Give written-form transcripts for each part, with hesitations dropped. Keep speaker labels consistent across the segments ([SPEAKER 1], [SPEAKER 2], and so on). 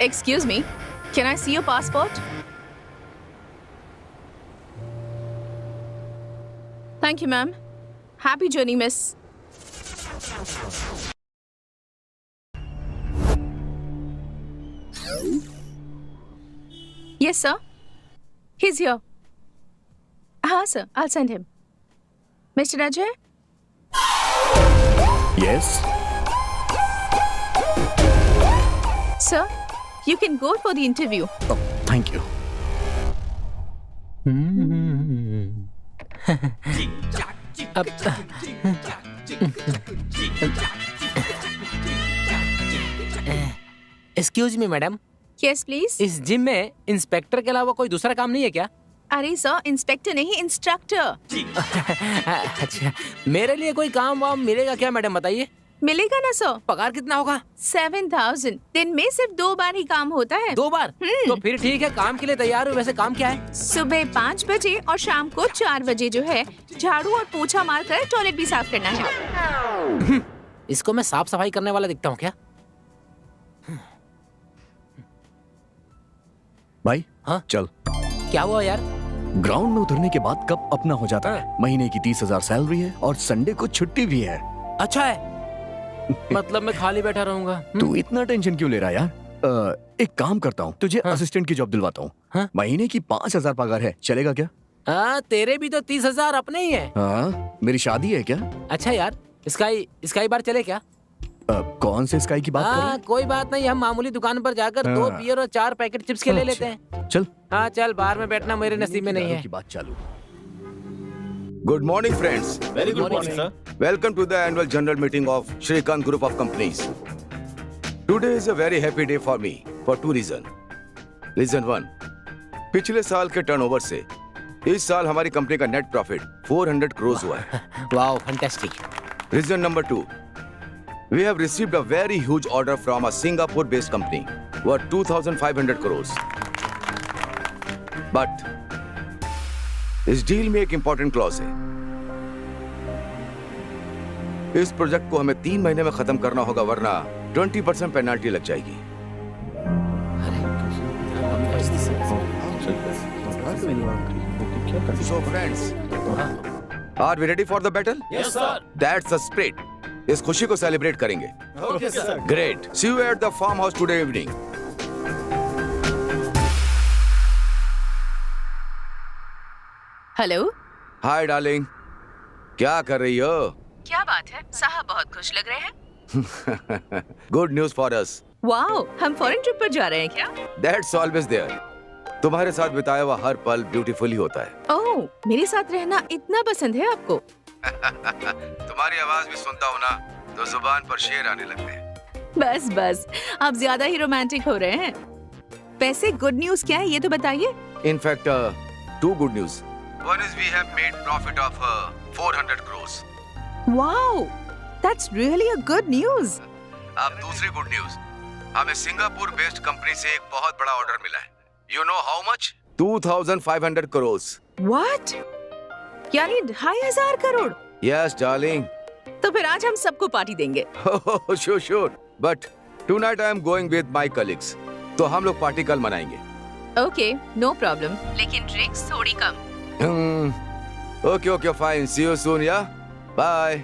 [SPEAKER 1] Excuse me, can I see your passport? Thank you, ma'am. Happy journey, miss. Yes, sir. He's here. Sir. I'll send him. Mr. Ajay?
[SPEAKER 2] Yes.
[SPEAKER 1] Sir, you can go for the interview.
[SPEAKER 2] Oh, thank you.
[SPEAKER 3] Excuse me madam,
[SPEAKER 1] Yes, please.
[SPEAKER 3] इस gym में inspector के अलावा कोई दूसरा काम नहीं है क्या?
[SPEAKER 1] अरे सर, इंस्पेक्टर नहीं, इंस्ट्रक्टर.
[SPEAKER 3] अच्छा, मेरे लिए कोई काम वाम मिलेगा क्या मैडम, बताइए?
[SPEAKER 1] मिलेगा ना सर.
[SPEAKER 3] पगार कितना होगा?
[SPEAKER 1] 7,000. दिन में सिर्फ 2 बार ही काम होता है.
[SPEAKER 3] 2 बार? तो फिर ठीक है, काम के लिए तैयार हूँ. वैसे काम क्या है?
[SPEAKER 1] सुबह 5 बजे और शाम को 4 बजे जो है झाड़ू और पोछा मारकर टॉयलेट भी साफ करना है.
[SPEAKER 3] इसको मैं साफ सफाई करने वाला दिखता हूँ क्या?
[SPEAKER 2] भाई
[SPEAKER 3] हाँ?
[SPEAKER 2] चल.
[SPEAKER 3] क्या हुआ यार?
[SPEAKER 2] ग्राउंड में उतरने के बाद कप अपना हो जाता है. महीने की 30,000 सैलरी है और संडे को छुट्टी भी है.
[SPEAKER 3] अच्छा है. मतलब मैं खाली बैठा रहूंगा.
[SPEAKER 2] तू इतना टेंशन क्यों ले रहा है यार? एक काम करता हूँ, तुझे असिस्टेंट की जॉब दिलवाता हूँ.
[SPEAKER 3] हाँ?
[SPEAKER 2] महीने की 5,000 पगार है, चलेगा क्या?
[SPEAKER 3] तेरे भी तो 30,000 अपने ही है.
[SPEAKER 2] हाँ, मेरी शादी है क्या?
[SPEAKER 3] अच्छा यार, स्काई बार चले क्या?
[SPEAKER 2] कौन से स्काई की बात कर रहे हैं?
[SPEAKER 3] कोई बात नहीं, हम मामूली दुकान पर जाकर 2 बियर और 4 पैकेट चिप्स के ले लेते हैं.
[SPEAKER 2] चल.
[SPEAKER 3] हाँ चल, बाहर में बैठना मेरे नसीब में नहीं है.
[SPEAKER 2] की बात चालू.
[SPEAKER 4] Good morning, friends.
[SPEAKER 5] Very good morning, sir.
[SPEAKER 4] Welcome to the annual general meeting of Shrikant Group of Companies. Today is a very happy day for me for 2 reasons. Reason 1, पिछले साल के टर्नओवर से इस साल हमारी कंपनी का net profit 400 crore हुआ है.
[SPEAKER 3] Wow, fantastic.
[SPEAKER 4] Reason number 2, we have received a very huge order from a Singapore-based company worth 2,500 crores. But इस डील में एक इंपॉर्टेंट क्लॉज है. इस प्रोजेक्ट को हमें 3 महीने में खत्म करना होगा, वरना 20% पेनल्टी लग जाएगी. So friends, are we ready for the battle?
[SPEAKER 5] Yes, sir.
[SPEAKER 4] That's the spirit. इस खुशी को सेलिब्रेट करेंगे.
[SPEAKER 5] Okay, sir.
[SPEAKER 4] Great. See you at the farmhouse today evening.
[SPEAKER 1] Hello.
[SPEAKER 4] Hi darling, क्या कर रही हो?
[SPEAKER 1] क्या बात है, साहब बहुत खुश लग रहे हैं.
[SPEAKER 4] Good news for us.
[SPEAKER 1] Wow, हम फॉरेन ट्रिप पर जा रहे हैं क्या?
[SPEAKER 4] That's always there. तुम्हारे साथ बिताया हुआ हर पल ब्यूटीफुल ही होता है.
[SPEAKER 1] ओह, मेरे साथ रहना इतना पसंद है आपको.
[SPEAKER 4] तुम्हारी आवाज भी सुनता हूँ ना, तो जुबान पर शेर आने लगते हैं.
[SPEAKER 1] बस बस, आप ज्यादा ही रोमांटिक हो रहे हैं. वैसे गुड न्यूज क्या है ये तो बताइए.
[SPEAKER 4] In fact, 2 good news. One is we have made profit of 400 crores.
[SPEAKER 1] Wow, that's really a good news.
[SPEAKER 4] अब दूसरी गुड न्यूज, हमें सिंगापुर बेस्ड कंपनी से एक बहुत बड़ा ऑर्डर मिला है. You know how much? 2,500 crores.
[SPEAKER 1] What? यानी 2,500 करोड़.
[SPEAKER 4] Yes, darling.
[SPEAKER 1] तो फिर आज हम सबको पार्टी देंगे.
[SPEAKER 4] Oh, sure. But tonight I am going with my colleagues. तो हम लोग पार्टी कल मनाएंगे.
[SPEAKER 1] Okay, no problem. लेकिन ड्रिंक्स थोड़ी कम.
[SPEAKER 4] Okay, fine. See you soon, yeah? Bye.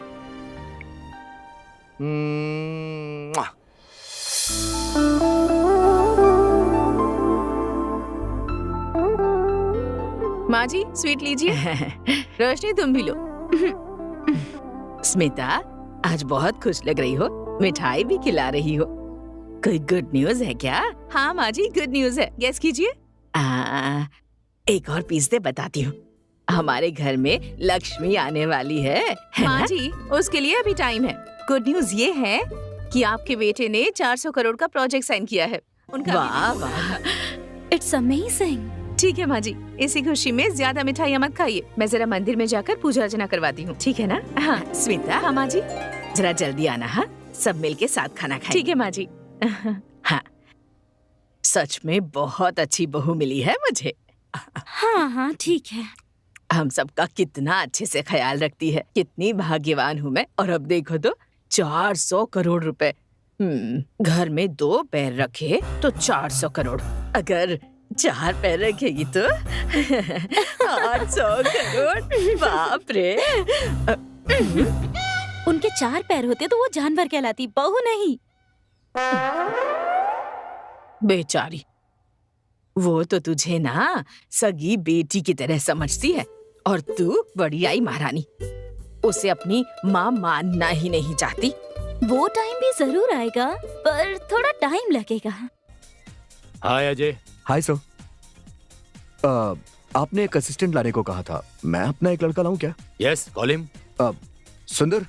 [SPEAKER 1] माँ जी, स्वीट लीजिए. रोशनी तुम भी लो. स्मिता, आज बहुत खुश लग रही हो. मिठाई भी खिला रही हो. कोई गुड न्यूज है क्या? हाँ माँ जी, गुड न्यूज है. गेस कीजिए. एक और पीस दे, बताती हूँ. हमारे घर में लक्ष्मी आने वाली है माँ जी, उसके लिए अभी टाइम है. गुड न्यूज ये है कि आपके बेटे ने 400 करोड़ का प्रोजेक्ट साइन किया है. उनका वाह वाह,
[SPEAKER 6] इट्स अमेजिंग.
[SPEAKER 1] ठीक है माँ जी, इसी खुशी में ज्यादा मिठाइयाँ मत खाइए. मैं जरा मंदिर में जाकर पूजा अर्चना करवाती हूँ. ठीक है ना? हाँ स्मिता. हाँ माँ जी, जरा जल्दी आना. हाँ, सब मिलके साथ खाना खाएं. ठीक है माँ जी. हाँ, सच में बहुत अच्छी बहू मिली है मुझे.
[SPEAKER 6] हाँ ठीक है.
[SPEAKER 1] हम सबका कितना अच्छे से ख्याल रखती है. कितनी भाग्यवान हूँ मैं. और अब देखो तो 400 करोड़ रुपए. घर में 2 पैर रखे तो 400 करोड़, अगर 4 पैर रखेगी तो 800 करोड़। बाप रे।
[SPEAKER 6] उनके 4 पैर होते तो वो जानवर कहलाती, बहू नहीं।
[SPEAKER 1] बेचारी, वो तो तुझे ना सगी बेटी की तरह समझती है और तू बड़ी आई महारानी, उसे अपनी माँ मानना ही नहीं चाहती।
[SPEAKER 6] वो टाइम भी जरूर आएगा, पर थोड़ा टाइम लगेगा।
[SPEAKER 5] हाय अजय।
[SPEAKER 2] Hi sir. आपने एक असिस्टेंट लाने को कहा था, मैं अपना एक लड़का लाऊं क्या?
[SPEAKER 5] Yes, call him.
[SPEAKER 2] सुंदर।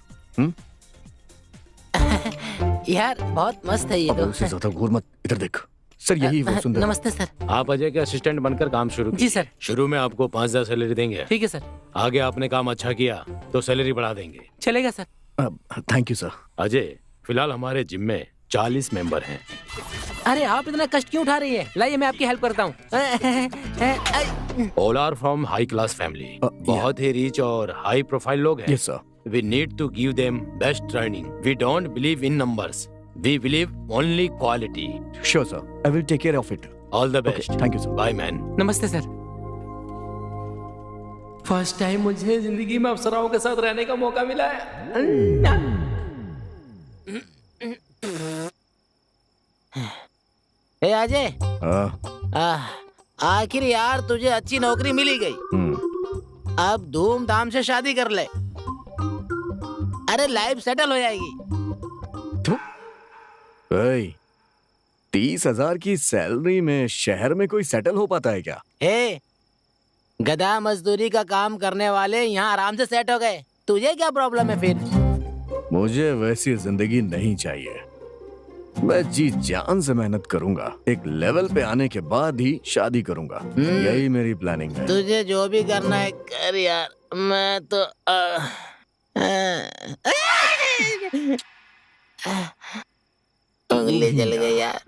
[SPEAKER 3] यार बहुत मस्त है ये
[SPEAKER 2] अब
[SPEAKER 3] तो।
[SPEAKER 2] उससे ज्यादा घूर मत, इधर देख। सर यही वो सुंदर।
[SPEAKER 3] नमस्ते सर।
[SPEAKER 5] आप अजय के असिस्टेंट बनकर काम शुरू
[SPEAKER 3] जी
[SPEAKER 5] कीजिए।
[SPEAKER 3] सर।
[SPEAKER 5] शुरू में आपको 5,000 सैलरी देंगे।
[SPEAKER 3] ठीक है सर।
[SPEAKER 5] आगे आपने काम अच्छा किया तो सैलरी बढ़ा देंगे।
[SPEAKER 3] चलेगा sir.
[SPEAKER 2] Thank you sir.
[SPEAKER 5] Ajay, फिलहाल हमारे जिम में 40 मेंबर हैं।
[SPEAKER 3] अरे आप इतना कष्ट क्यों उठा रही हैं? लाइए मैं आपकी हेल्प करता हूँ।
[SPEAKER 5] All are from high class family. बहुत ही रिच और हाई प्रोफाइल लोग हैं।
[SPEAKER 2] Yes sir.
[SPEAKER 5] We need to give them best training. We don't believe in numbers. We believe only quality.
[SPEAKER 2] Sure sir, I will take care of it.
[SPEAKER 5] All the best.
[SPEAKER 2] Thank you sir.
[SPEAKER 5] Bye man.
[SPEAKER 3] नमस्ते सर। First time मुझे जिंदगी में अप्सराओं के साथ रहने का मौका मिला है। ए अजय, आखिर यार तुझे अच्छी नौकरी मिली गई, अब धूमधाम से शादी कर ले। अरे लाइफ सेटल हो जाएगी।
[SPEAKER 2] 30,000 की सैलरी में शहर में कोई सेटल हो पाता है क्या?
[SPEAKER 3] हे, गधा मजदूरी का काम करने वाले यहाँ आराम से सेट हो गए, तुझे क्या प्रॉब्लम है फिर?
[SPEAKER 2] मुझे वैसी जिंदगी नहीं चाहिए। मैं जी जान से मेहनत करूंगा, एक लेवल पे आने के बाद ही शादी करूंगा। यही मेरी प्लानिंग है।
[SPEAKER 3] तुझे जो भी करना है कर यार, मैं तो उंगली जल गई यार।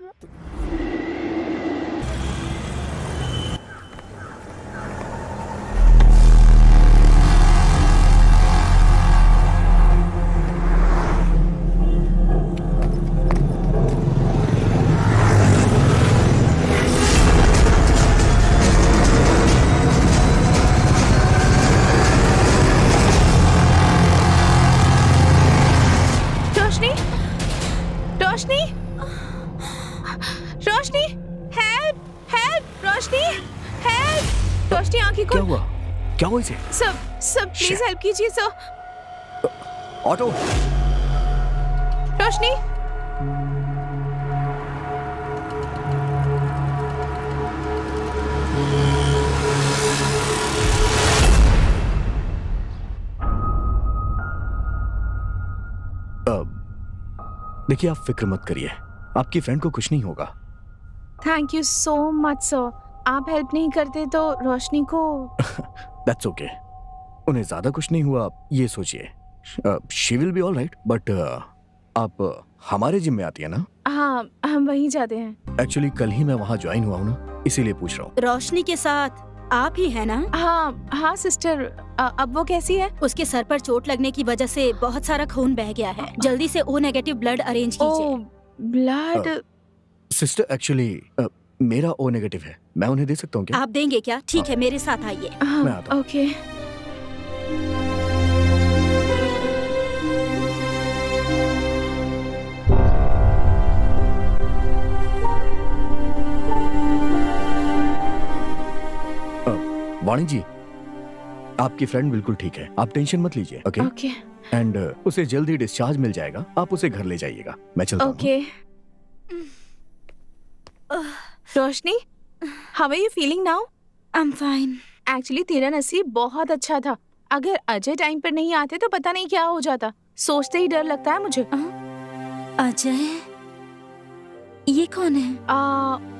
[SPEAKER 1] रोशनी, रोशनी, हेल्प, हेल्प, रोशनी, हेल्प, रोशनी आंखें खोल।
[SPEAKER 2] क्या हुआ? क्या हुआ इसे?
[SPEAKER 1] सब प्लीज हेल्प कीजिए सर।
[SPEAKER 2] ऑटो।
[SPEAKER 1] रोशनी,
[SPEAKER 2] देखिए आप फिक्र मत करिए, आपकी फ्रेंड को कुछ नहीं होगा।
[SPEAKER 1] Thank you so much sir. आप हेल्प नहीं करते तो रोशनी को।
[SPEAKER 2] दैट्स ओके, उन्हें ज्यादा कुछ नहीं हुआ, ये सोचिए। She will be all right. But आप हमारे जिम में आती है ना?
[SPEAKER 1] हाँ, हम वहीं जाते हैं।
[SPEAKER 2] एक्चुअली कल ही मैं वहाँ ज्वाइन हुआ हूँ ना, इसीलिए पूछ रहा हूँ।
[SPEAKER 6] रोशनी के साथ आप ही है ना?
[SPEAKER 1] हाँ सिस्टर। अब वो कैसी है?
[SPEAKER 6] उसके सर पर चोट लगने की वजह से बहुत सारा खून बह गया है। जल्दी से O नेगेटिव ब्लड अरेंज कीजिए।
[SPEAKER 1] ब्लड?
[SPEAKER 2] सिस्टर एक्चुअली मेरा O नेगेटिव है, मैं उन्हें दे सकता हूँ क्या?
[SPEAKER 6] आप देंगे क्या? ठीक है, मेरे साथ आइए।
[SPEAKER 2] मैं आता हूँ।
[SPEAKER 1] ओके।
[SPEAKER 2] वाणी जी, आपकी फ्रेंड बिल्कुल ठीक है, आप टेंशन मत लीजिए। Okay
[SPEAKER 1] okay.
[SPEAKER 2] एंड उसे जल्दी डिस्चार्ज मिल जाएगा, आप उसे घर ले जाइएगा। मैं चलता हूँ।
[SPEAKER 1] Okay. Roshni, how are you feeling now?
[SPEAKER 6] I am fine.
[SPEAKER 1] Actually तेरा नसीब बहुत अच्छा था। अगर अजय टाइम पर नहीं आते तो पता नहीं क्या हो जाता। सोचते ही डर लगता है मुझे।
[SPEAKER 6] अजय, ये कौन है?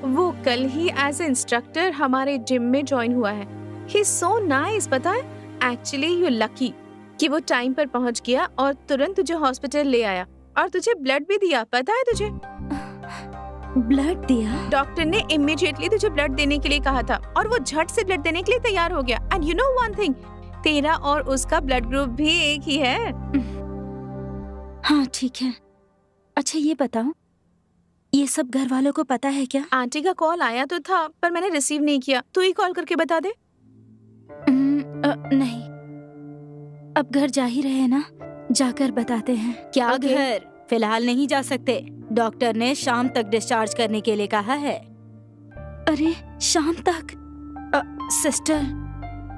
[SPEAKER 1] वो कल ही एज इंस्ट्रक्टर हमारे जिम में ज्वाइन हुआ है। ही इज सो नाइस, पता है? एक्चुअली यू लकी कि वो टाइम पर पहुंच गया और तुरंत तुझे हॉस्पिटल ले आया और तुझे ब्लड भी दिया। पता है तुझे?
[SPEAKER 6] ब्लड दिया?
[SPEAKER 1] डॉक्टर ने इमीडिएटली तुझे ब्लड देने के लिए कहा था और वो झट से ब्लड देने के लिए तैयार हो गया। And you know one thing, तेरा और उसका ब्लड ग्रुप भी एक ही है।
[SPEAKER 6] हाँ ठीक है, अच्छा ये बताओ, ये सब घर वालों को पता है क्या?
[SPEAKER 1] आंटी का कॉल आया तो था पर मैंने रिसीव नहीं किया। तू ही कॉल करके बता दे।
[SPEAKER 6] नहीं, अब घर जा ही रहे हैं ना, जाकर बताते हैं। क्या
[SPEAKER 1] Okay.
[SPEAKER 6] घर? फिलहाल नहीं जा सकते, डॉक्टर ने शाम तक डिस्चार्ज करने के लिए कहा है। अरे शाम तक? सिस्टर,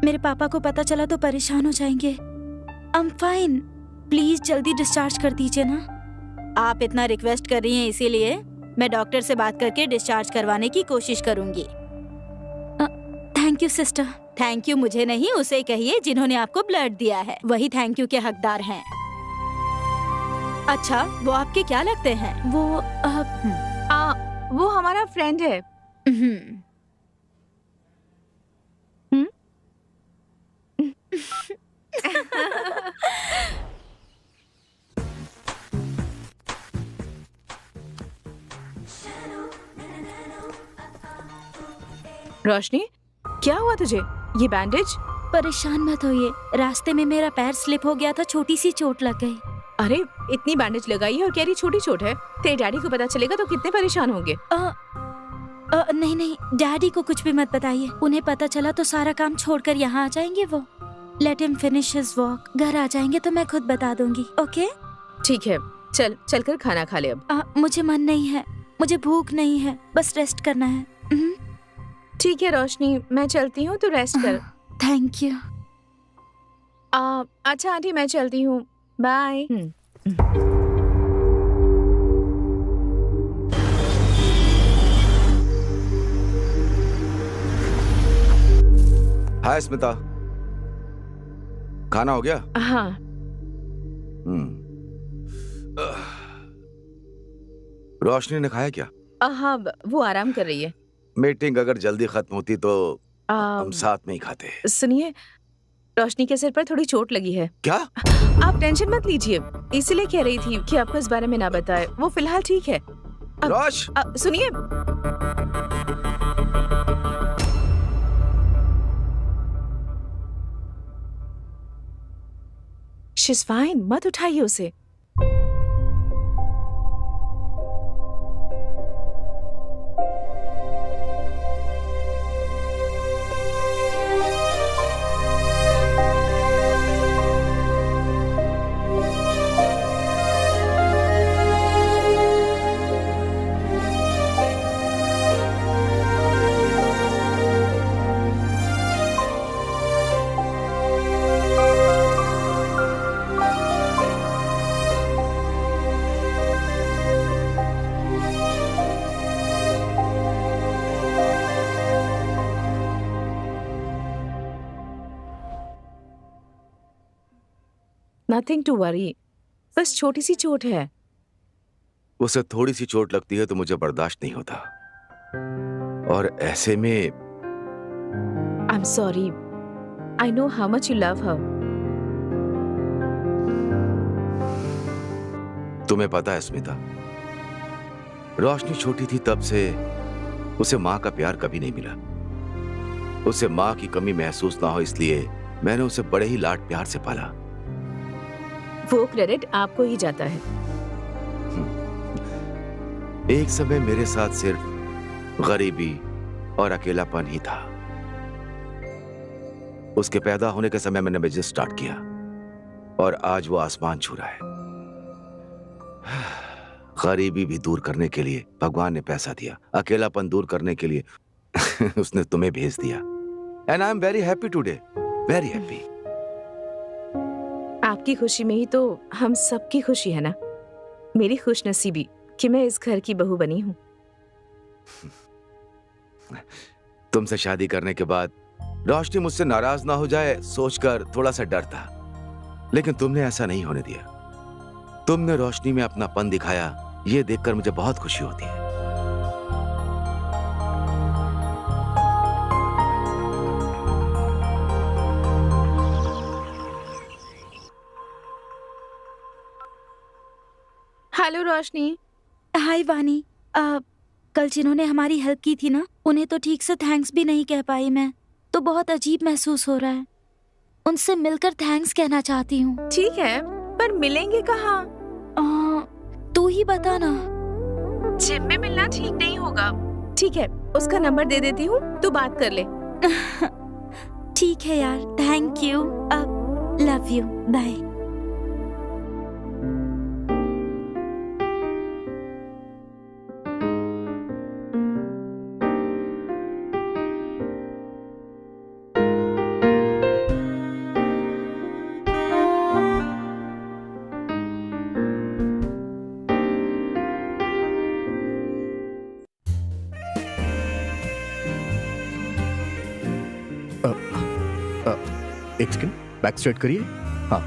[SPEAKER 6] मेरे पापा को पता चला तो परेशान हो जाएंगे। आई एम फाइन, प्लीज जल्दी डिस्चार्ज कर दीजिए ना। आप इतना रिक्वेस्ट कर रही हैं, इसीलिए मैं डॉक्टर से बात करके डिस्चार्ज करवाने की कोशिश करूंगी। Thank you sister. Thank you मुझे नहीं, उसे कहिए जिन्होंने आपको ब्लड दिया है, वही थैंक यू के हकदार हैं। अच्छा, वो आपके क्या लगते हैं?
[SPEAKER 1] वो हमारा फ्रेंड है। रोशनी, क्या हुआ तुझे? ये बैंडेज?
[SPEAKER 6] परेशान मत होइए, रास्ते में मेरा पैर स्लिप हो गया था, छोटी सी चोट लग गई।
[SPEAKER 1] अरे इतनी बैंडेज लगाई है और कह रही छोटी चोट है। तेरे डैडी को पता चलेगा तो कितने परेशान होंगे।
[SPEAKER 6] नहीं नहीं, डैडी को कुछ भी मत बताइए, उन्हें पता चला तो सारा काम छोड़कर यहाँ आ जाएंगे वो। Let him finish his walk. घर आ जाएंगे तो मैं खुद बता दूंगी। ओके
[SPEAKER 1] ठीक है, चल कर खाना खा ले अब।
[SPEAKER 6] मुझे मन नहीं है, मुझे भूख नहीं है, बस रेस्ट करना है।
[SPEAKER 1] ठीक है रोशनी, मैं चलती हूँ, तो रेस्ट कर।
[SPEAKER 6] Thank you.
[SPEAKER 1] अच्छा आंटी, मैं चलती हूँ, बाय।
[SPEAKER 4] हाय स्मिता, खाना हो गया?
[SPEAKER 1] हाँ।
[SPEAKER 4] रोशनी ने खाया क्या?
[SPEAKER 1] हाँ, वो आराम कर रही है।
[SPEAKER 4] मीटिंग अगर जल्दी खत्म होती तो हम साथ में ही खाते।
[SPEAKER 1] सुनिए, रोशनी के सिर पर थोड़ी चोट लगी है।
[SPEAKER 4] क्या?
[SPEAKER 1] आप टेंशन मत लीजिए, इसलिए कह रही थी कि आपको इस बारे में ना बताए। वो फिलहाल ठीक है।
[SPEAKER 4] रोश,
[SPEAKER 1] सुनिए, शीज़ फाइन, मत उठाइए उसे। नथिंग टू वरी, बस छोटी सी चोट है।
[SPEAKER 4] उसे थोड़ी सी चोट लगती है तो मुझे बर्दाश्त नहीं होता, और ऐसे में
[SPEAKER 1] I am sorry, I know how much you love हर।
[SPEAKER 4] तुम्हें पता है स्मिता, रोशनी छोटी थी तब से उसे माँ का प्यार कभी नहीं मिला। उसे माँ की कमी महसूस ना हो इसलिए मैंने उसे बड़े ही लाड प्यार से पाला।
[SPEAKER 1] वो क्रेडिट आपको ही जाता है।
[SPEAKER 4] एक समय मेरे साथ सिर्फ गरीबी और अकेलापन ही था। उसके पैदा होने के समय मैंने बिजनेस स्टार्ट किया और आज वो आसमान छू रहा है। गरीबी भी दूर करने के लिए भगवान ने पैसा दिया, अकेलापन दूर करने के लिए उसने तुम्हें भेज दिया। And I am very happy today, very happy.
[SPEAKER 1] आपकी खुशी में ही तो हम सबकी खुशी है ना। मेरी खुशनसीबी कि मैं इस घर की बहू बनी हूँ।
[SPEAKER 4] तुमसे शादी करने के बाद रोशनी मुझसे नाराज ना हो जाए सोचकर थोड़ा सा डर था, लेकिन तुमने ऐसा नहीं होने दिया। तुमने रोशनी में अपनापन दिखाया, ये देखकर मुझे बहुत खुशी होती है।
[SPEAKER 1] हेलो रोशनी।
[SPEAKER 6] हाय वानी। कल जिन्होंने हमारी हेल्प की थी ना, उन्हें तो ठीक से थैंक्स भी नहीं कह पाई मैं, तो बहुत अजीब महसूस हो रहा है। उनसे मिलकर थैंक्स कहना चाहती हूँ।
[SPEAKER 1] ठीक है, पर मिलेंगे कहाँ?
[SPEAKER 6] तू ही बता ना।
[SPEAKER 1] जिम में मिलना ठीक नहीं होगा। ठीक है, उसका नंबर दे देती हूँ, तू बात कर ले।
[SPEAKER 6] ठीक है यार, thank you. Love you, bye.
[SPEAKER 2] एक सेकंड, बैक स्ट्रेट करिए। हाँ,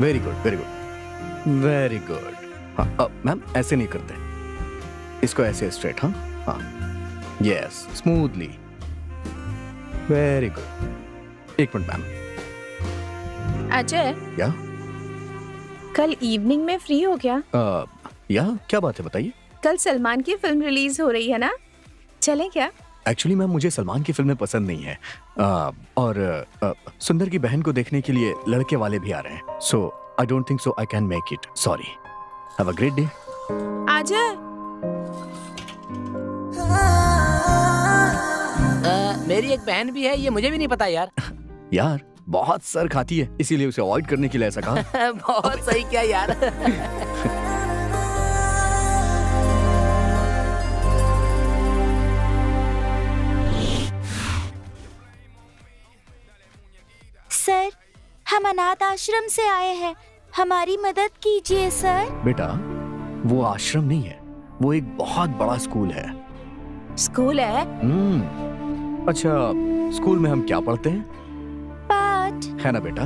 [SPEAKER 2] very good, very good, very good. हाँ, मैम ऐसे नहीं करते, इसको ऐसे स्ट्रेट। हाँ हाँ, यस, स्मूथली, वेरी गुड। एक मिनट मैम।
[SPEAKER 1] अजय,
[SPEAKER 2] या
[SPEAKER 1] कल इवनिंग में फ्री हो क्या?
[SPEAKER 2] या क्या बात है, बताइए।
[SPEAKER 1] कल सलमान की फिल्म रिलीज हो रही है ना, चलें क्या?
[SPEAKER 2] एक्चुअली मैम मुझे सलमान की फिल्में पसंद नहीं है, और सुंदर की बहन को देखने के लिए लड़के वाले भी आ रहे हैं, so I don't think so I can make it, sorry. Have a great day.
[SPEAKER 1] Ajay,
[SPEAKER 3] मेरी एक बहन भी है, ये मुझे भी नहीं पता यार।
[SPEAKER 2] यार बहुत सर खाती है, इसीलिए उसे अवॉइड करने के लिए ऐसा कहा।
[SPEAKER 3] बहुत सही क्या यार।
[SPEAKER 6] सर, हम अनाथ आश्रम से आए हैं, हमारी मदद कीजिए सर।
[SPEAKER 2] बेटा, वो आश्रम नहीं है, वो एक बहुत बड़ा स्कूल है।
[SPEAKER 1] स्कूल है?
[SPEAKER 2] अच्छा, स्कूल में हम क्या पढ़ते हैं?
[SPEAKER 6] पाठ।
[SPEAKER 2] है ना बेटा,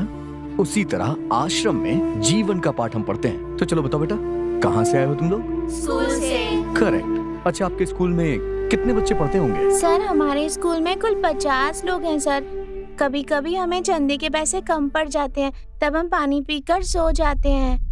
[SPEAKER 2] उसी तरह आश्रम में जीवन का पाठ हम पढ़ते हैं। तो चलो बताओ बेटा, कहाँ से आए हो तुम लोग?
[SPEAKER 6] स्कूल से।
[SPEAKER 2] करेक्ट। अच्छा, आपके स्कूल में कितने बच्चे पढ़ते होंगे?
[SPEAKER 7] सर, हमारे स्कूल में कुल 50 लोग हैं सर। कभी कभी हमें चंदे के पैसे कम पड़ जाते हैं, तब हम पानी पीकर सो जाते हैं।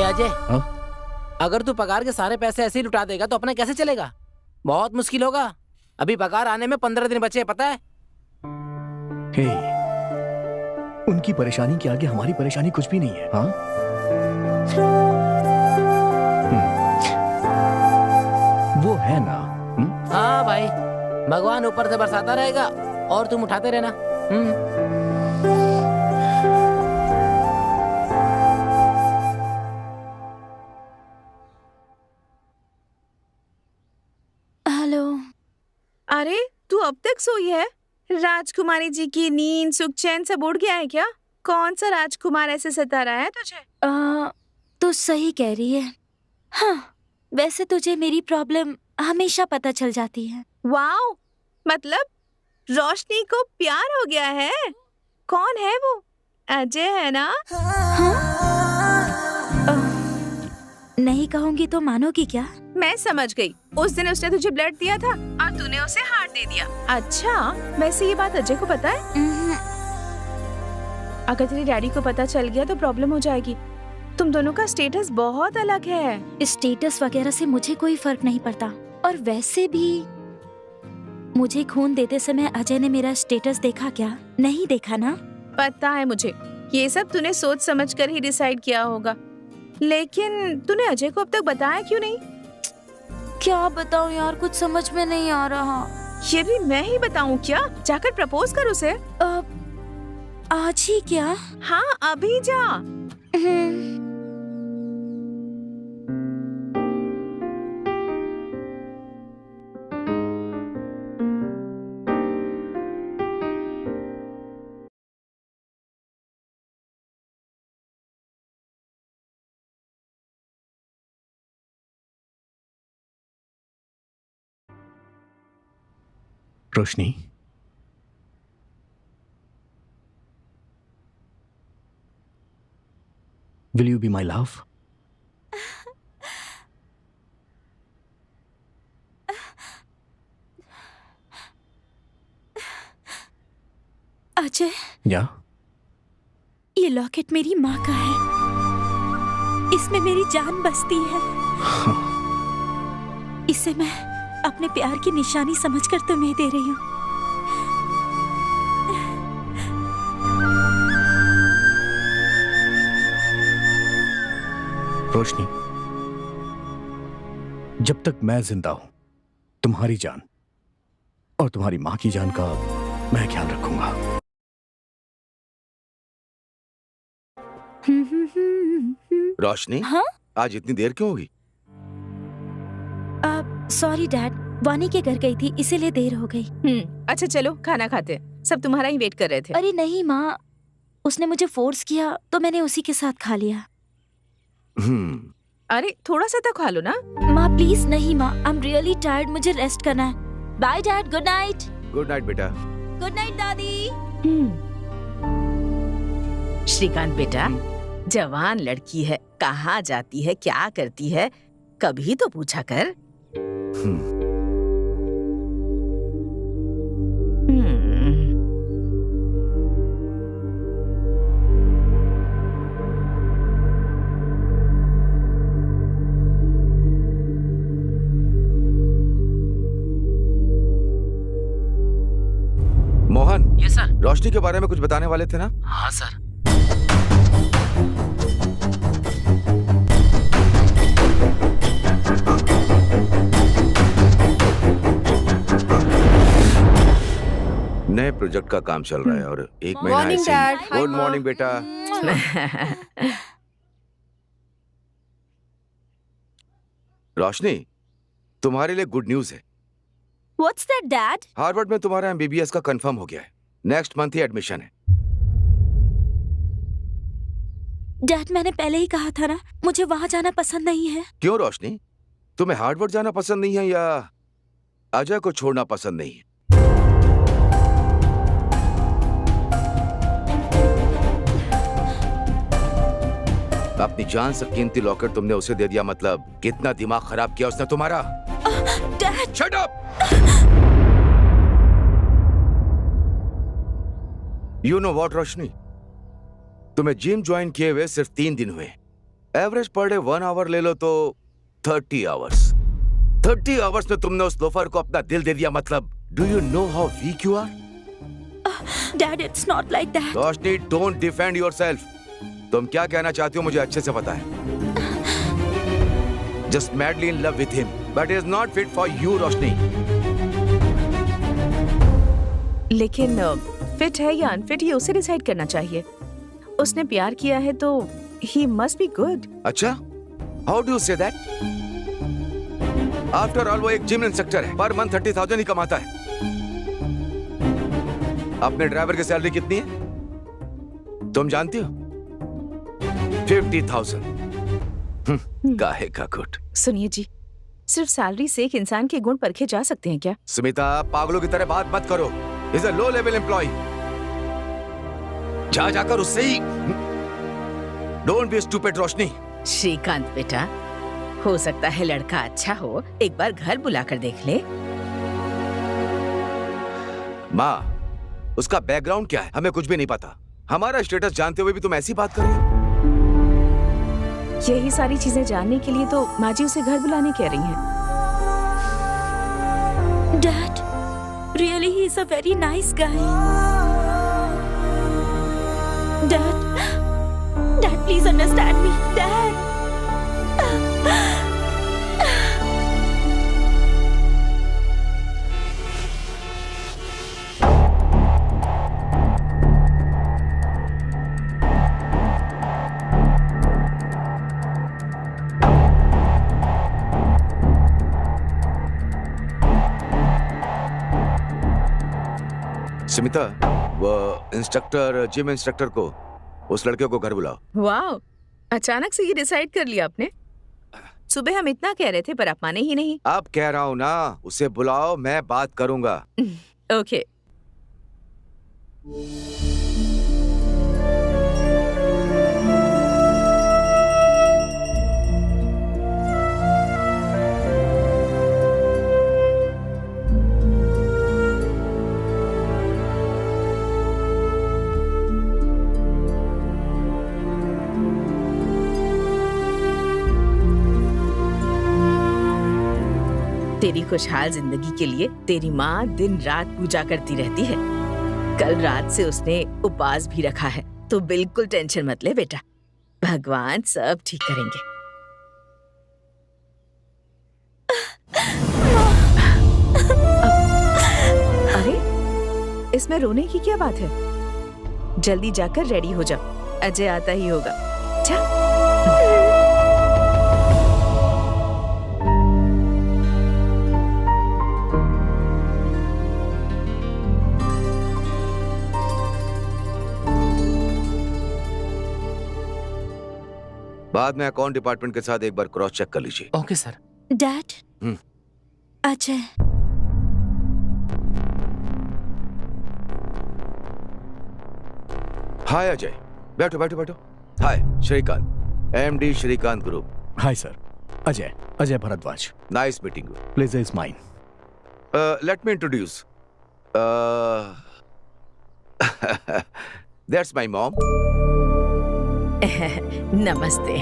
[SPEAKER 3] अजय,
[SPEAKER 2] हाँ?
[SPEAKER 3] अगर तू पगार के सारे पैसे ऐसे ही लुटा देगा तो अपना कैसे चलेगा? बहुत मुश्किल होगा। अभी पगार आने में 15 दिन बचे हैं, पता है?
[SPEAKER 2] हे, उनकी परेशानी के आगे हमारी परेशानी कुछ भी नहीं है। हाँ? वो है ना।
[SPEAKER 3] हाँ भाई, भगवान ऊपर से बरसाता रहेगा और तुम उठाते रहना।
[SPEAKER 1] अरे, तू अब तक सोई है? राजकुमारी जी की नींद सुख चैन सब उड़ गया है क्या? कौन सा राजकुमार ऐसे सता रहा है तुझे?
[SPEAKER 6] तो सही कह रही है। हाँ, वैसे तुझे मेरी प्रॉब्लम हमेशा पता चल जाती है।
[SPEAKER 1] वाओ, मतलब रोशनी को प्यार हो गया है? कौन है वो? अजय है ना?
[SPEAKER 6] नहीं कहूंगी तो मानोगी क्या?
[SPEAKER 1] मैं समझ गई। उस दिन उसने तुझे ब्लड दिया था और तूने उसे हार्ट दे दिया। अच्छा, वैसे ये बात अजय को पता है? अगर तेरे डैडी को पता चल गया तो प्रॉब्लम हो जाएगी। तुम दोनों का स्टेटस बहुत अलग है।
[SPEAKER 6] स्टेटस वगैरह से मुझे कोई फर्क नहीं पड़ता, और वैसे भी मुझे खून देते समय अजय ने मेरा स्टेटस देखा क्या? नहीं देखा ना?
[SPEAKER 1] पता है मुझे, ये सब तूने सोच समझ कर ही डिसाइड किया होगा, लेकिन तूने अजय को अब तक बताया क्यों नहीं?
[SPEAKER 6] क्या बताऊं यार, कुछ समझ में नहीं आ रहा।
[SPEAKER 1] ये भी मैं ही बताऊं क्या? जाकर प्रपोज कर उसे।
[SPEAKER 6] आज ही क्या?
[SPEAKER 1] हाँ, अभी जा।
[SPEAKER 2] रोशनी, will you be my love?
[SPEAKER 6] Ajay,
[SPEAKER 2] या
[SPEAKER 6] ये लॉकेट मेरी माँ का है। इसमें मेरी जान बसती है। इसे मैं अपने प्यार की निशानी समझकर तुम्हें दे रही हूँ।
[SPEAKER 2] रोशनी, जब तक मैं जिंदा हूं, तुम्हारी जान और तुम्हारी मां की जान का मैं ख्याल रखूंगा।
[SPEAKER 4] रोशनी,
[SPEAKER 6] हाँ?
[SPEAKER 4] आज इतनी देर क्यों होगी?
[SPEAKER 6] सॉरी डैड, वानी के घर गई थी इसीलिए देर हो गई।
[SPEAKER 1] अच्छा चलो खाना खाते हैं, सब तुम्हारा ही वेट कर रहे थे।
[SPEAKER 6] अरे नहीं माँ, उसने मुझे फोर्स किया तो मैंने उसी के साथ खा लिया।
[SPEAKER 1] अरे थोड़ा सा तो खा लो ना।
[SPEAKER 6] माँ प्लीज नहीं माँ, आई एम रियली टायर्ड, मुझे रेस्ट करना है। Bye dad, good night.
[SPEAKER 4] Good night बेटा।
[SPEAKER 6] गुड नाइट दादी।
[SPEAKER 1] श्रीकांत बेटा, जवान लड़की है, कहाँ जाती है, क्या करती है, कभी तो पूछा कर।
[SPEAKER 4] मोहन।
[SPEAKER 5] Yes sir.
[SPEAKER 4] रोशनी के बारे में कुछ बताने वाले थे ना?
[SPEAKER 5] हाँ सर।
[SPEAKER 4] नए प्रोजेक्ट का काम चल रहा है और एक महीना
[SPEAKER 7] Morning,
[SPEAKER 4] ऐसे
[SPEAKER 7] Dad.
[SPEAKER 4] ही। गुड मॉर्निंग बेटा। रोशनी, तुम्हारे लिए गुड न्यूज है।
[SPEAKER 6] What's that, Dad?
[SPEAKER 4] हार्वर्ड में तुम्हारा एमबीबीएस का कंफर्म हो गया है। नेक्स्ट मंथ ही एडमिशन है।
[SPEAKER 6] डैड, मैंने पहले ही कहा था ना, मुझे वहाँ जाना पसंद नहीं है।
[SPEAKER 4] क्यों रोशनी, तुम्हें हार्वर्ड जाना पसंद नहीं है या अजय को छोड़ना पसंद नहीं है? अपनी जान से कीमती लॉकेट तुमने उसे दे दिया, मतलब कितना दिमाग खराब किया उसने तुम्हारा।
[SPEAKER 6] Dad,
[SPEAKER 4] shut up! You know what Roshni, तुम्हें जिम ज्वाइन किए हुए सिर्फ 3 दिन हुए। एवरेज पर डे 1 आवर ले लो तो 30 आवर्स। 30 आवर्स में तुमने उस लोफर को अपना दिल दे दिया, मतलब do you know how weak you are?
[SPEAKER 6] Dad, it's not like that.
[SPEAKER 4] Roshni, don't defend yourself. तुम क्या कहना चाहती हो मुझे अच्छे से पता है। Just madly in love with him, but is not fit for you Roshni.
[SPEAKER 1] लेकिन फिट है या अनफिट ये उसे डिसाइड करना चाहिए। उसने प्यार किया है तो ही मस्ट बी गुड।
[SPEAKER 4] अच्छा, how do you say that? After all वो एक जिम इंस्ट्रक्टर है, पर मंथ 30,000 ही कमाता है। अपने ड्राइवर की सैलरी कितनी है तुम जानती हो? 50,000। काहे का गुट।
[SPEAKER 1] सुनिए जी, सिर्फ सैलरी से एक इंसान के गुण परखे जा सकते हैं क्या?
[SPEAKER 4] स्मिता, पागलों की तरह बात मत करो। Is a low level employ. जाकर उससे ही। Don't be stupid Roshni.
[SPEAKER 1] Shrikant बेटा, हो सकता है लड़का अच्छा हो, एक बार घर बुलाकर देख ले।
[SPEAKER 4] माँ, उसका बैकग्राउंड क्या है हमें कुछ भी नहीं पता। हमारा स्टेटस जानते हुए भी तुम ऐसी बात कर रही हो?
[SPEAKER 1] यही सारी चीजें जानने के लिए तो माँ जी उसे घर बुलाने कह रही हैं।
[SPEAKER 6] Dad, really he is a very nice guy. Dad, please understand me. Dad,
[SPEAKER 4] Smita, वो इंस्ट्रक्टर, जिम इंस्ट्रक्टर को, उस लड़के को घर बुलाओ।
[SPEAKER 1] वाह, अचानक से ये डिसाइड कर लिया आपने? सुबह हम इतना कह रहे थे पर आप माने ही नहीं।
[SPEAKER 4] अब कह रहा हूँ ना, उसे बुलाओ, मैं बात करूंगा।
[SPEAKER 1] ओके। तेरी खुशहाल जिंदगी के लिए तेरी माँ दिन रात पूजा करती रहती है। कल रात से उसने उपवास भी रखा है, तो बिल्कुल टेंशन मत ले बेटा, भगवान सब ठीक करेंगे। अरे इसमें रोने की क्या बात है? जल्दी जाकर रेडी हो जाओ, अजय आता ही होगा। जा।
[SPEAKER 4] बाद में अकाउंट डिपार्टमेंट के साथ एक बार क्रॉस चेक कर लीजिए।
[SPEAKER 5] Okay sir.
[SPEAKER 6] Dad, Ajay.
[SPEAKER 4] Hi Ajay, बैठो बैठो बैठो। Hi Srikanth, MD Srikanth group.
[SPEAKER 2] Hi sir, Ajay Bhardwaj.
[SPEAKER 4] Nice meeting you.
[SPEAKER 2] Please is mine.
[SPEAKER 4] Let me introduce, that's my mom.
[SPEAKER 1] नमस्ते।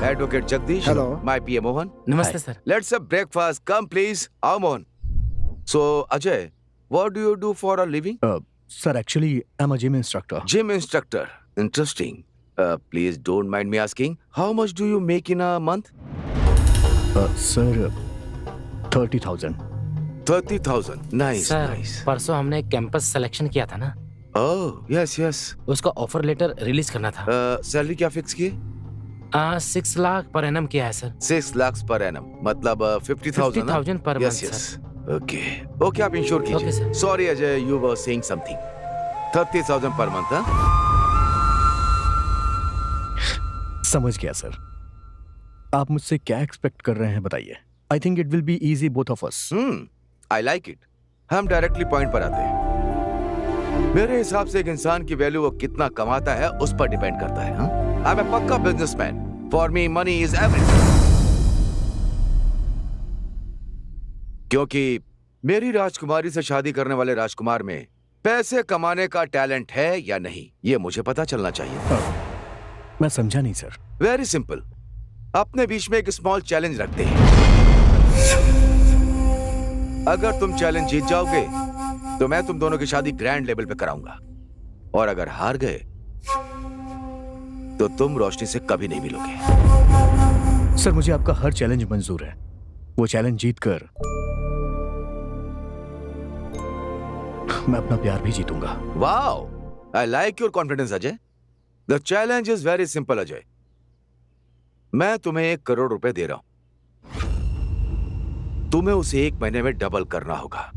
[SPEAKER 4] Advocate Jagdish.
[SPEAKER 2] Hello.
[SPEAKER 4] My PA Mohan.
[SPEAKER 5] नमस्ते sir.
[SPEAKER 4] Let's have breakfast, come please. आओ Mohan. So Ajay, what do you do for a living?
[SPEAKER 2] Sir actually I am a gym instructor.
[SPEAKER 4] Gym instructor. Interesting. Please don't mind me asking, how much do you make in a month?
[SPEAKER 2] Sir 30,000।
[SPEAKER 4] 30,000. Nice,
[SPEAKER 5] sir
[SPEAKER 4] nice.
[SPEAKER 5] परसों हमने campus selection किया था ना,
[SPEAKER 4] Oh, yes, yes.
[SPEAKER 5] उसका offer letter release करना था।
[SPEAKER 4] Salary क्या fix की?
[SPEAKER 5] 6 लाख पर एनम किया है सर।
[SPEAKER 4] 6 lakhs per annum. मतलब 50,000 ना?
[SPEAKER 5] 50,000 per
[SPEAKER 4] Yes,
[SPEAKER 5] month,
[SPEAKER 4] yes. Okay. Okay, आप इंश्योर
[SPEAKER 5] Okay,
[SPEAKER 4] कीजिए।
[SPEAKER 5] sir.
[SPEAKER 4] Sorry Ajay, you were saying something. 30,000 per month, हाँ?
[SPEAKER 2] समझ गया सर। आप मुझसे क्या एक्सपेक्ट कर रहे हैं बताइए। I think it will be easy both of us.
[SPEAKER 4] I like it. हम डायरेक्टली पॉइंट पर आते हैं। मेरे हिसाब से एक इंसान की वैल्यू वो कितना कमाता है उस पर डिपेंड करता है। हाँ? I'm a पक्का businessman. For me, money is everything. क्योंकि मेरी राजकुमारी से शादी करने वाले राजकुमार में पैसे कमाने का टैलेंट है या नहीं, ये मुझे पता चलना चाहिए।
[SPEAKER 2] मैं समझा नहीं सर।
[SPEAKER 4] Very simple. अपने बीच में एक स्मॉल चैलेंज रखते हैं। अगर तुम चैलेंज जीत जाओगे तो मैं तुम दोनों की शादी ग्रैंड लेवल पे कराऊंगा, और अगर हार गए तो तुम रोशनी से कभी नहीं मिलोगे।
[SPEAKER 2] सर मुझे आपका हर चैलेंज मंजूर है। वो चैलेंज जीतकर मैं अपना प्यार भी जीतूंगा।
[SPEAKER 4] Wow, I like your confidence Ajay. The challenge is very simple Ajay. मैं तुम्हें 1 करोड़ रुपए दे रहा हूं, तुम्हें उसे 1 महीने में डबल करना होगा।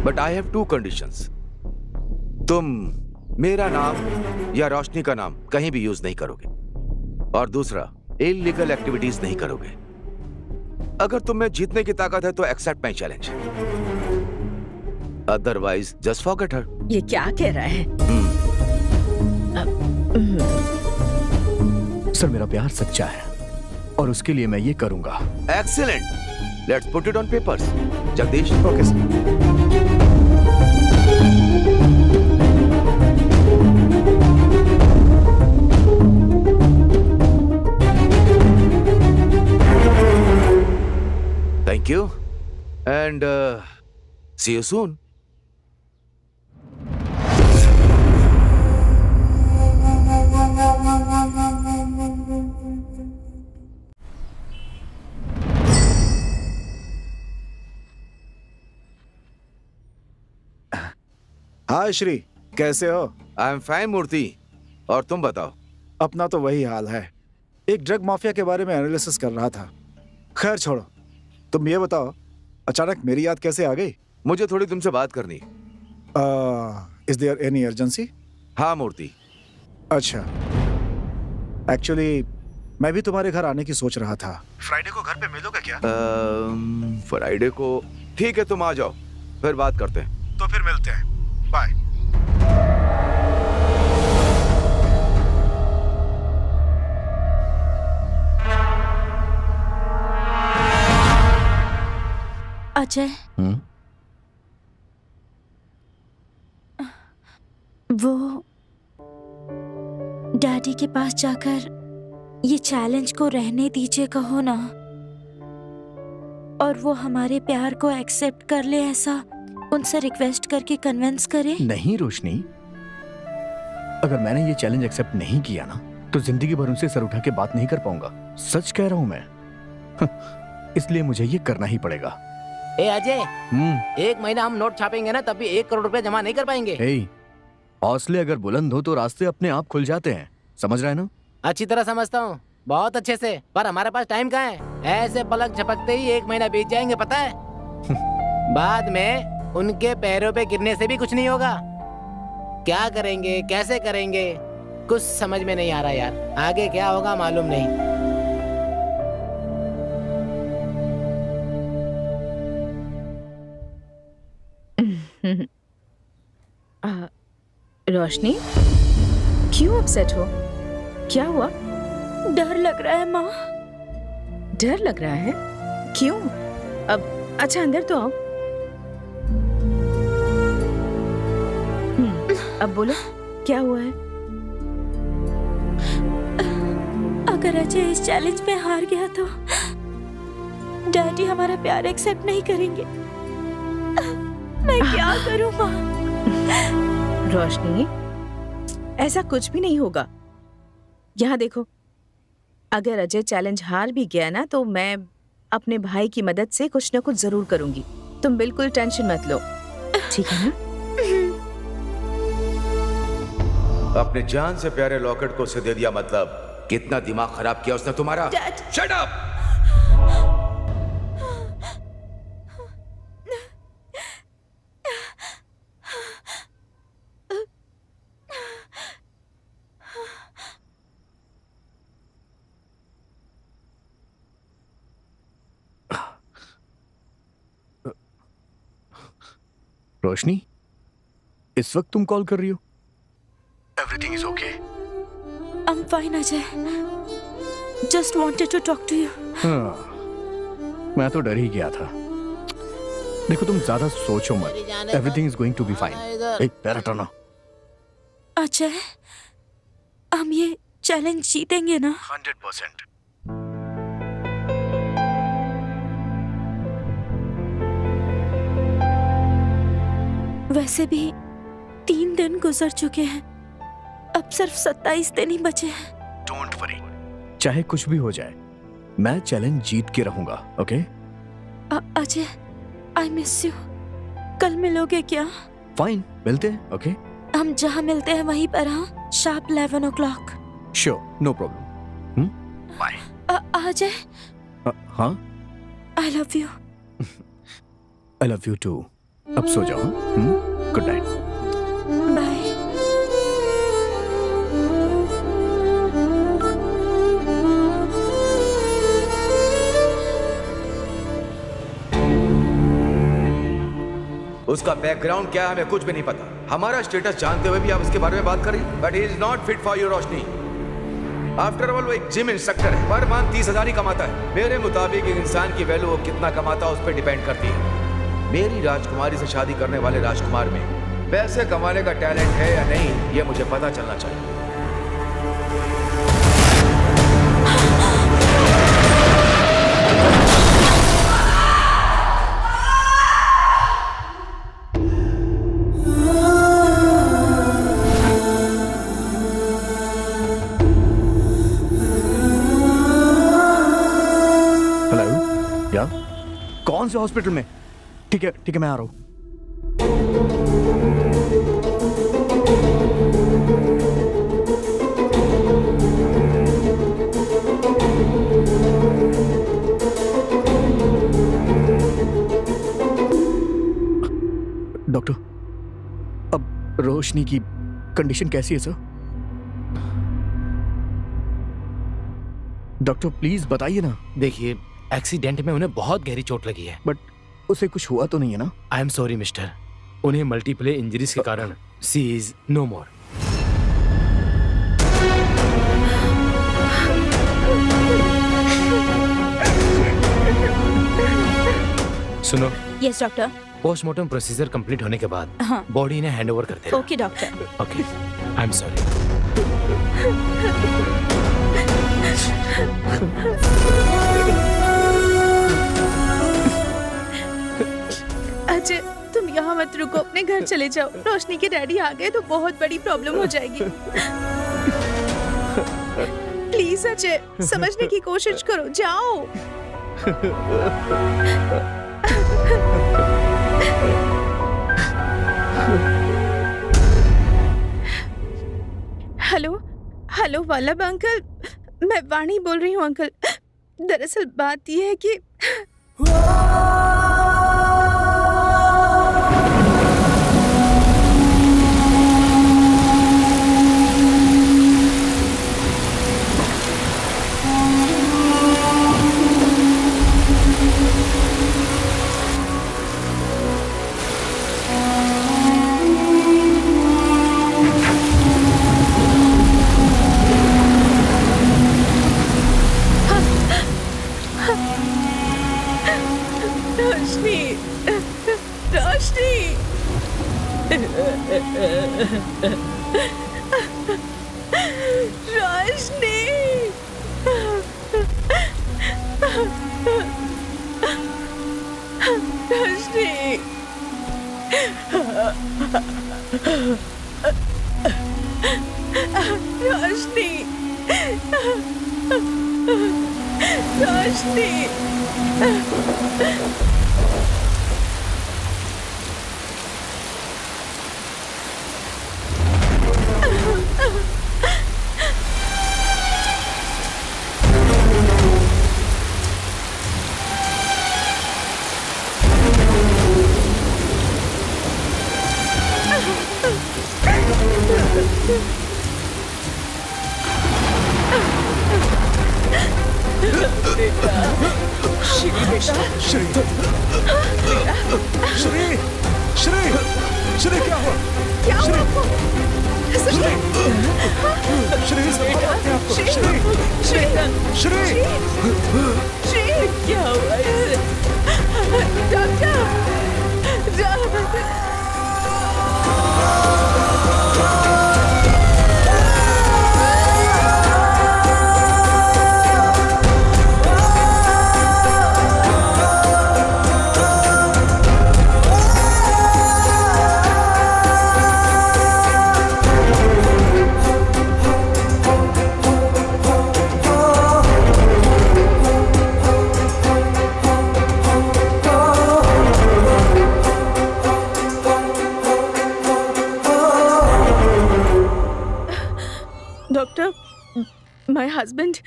[SPEAKER 4] But I have 2 conditions. तुम मेरा नाम या रोशनी का नाम कहीं भी यूज नहीं करोगे, और दूसरा इलीगल एक्टिविटीज नहीं करोगे। अगर तुम में जीतने की ताकत है तो accept my challenge, otherwise just forget her.
[SPEAKER 1] ये क्या कह रहा है?
[SPEAKER 2] सर मेरा प्यार सच्चा है और उसके लिए मैं ये करूंगा।
[SPEAKER 4] Excellent, let's put it on papers. Jagdish.
[SPEAKER 2] Okay sir.
[SPEAKER 4] Thank you, and see you soon.
[SPEAKER 8] हाय श्री, कैसे हो?
[SPEAKER 4] आई एम फाइन मूर्ति, और तुम बताओ?
[SPEAKER 8] अपना तो वही हाल है। एक ड्रग माफिया के बारे में एनालिसिस कर रहा था। खैर छोड़ो, तुम ये बताओ अचानक मेरी याद कैसे आ गई?
[SPEAKER 4] मुझे थोड़ी तुमसे बात करनी।
[SPEAKER 8] Is there any urgency?
[SPEAKER 4] हाँ मूर्ति।
[SPEAKER 8] अच्छा, एक्चुअली मैं भी तुम्हारे घर आने की सोच रहा था। फ्राइडे को घर पे मिलोगे क्या?
[SPEAKER 4] फ्राइडे को ठीक है, तुम आ जाओ, फिर बात करते हैं।
[SPEAKER 8] तो फिर मिलते हैं, बाय।
[SPEAKER 6] अजय, वो डैडी के पास जाकर ये चैलेंज को रहने दीजिए कहो ना। और वो हमारे प्यार को एक्सेप्ट कर ले, ऐसा उनसे रिक्वेस्ट करके कन्विंस करे।
[SPEAKER 2] नहीं रोशनी, अगर मैंने ये चैलेंज एक्सेप्ट नहीं किया ना तो जिंदगी भर उनसे सर उठा के बात नहीं कर पाऊंगा। सच कह रहा हूं मैं। इसलिए मुझे ये करना ही पड़ेगा।
[SPEAKER 3] ए अजय, 1 महीना हम नोट छापेंगे ना तब भी 1 करोड़ रुपए जमा नहीं कर पाएंगे।
[SPEAKER 2] हौसले अगर बुलंद हो तो रास्ते अपने आप खुल जाते हैं, समझ रहे हैं ना?
[SPEAKER 3] अच्छी तरह समझता हूँ, बहुत अच्छे से, पर हमारे पास टाइम कहाँ है? ऐसे पलक झपकते ही 1 महीना बीत जाएंगे, पता है? बाद में उनके पैरों पे गिरने से भी कुछ नहीं होगा। क्या करेंगे, कैसे करेंगे, कुछ समझ में नहीं आ रहा यार। आगे क्या होगा मालूम नहीं।
[SPEAKER 1] रोशनी, क्यों अपसेट हो? क्या हुआ?
[SPEAKER 6] डर लग रहा है माँ।
[SPEAKER 1] डर लग रहा है? क्यों? अब अच्छा अंदर तो आओ। अब बोलो, क्या हुआ है?
[SPEAKER 6] अगर अजय इस चैलेंज में हार गया तो डैडी हमारा प्यार एक्सेप्ट नहीं करेंगे। मैं क्या करूं माँ?
[SPEAKER 1] रोशनी, ऐसा कुछ भी नहीं होगा। यहाँ देखो, अगर अजय चैलेंज हार भी गया ना तो मैं अपने भाई की मदद से कुछ न कुछ जरूर करूंगी। तुम बिल्कुल टेंशन मत लो, ठीक है ना?
[SPEAKER 4] अपने जान से प्यारे लॉकेट को उसे दे दिया, मतलब कितना दिमाग खराब किया उसने तुम्हारा। Shut up!
[SPEAKER 2] रोशनी, इस वक्त तुम कॉल कर रही हो? Everything is okay.
[SPEAKER 6] I'm fine Ajay. Just wanted to talk to you.
[SPEAKER 2] मैं तो डर ही गया था। देखो तुम ज्यादा सोचो मत। Everything is going to be fine. पैर हटाना।
[SPEAKER 6] अजय, हम ये चैलेंज जीतेंगे ना?
[SPEAKER 2] 100%।
[SPEAKER 6] वैसे भी 3 दिन गुजर चुके हैं, अब सिर्फ 27 दिन ही बचे हैं।
[SPEAKER 2] डोंट वरी, चाहे कुछ भी हो जाए मैं चैलेंज जीत के रहूंगा, okay?
[SPEAKER 6] Ajay, I miss you. कल मिलोगे क्या?
[SPEAKER 2] फाइन, मिलते हैं, ओके?
[SPEAKER 6] हम जहाँ मिलते हैं वहीं पर, हाँ? Sharp 11 o'clock।
[SPEAKER 2] Sure, no problem. Bye.
[SPEAKER 6] Ajay.
[SPEAKER 2] हाँ?
[SPEAKER 6] I love you.
[SPEAKER 2] I love you too. अब सो जाओ। Good night.
[SPEAKER 6] बाय।
[SPEAKER 4] उसका बैकग्राउंड क्या है हमें कुछ भी नहीं पता। हमारा स्टेटस जानते हुए भी आप उसके बारे में बात करें। But he is not fit for you Roshni. After all वो एक जिम इंस्ट्रक्टर है, पर मंथ 30,000 ही कमाता है। मेरे मुताबिक एक इंसान की वैल्यू वो कितना कमाता है उस पर डिपेंड करती है। मेरी राजकुमारी से शादी करने वाले राजकुमार में पैसे कमाने का टैलेंट है या नहीं, ये मुझे पता चलना चाहिए।
[SPEAKER 2] हेलो, या कौन से हॉस्पिटल में? ठीक है, मैं आ रहा हूँ। डॉक्टर, अब रोशनी की कंडीशन कैसी है सर? डॉक्टर प्लीज बताइए ना।
[SPEAKER 5] देखिए, एक्सीडेंट में उन्हें बहुत गहरी चोट लगी है।
[SPEAKER 2] बट उसे कुछ हुआ तो नहीं है ना?
[SPEAKER 5] आई एम सॉरी मिस्टर, उन्हें मल्टीपल इंजरीज के कारण सी इज नो मोर। सुनो।
[SPEAKER 6] Yes doctor.
[SPEAKER 5] Postmortem procedure complete होने के बाद
[SPEAKER 6] हाँ।
[SPEAKER 5] बॉडी ने हैंड ओवर कर देना।
[SPEAKER 6] Okay doctor.
[SPEAKER 5] Okay, I am sorry.
[SPEAKER 9] Ajay तुम यहाँ मत रुको, अपने घर चले जाओ। रोशनी के डैडी आ गए तो बहुत बड़ी प्रॉब्लम हो जाएगी। प्लीज अजय, समझने की कोशिश करो, जाओ। हेलो हेलो वल्लभ अंकल, मैं वाणी बोल रही हूँ अंकल। दरअसल बात यह है कि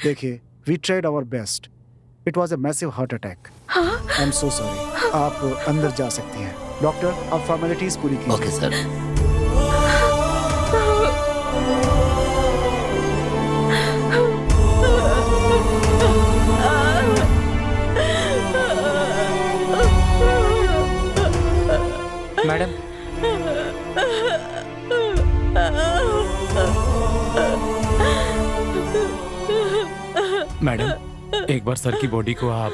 [SPEAKER 8] देखिए, we tried our best. It was a massive heart attack. I'm so sorry. आप अंदर जा सकती हैं। डॉक्टर, आप फॉर्मेलिटीज पूरी कीजिए।
[SPEAKER 5] Okay sir.
[SPEAKER 3] मैडम,
[SPEAKER 10] मैडम, एक बार सर की बॉडी को आप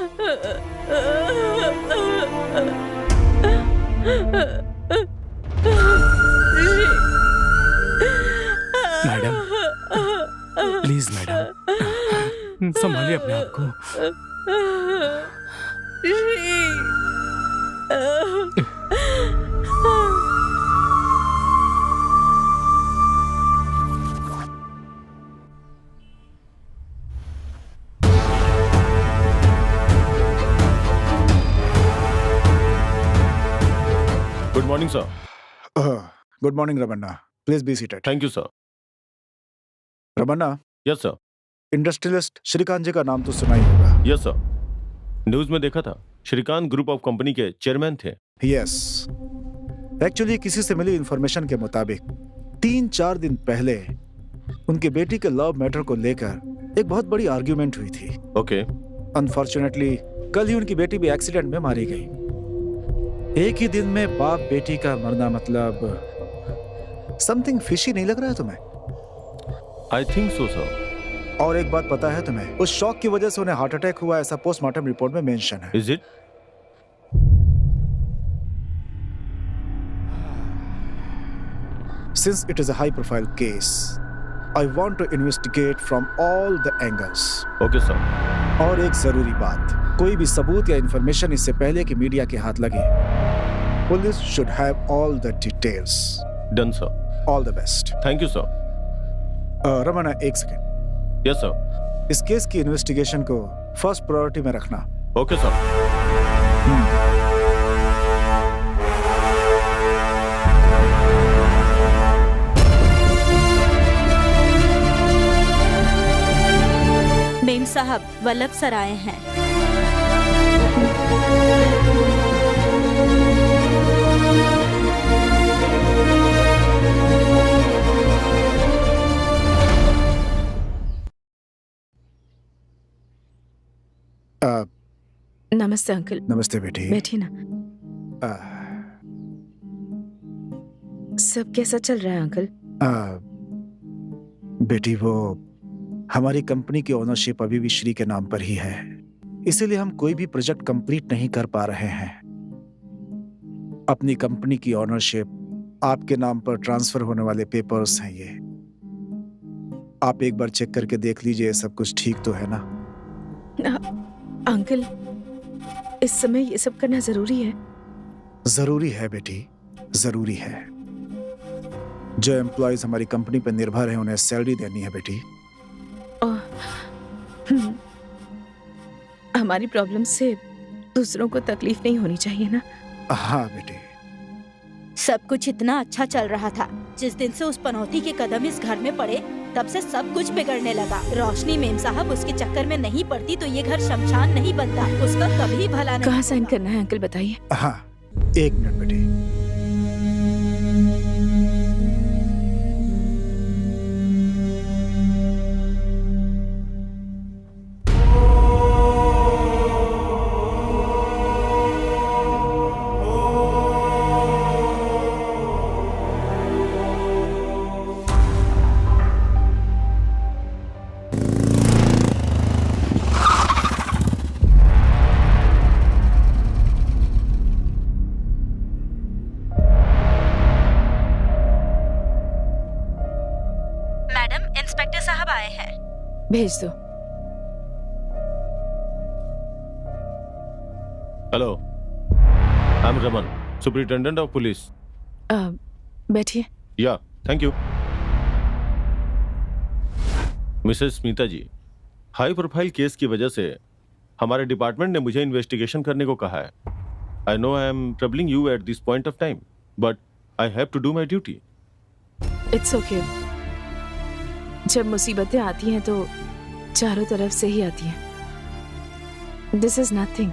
[SPEAKER 10] मैडम, प्लीज मैडम, संभालिए अपने आप को।
[SPEAKER 11] Good morning sir.
[SPEAKER 8] Good morning Ramanna, please be seated.
[SPEAKER 11] Thank you sir.
[SPEAKER 8] Ramanna.
[SPEAKER 11] Yes sir.
[SPEAKER 8] Industrialist Srikanth ji का नाम तो सुना ही होगा।
[SPEAKER 11] यस सर, न्यूज में देखा था, श्रीकांत ग्रुप ऑफ कंपनी के चेयरमैन थे।
[SPEAKER 8] यस, एक्चुअली किसी से मिली इंफॉर्मेशन के मुताबिक 3-4 दिन पहले उनकी बेटी के लव मैटर को लेकर एक बहुत बड़ी आर्ग्यूमेंट हुई थी।
[SPEAKER 11] ओके।
[SPEAKER 8] अनफॉर्चुनेटली कल ही उनकी बेटी भी एक्सीडेंट में मारी गई। एक ही दिन में बाप बेटी का मरना, मतलब समथिंग फिशी नहीं लग रहा है तुम्हें?
[SPEAKER 11] I think so sir.
[SPEAKER 8] और एक बात पता है तुम्हें, उस शॉक की वजह से उन्हें हार्ट अटैक हुआ, ऐसा पोस्टमार्टम रिपोर्ट में मेंशन है।
[SPEAKER 11] Is it?
[SPEAKER 8] Since it is a high profile case, I want to investigate from all the angles.
[SPEAKER 11] Okay, sir.
[SPEAKER 8] और एक जरूरी बात, कोई भी सबूत या इंफॉर्मेशन इससे पहले कि मीडिया के हाथ लगे, Police should have all the details.
[SPEAKER 11] Done, sir.
[SPEAKER 8] All the best.
[SPEAKER 11] Thank you, sir.
[SPEAKER 8] Ramna, एक सेकेंड।
[SPEAKER 11] Yes, sir.
[SPEAKER 8] इस केस की इन्वेस्टिगेशन को फर्स्ट प्रायोरिटी में रखना।
[SPEAKER 11] Okay, sir.
[SPEAKER 6] मेम साहब, वल्लभ सर आए हैं।
[SPEAKER 9] नमस्ते अंकल।
[SPEAKER 8] नमस्ते बेटी।
[SPEAKER 9] बैठिए ना। सब कैसा चल रहा है अंकल?
[SPEAKER 8] बेटी, वो हमारी कंपनी की ओनरशिप अभी भी श्री के नाम पर ही है, इसीलिए हम कोई भी प्रोजेक्ट कंप्लीट नहीं कर पा रहे हैं। अपनी कंपनी की ओनरशिप आपके नाम पर ट्रांसफर होने वाले पेपर्स हैं ये। आप एक बार चेक करके देख लीजिए सब कुछ ठीक तो है ना?
[SPEAKER 9] अंकल, इस समय ये सब करना जरूरी है?
[SPEAKER 8] जरूरी है बेटी, जरूरी है। जो एम्प्लॉयज हमारी कंपनी पर निर्भर हैं उन्हें सैलरी देनी है बेटी।
[SPEAKER 9] हमारी प्रॉब्लम से दूसरों को तकलीफ नहीं होनी चाहिए ना?
[SPEAKER 8] हाँ बेटी।
[SPEAKER 6] सब कुछ इतना अच्छा चल रहा था। जिस दिन से उस पनौती के कदम इस घर में पड़े, तब से सब कुछ बिगड़ने लगा। रोशनी मेम साहब उसके चक्कर में नहीं पड़ती तो ये घर शमशान नहीं बनता। उसका कभी भला नहीं।
[SPEAKER 9] कहाँ साइन करना है अंकल, बताइए।
[SPEAKER 8] हाँ, एक मिनट बेटी।
[SPEAKER 9] भेज दो।
[SPEAKER 11] Hello, I am Raman, superintendent of police.
[SPEAKER 9] बैठिए।
[SPEAKER 11] Yeah, thank you. Mrs Smita ji, high profile case की वजह से हमारे डिपार्टमेंट ने मुझे इन्वेस्टिगेशन करने को कहा है। I know I am troubling you at this point of time, but I have to do my duty.
[SPEAKER 9] It's okay. जब मुसीबतें आती हैं तो चारों तरफ से ही आती हैं। This is nothing.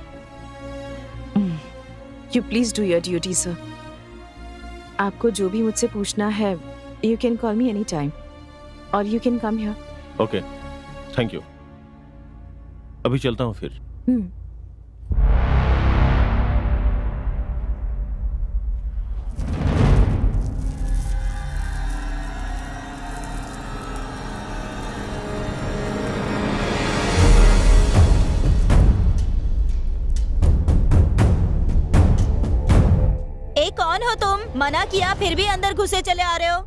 [SPEAKER 9] You please do your duty sir. आपको जो भी मुझसे पूछना है, you can call me any time और you can come here.
[SPEAKER 11] Okay, thank you. अभी चलता हूँ फिर।
[SPEAKER 6] कौन हो तुम? मना किया फिर भी अंदर घुसे चले आ रहे हो।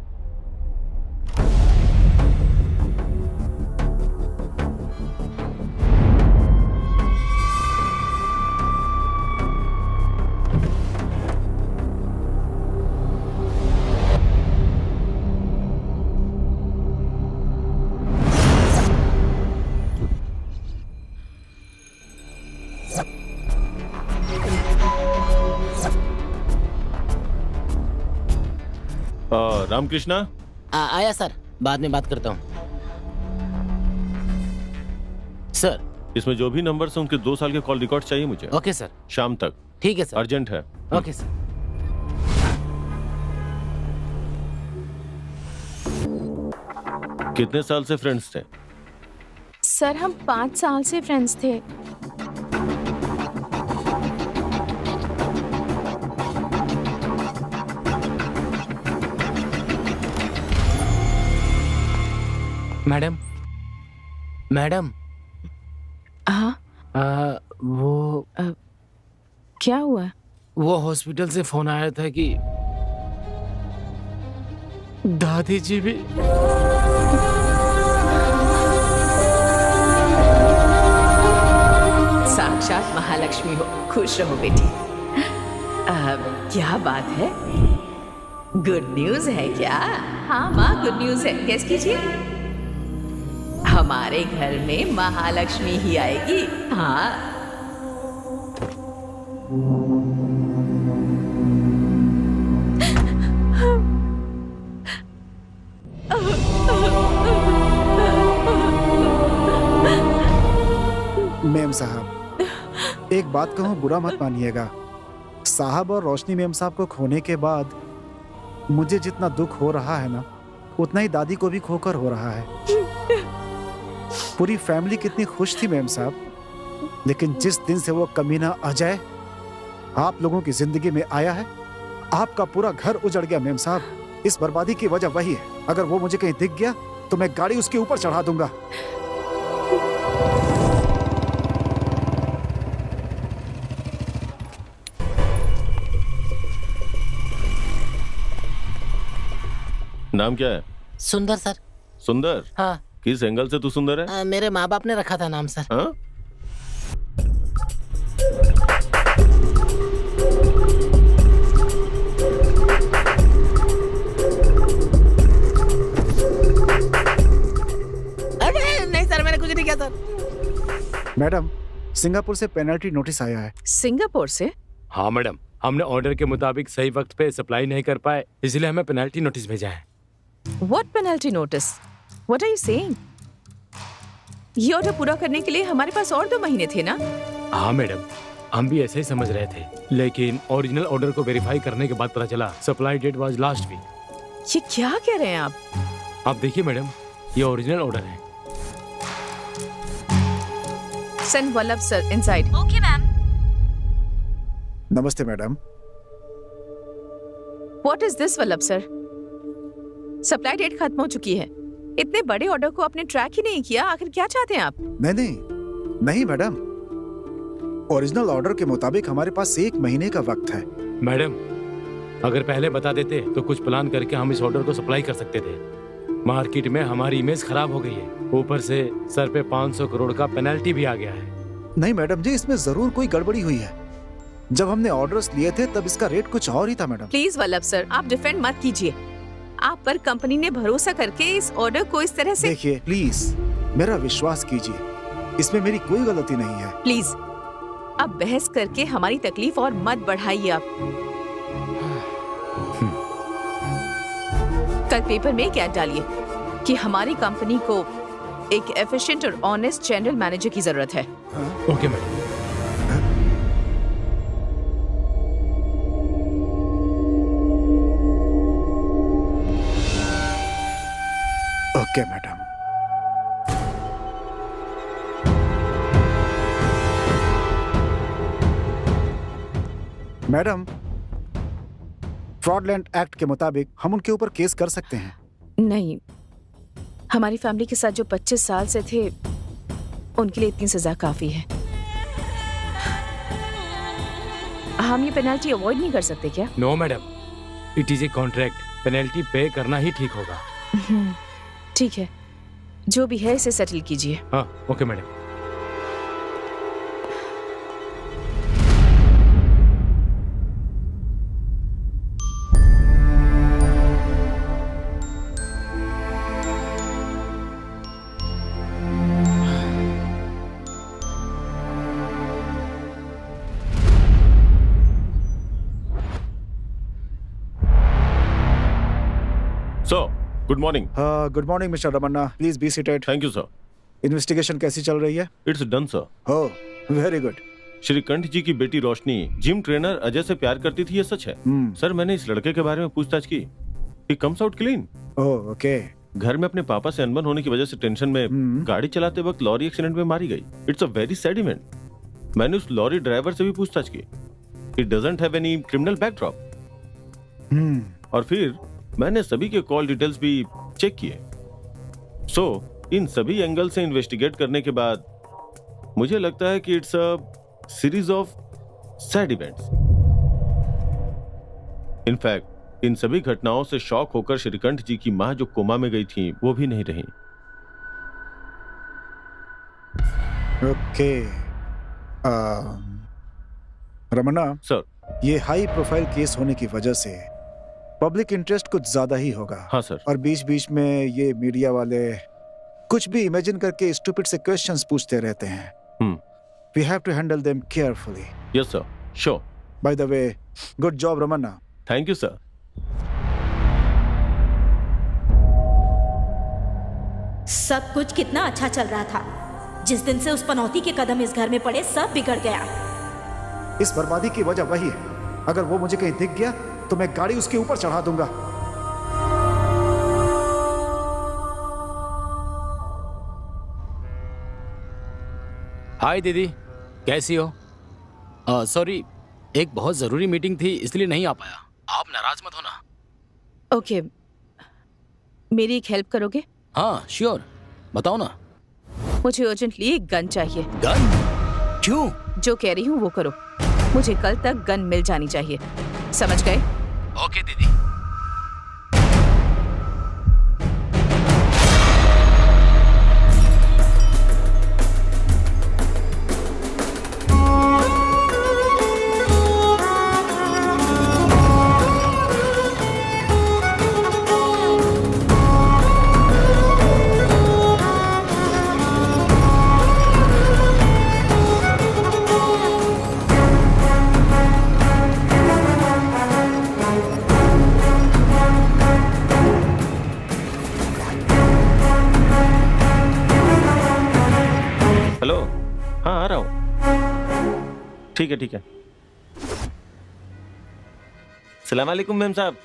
[SPEAKER 11] रामकृष्णा?
[SPEAKER 3] आया सर, बाद में बात करता हूँ। सर,
[SPEAKER 11] इसमें जो भी नंबर हैं उनके 2 साल के कॉल रिकॉर्ड चाहिए मुझे।
[SPEAKER 3] Okay sir.
[SPEAKER 11] शाम तक।
[SPEAKER 3] ठीक है सर।
[SPEAKER 11] अर्जेंट है।
[SPEAKER 3] Okay sir.
[SPEAKER 11] कितने साल से फ्रेंड्स थे?
[SPEAKER 9] सर, हम 5 साल से फ्रेंड्स थे।
[SPEAKER 3] Madam, madam.
[SPEAKER 9] हाँ?
[SPEAKER 3] वो
[SPEAKER 9] क्या हुआ?
[SPEAKER 3] वो हॉस्पिटल से फोन आया था कि दादी जी भी।
[SPEAKER 1] साक्षात महालक्ष्मी हो। खुश रहो बेटी। क्या बात है? गुड न्यूज है क्या? हाँ माँ, गुड न्यूज है। गेस कीजिए। हमारे घर में महालक्ष्मी ही आएगी। हाँ।
[SPEAKER 8] मेम साहब, एक बात कहूँ, बुरा मत मानिएगा। साहब और रोशनी मेम साहब को खोने के बाद मुझे जितना दुख हो रहा है ना, उतना ही दादी को भी खोकर हो रहा है। पूरी फैमिली कितनी खुश थी मेम साहब, लेकिन जिस दिन से वो कमीना अजय आप लोगों की जिंदगी में आया है, आपका पूरा घर उजड़ गया मेम साहब। इस बर्बादी की वजह वही है। अगर वो मुझे कहीं दिख गया तो मैं गाड़ी उसके ऊपर चढ़ा दूंगा।
[SPEAKER 11] नाम क्या है?
[SPEAKER 3] सुंदर सर।
[SPEAKER 11] सुंदर?
[SPEAKER 3] हाँ।
[SPEAKER 11] किस एंगल से तू सुंदर है?
[SPEAKER 3] मेरे माँ बाप ने रखा था नाम सर।
[SPEAKER 11] हाँ?
[SPEAKER 3] अरे नहीं सर, मैंने कुछ नहीं किया सर।
[SPEAKER 8] मैडम, सिंगापुर से पेनल्टी नोटिस आया है।
[SPEAKER 1] सिंगापुर से?
[SPEAKER 5] हाँ मैडम, हमने ऑर्डर के मुताबिक सही वक्त पे सप्लाई नहीं कर पाए, इसलिए हमें पेनल्टी नोटिस भेजा है।
[SPEAKER 1] What penalty notice? What are you saying? ये ऑर्डर पूरा करने के लिए हमारे पास और 2 महीने थे ना?
[SPEAKER 5] हाँ मैडम, हम भी ऐसे ही समझ रहे थे, लेकिन ओरिजिनल ऑर्डर को वेरीफाई करने के बाद पता चला supply date was last week.
[SPEAKER 1] ये क्या कह रहे हैं आप?
[SPEAKER 5] आप देखिए मैडम, ये ओरिजिनल ऑर्डर है।
[SPEAKER 1] Send Vallabh sir inside.
[SPEAKER 6] Okay ma'am.
[SPEAKER 8] नमस्ते madam.
[SPEAKER 1] What is this Vallabh sir? Supply date खत्म हो चुकी है। इतने बड़े ऑर्डर को आपने ट्रैक ही नहीं किया। आखिर क्या चाहते हैं आप?
[SPEAKER 8] नहीं मैडम, ओरिजिनल ऑर्डर के मुताबिक हमारे पास 1 महीने का वक्त है।
[SPEAKER 5] मैडम, अगर पहले बता देते तो कुछ प्लान करके हम इस ऑर्डर को सप्लाई कर सकते थे। मार्केट में हमारी इमेज खराब हो गई है, ऊपर से सर पे 500 करोड़ का पेनल्टी भी आ गया है।
[SPEAKER 8] नहीं मैडम जी, इसमें जरूर कोई गड़बड़ी हुई है। जब हमने ऑर्डर्स लिए थे तब इसका रेट कुछ और ही था मैडम।
[SPEAKER 1] प्लीज वल्लभ सर, आप डिफेंड मत कीजिए। आप पर कंपनी ने भरोसा करके इस ऑर्डर को इस तरह से।
[SPEAKER 8] देखिए प्लीज, मेरा विश्वास कीजिए, इसमें मेरी कोई गलती नहीं है।
[SPEAKER 1] प्लीज अब बहस करके हमारी तकलीफ और मत बढ़ाइए आप। कल पेपर में क्या डालिए कि हमारी कंपनी को एक एफिशिएंट और ऑनेस्ट जनरल मैनेजर की जरूरत है।
[SPEAKER 5] Okay madam.
[SPEAKER 8] Okay madam. Madam, फ्रॉडलैंड एक्ट के मुताबिक हम उनके ऊपर केस कर सकते हैं।
[SPEAKER 1] नहीं, हमारी फैमिली के साथ जो 25 साल से थे उनके लिए इतनी सजा काफी है। हम ये पेनल्टी अवॉइड नहीं कर सकते क्या?
[SPEAKER 5] No madam, it is a contract, penalty pay करना ही ठीक होगा।
[SPEAKER 1] ठीक है, जो भी है इसे सेटल कीजिए।
[SPEAKER 5] हाँ okay madam.
[SPEAKER 11] Good morning.
[SPEAKER 8] Good morning mister Ramanna, please be seated.
[SPEAKER 11] Thank you sir.
[SPEAKER 8] Investigation कैसी चल रही है?
[SPEAKER 11] It's done sir.
[SPEAKER 8] Oh very good.
[SPEAKER 11] Shrikanth ji की बेटी रोशनी जिम ट्रेनर अजय से प्यार करती थी, ये सच है? सर मैंने इस लड़के के बारे में पूछताछ की। He comes out clean.
[SPEAKER 8] Oh okay.
[SPEAKER 11] घर में अपने पापा से अनबन होने की वजह से टेंशन में गाड़ी चलाते वक्त लॉरी एक्सीडेंट में मारी गई। It's a very sad event. मैंने उस लॉरी ड्राइवर से भी पूछताछ की। He doesn't have any criminal backdrop. और फिर मैंने सभी के कॉल डिटेल्स भी चेक किए। सो इन सभी एंगल से इन्वेस्टिगेट करने के बाद मुझे लगता है कि it's a series of sad events. In fact इन सभी घटनाओं से शॉक होकर श्रीकंठ जी की मां जो कोमा में गई थी वो भी नहीं रही।
[SPEAKER 8] ओके। रमन्ना
[SPEAKER 11] सर,
[SPEAKER 8] ये हाई प्रोफाइल केस होने की वजह से पब्लिक इंटरेस्ट कुछ ज्यादा ही होगा।
[SPEAKER 11] हाँ सर।
[SPEAKER 8] और बीच बीच में ये मीडिया वाले कुछ भी इमेजिन करके स्टूपिड से क्वेश्चंस पूछते रहते हैं। We have to handle them carefully.
[SPEAKER 11] Yes sir, sure.
[SPEAKER 8] By the way, good job Ramanna.
[SPEAKER 11] Thank you sir.
[SPEAKER 6] सब कुछ कितना अच्छा चल रहा था। जिस दिन से उस पनौती के कदम इस घर में पड़े सब बिगड़ गया।
[SPEAKER 8] इस बर्बादी की वजह वही है। अगर वो मुझे कहीं दिख गया तो मैं गाड़ी उसके ऊपर चढ़ा दूंगा।
[SPEAKER 12] हाय दीदी, कैसी हो? सॉरी, एक बहुत जरूरी मीटिंग थी इसलिए नहीं आ पाया। आप नाराज मत होना।
[SPEAKER 9] ओके, मेरी एक हेल्प करोगे?
[SPEAKER 12] हाँ श्योर, बताओ ना।
[SPEAKER 9] मुझे अर्जेंटली एक गन चाहिए।
[SPEAKER 12] गन? क्यों?
[SPEAKER 9] जो कह रही हूँ वो करो। मुझे कल तक गन मिल जानी चाहिए, समझ गए?
[SPEAKER 12] ओके दीदी।
[SPEAKER 11] ठीक है ठीक है। सलाम वालेकुम मैम साहब।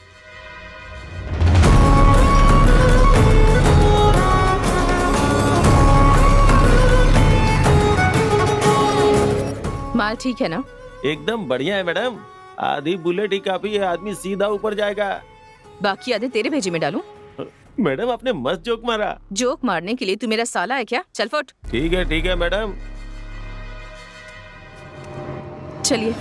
[SPEAKER 9] माल ठीक है ना?
[SPEAKER 11] एकदम बढ़िया है मैडम। आधी बुलेट ही काफी है, आदमी सीधा ऊपर जाएगा।
[SPEAKER 9] बाकी आधे तेरे भेजे में डालूं?
[SPEAKER 11] मैडम आपने मस्त जोक मारा।
[SPEAKER 9] जोक मारने के लिए तू मेरा साला है क्या? चल फुट।
[SPEAKER 11] ठीक है मैडम।
[SPEAKER 9] चलिए।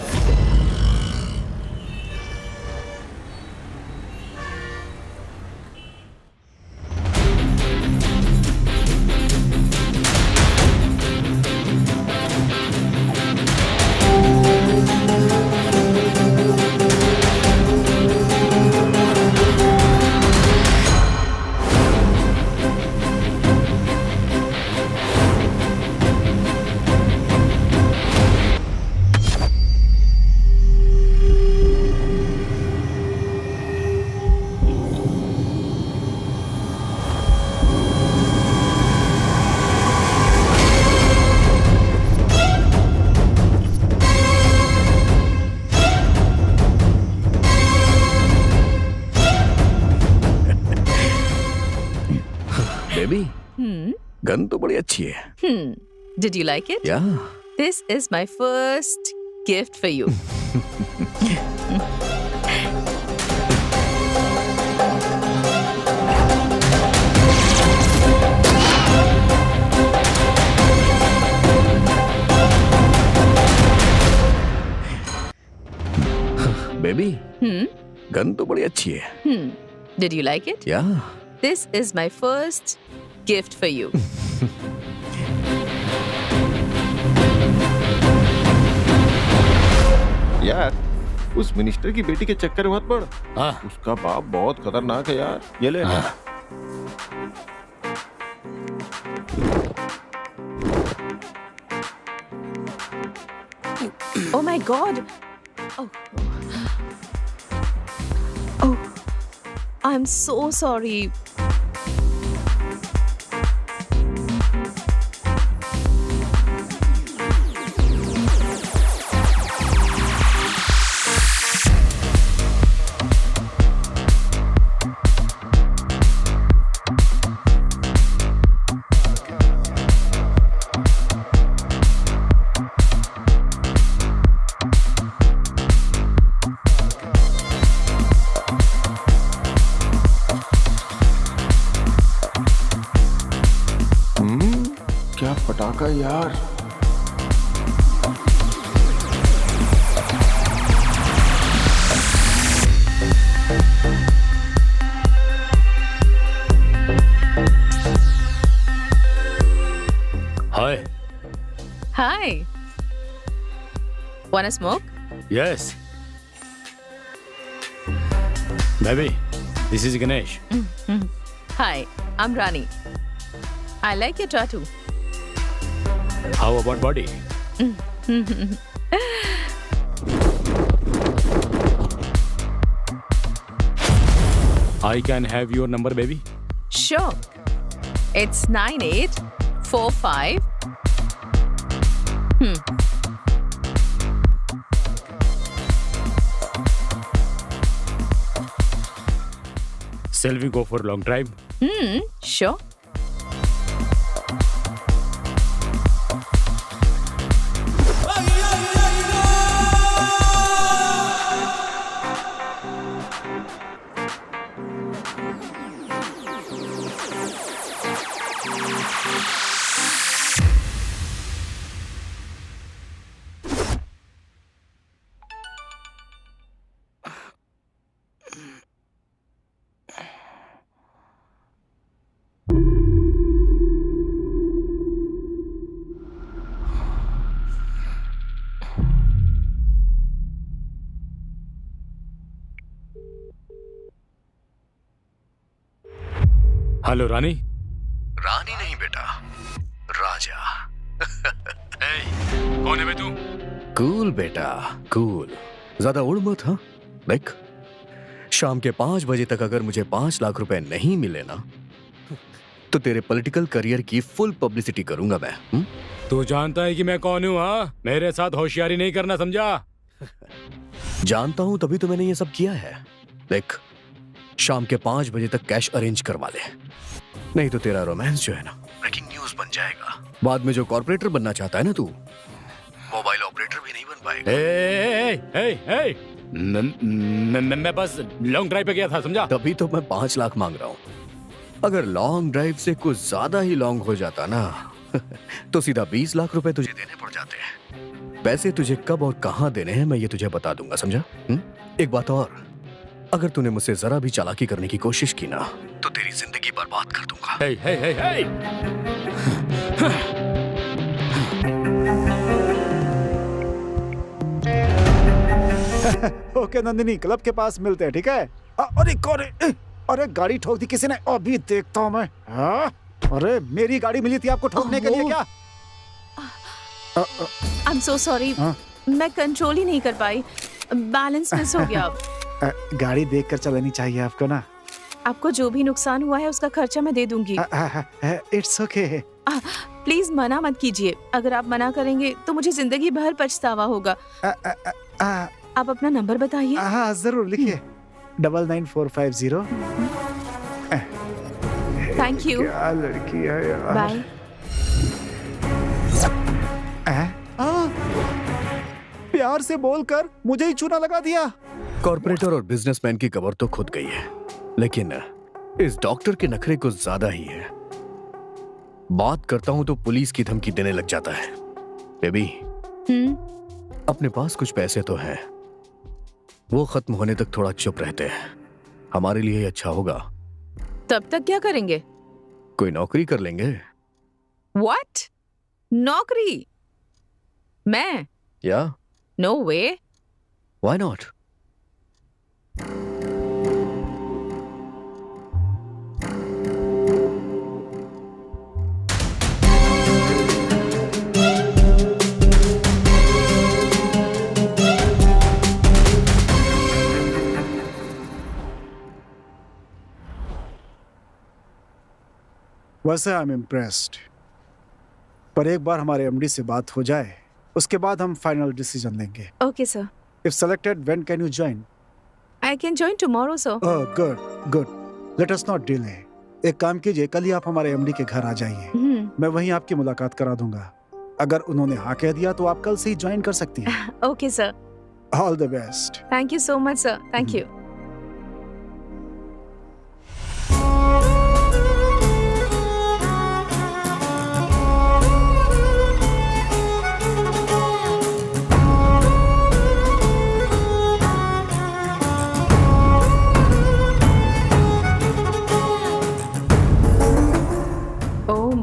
[SPEAKER 2] गन तो बड़ी अच्छी है।
[SPEAKER 9] Did you like it?
[SPEAKER 2] Yeah.
[SPEAKER 9] This is my first gift for you.
[SPEAKER 2] Baby, gun तो बड़ी अच्छी है।
[SPEAKER 9] Did you like it?
[SPEAKER 2] Yeah.
[SPEAKER 9] This is my first gift for you.
[SPEAKER 11] यार, उस मिनिस्टर की बेटी के चक्कर में मत पड़। उसका बाप बहुत खतरनाक है यार। ये ले।
[SPEAKER 9] Oh my God. Oh, I'm so sorry.
[SPEAKER 11] क्या पटाखा यार।
[SPEAKER 12] हाय।
[SPEAKER 9] Hi. Wanna smoke?
[SPEAKER 12] Yes, Baby, this is Ganesh.
[SPEAKER 1] Hi, I'm Rani. I like your tattoo.
[SPEAKER 12] How about body? I can have your number, baby.
[SPEAKER 1] Sure. It's 9845.
[SPEAKER 12] Shall we go for a long drive?
[SPEAKER 1] Sure.
[SPEAKER 12] Hello Rani.
[SPEAKER 2] Rani नहीं बेटा, राजा।
[SPEAKER 12] कौन है बे तू?
[SPEAKER 2] Cool बेटा, cool. ज्यादा उड़ मत, हाँ? देख, शाम के 5 बजे तक अगर मुझे 5 लाख रुपए नहीं मिले ना, तो तेरे पॉलिटिकल करियर की फुल पब्लिसिटी करूंगा मैं।
[SPEAKER 12] तू जानता है कि मैं कौन हूँ? हाँ, मेरे साथ होशियारी नहीं करना, समझा?
[SPEAKER 2] जानता हूं, तभी तो मैंने ये सब किया है। देख, शाम के 5 बजे तक कैश अरेंज करवा ले, नहीं तो तेरा रोमांस जो है ना ब्रेकिंग न्यूज बन जाएगा। बाद में जो कॉर्पोरेटर बनना चाहता है ना तू, मोबाइल ऑपरेटर भी नहीं बन पाएगा।
[SPEAKER 12] मैं बस लॉन्ग ड्राइव पे गया था, समझा?
[SPEAKER 2] तभी तो मैं 5 लाख मांग रहा हूँ। अगर लॉन्ग ड्राइव से कुछ ज्यादा ही लॉन्ग हो जाता ना तो सीधा 20 लाख रुपए तुझे देने पड़ जाते हैं। पैसे तुझे कब और कहाँ देने हैं मैं ये तुझे बता दूंगा, समझा? एक बात और, अगर तूने मुझसे जरा भी चालाकी करने की कोशिश की ना तो तेरी जिंदगी बर्बाद कर दूंगा।
[SPEAKER 8] ओके नंदिनी, क्लब के पास मिलते हैं, ठीक है? अरे गाड़ी ठोक दी किसी ने, अभी देखता हूँ मैं। अरे मेरी गाड़ी मिली थी आपको ठोकने के लिए क्या?
[SPEAKER 9] I'm so sorry. मैं कंट्रोल ही नहीं कर पाई, बैलेंस मिस हो गया।
[SPEAKER 8] गाड़ी देखकर चलानी चाहिए आपको ना।
[SPEAKER 9] आपको जो भी नुकसान हुआ है उसका खर्चा मैं दे दूंगी।
[SPEAKER 8] It's okay.
[SPEAKER 9] प्लीज मना मत कीजिए। अगर आप मना करेंगे तो मुझे जिंदगी भर पछतावा होगा। आप अपना नंबर बताइए।
[SPEAKER 8] हाँ जरूर, लिखिए 99450।
[SPEAKER 9] Thank you.
[SPEAKER 8] क्या लड़की है यार।
[SPEAKER 9] बाय।
[SPEAKER 8] प्यार से बोलकर मुझे ही चूना लगा दिया।
[SPEAKER 2] कॉर्पोरेटर और बिजनेसमैन की कबर तो खुद गई है, लेकिन इस डॉक्टर के नखरे कुछ ज्यादा ही है। बात करता हूं तो पुलिस की धमकी देने लग जाता है। बेबी, अपने पास कुछ पैसे तो हैं, वो खत्म होने तक थोड़ा चुप रहते हैं, हमारे लिए ही अच्छा होगा।
[SPEAKER 9] तब तक क्या करेंगे?
[SPEAKER 2] कोई नौकरी कर लेंगे।
[SPEAKER 1] What? नौकरी? मैं?
[SPEAKER 2] या?
[SPEAKER 1] No way.
[SPEAKER 2] Why not?
[SPEAKER 8] वैसे आई एम इम्प्रेस्ड, पर एक बार हमारे एमडी से बात हो जाए उसके बाद हम फाइनल डिसीजन लेंगे।
[SPEAKER 9] Okay sir.
[SPEAKER 8] If selected, when can you join?
[SPEAKER 9] I can join tomorrow sir.
[SPEAKER 8] Oh good good, let us not delay. एक काम कीजिए, कल ही आप हमारे एमडी के घर आ जाइए, मैं वहीं आपकी मुलाकात करा दूंगा। अगर उन्होंने हाँ कह दिया तो आप कल से ही ज्वाइन कर सकती हैं।
[SPEAKER 9] Okay sir.
[SPEAKER 8] All the best.
[SPEAKER 9] Thank you so much sir. Thank you.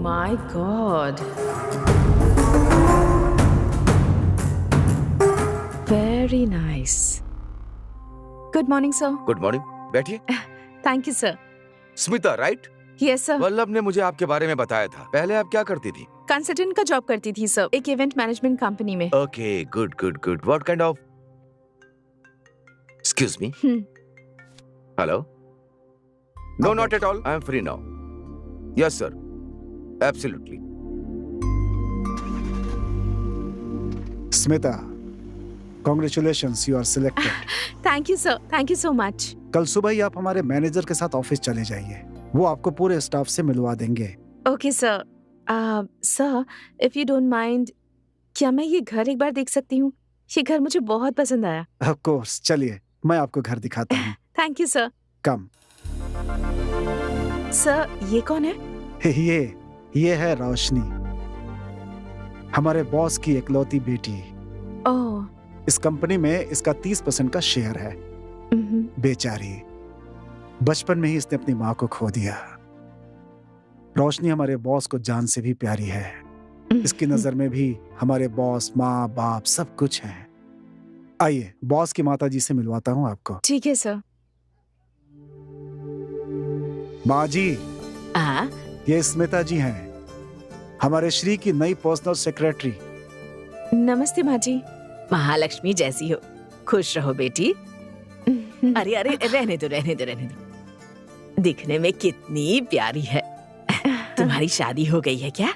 [SPEAKER 1] My God. Very nice.
[SPEAKER 9] Good morning, sir.
[SPEAKER 4] Good morning. बैठिए।
[SPEAKER 9] Thank you sir.
[SPEAKER 4] Smita right?
[SPEAKER 9] Yes sir.
[SPEAKER 4] Vallabh ने मुझे आपके बारे में बताया था। पहले आप क्या करती थी?
[SPEAKER 9] कंसल्टेंट का जॉब करती थी सर, एक इवेंट मैनेजमेंट कंपनी में।
[SPEAKER 4] Okay, good good good. What kind of? Excuse me. Hello? No, not at all. I am free now. Yes sir, absolutely.
[SPEAKER 8] Smita, congratulations, you are selected.
[SPEAKER 9] Thank you sir, thank you so much.
[SPEAKER 8] कल सुबह ही आप हमारे manager के साथ office चले जाइए, वो आपको पूरे स्टाफ से मिलवा देंगे।
[SPEAKER 9] Okay sir. Sir, if you don't mind, क्या मैं ये घर एक बार देख सकती हूँ? ये घर मुझे बहुत पसंद आया।
[SPEAKER 8] ऑफ कोर्स, चलिए मैं आपको घर दिखाता हूँ।
[SPEAKER 9] Thank you sir.
[SPEAKER 8] Come.
[SPEAKER 9] Sir, ये कौन है?
[SPEAKER 8] ये है रोशनी, हमारे बॉस की इकलौती बेटी।
[SPEAKER 9] ओह।
[SPEAKER 8] इस कंपनी में इसका 30% का शेयर है। बेचारी, बचपन में ही इसने अपनी माँ को खो दिया। रोशनी हमारे बॉस को जान से भी प्यारी है। इसकी नजर में भी हमारे बॉस, माँ बाप सब कुछ है। आइए बॉस की माता जी से मिलवाता हूँ आपको।
[SPEAKER 9] ठीक है सर।
[SPEAKER 8] माँ जी, ये स्मिता जी हैं, हमारे श्री की नई पर्सनल सेक्रेटरी।
[SPEAKER 9] नमस्ते माँ जी।
[SPEAKER 1] महालक्ष्मी जैसी हो, खुश रहो बेटी। अरे अरे, रहने दो रहने दो रहने दो। दिखने में कितनी प्यारी है। तुम्हारी शादी हो गई है क्या?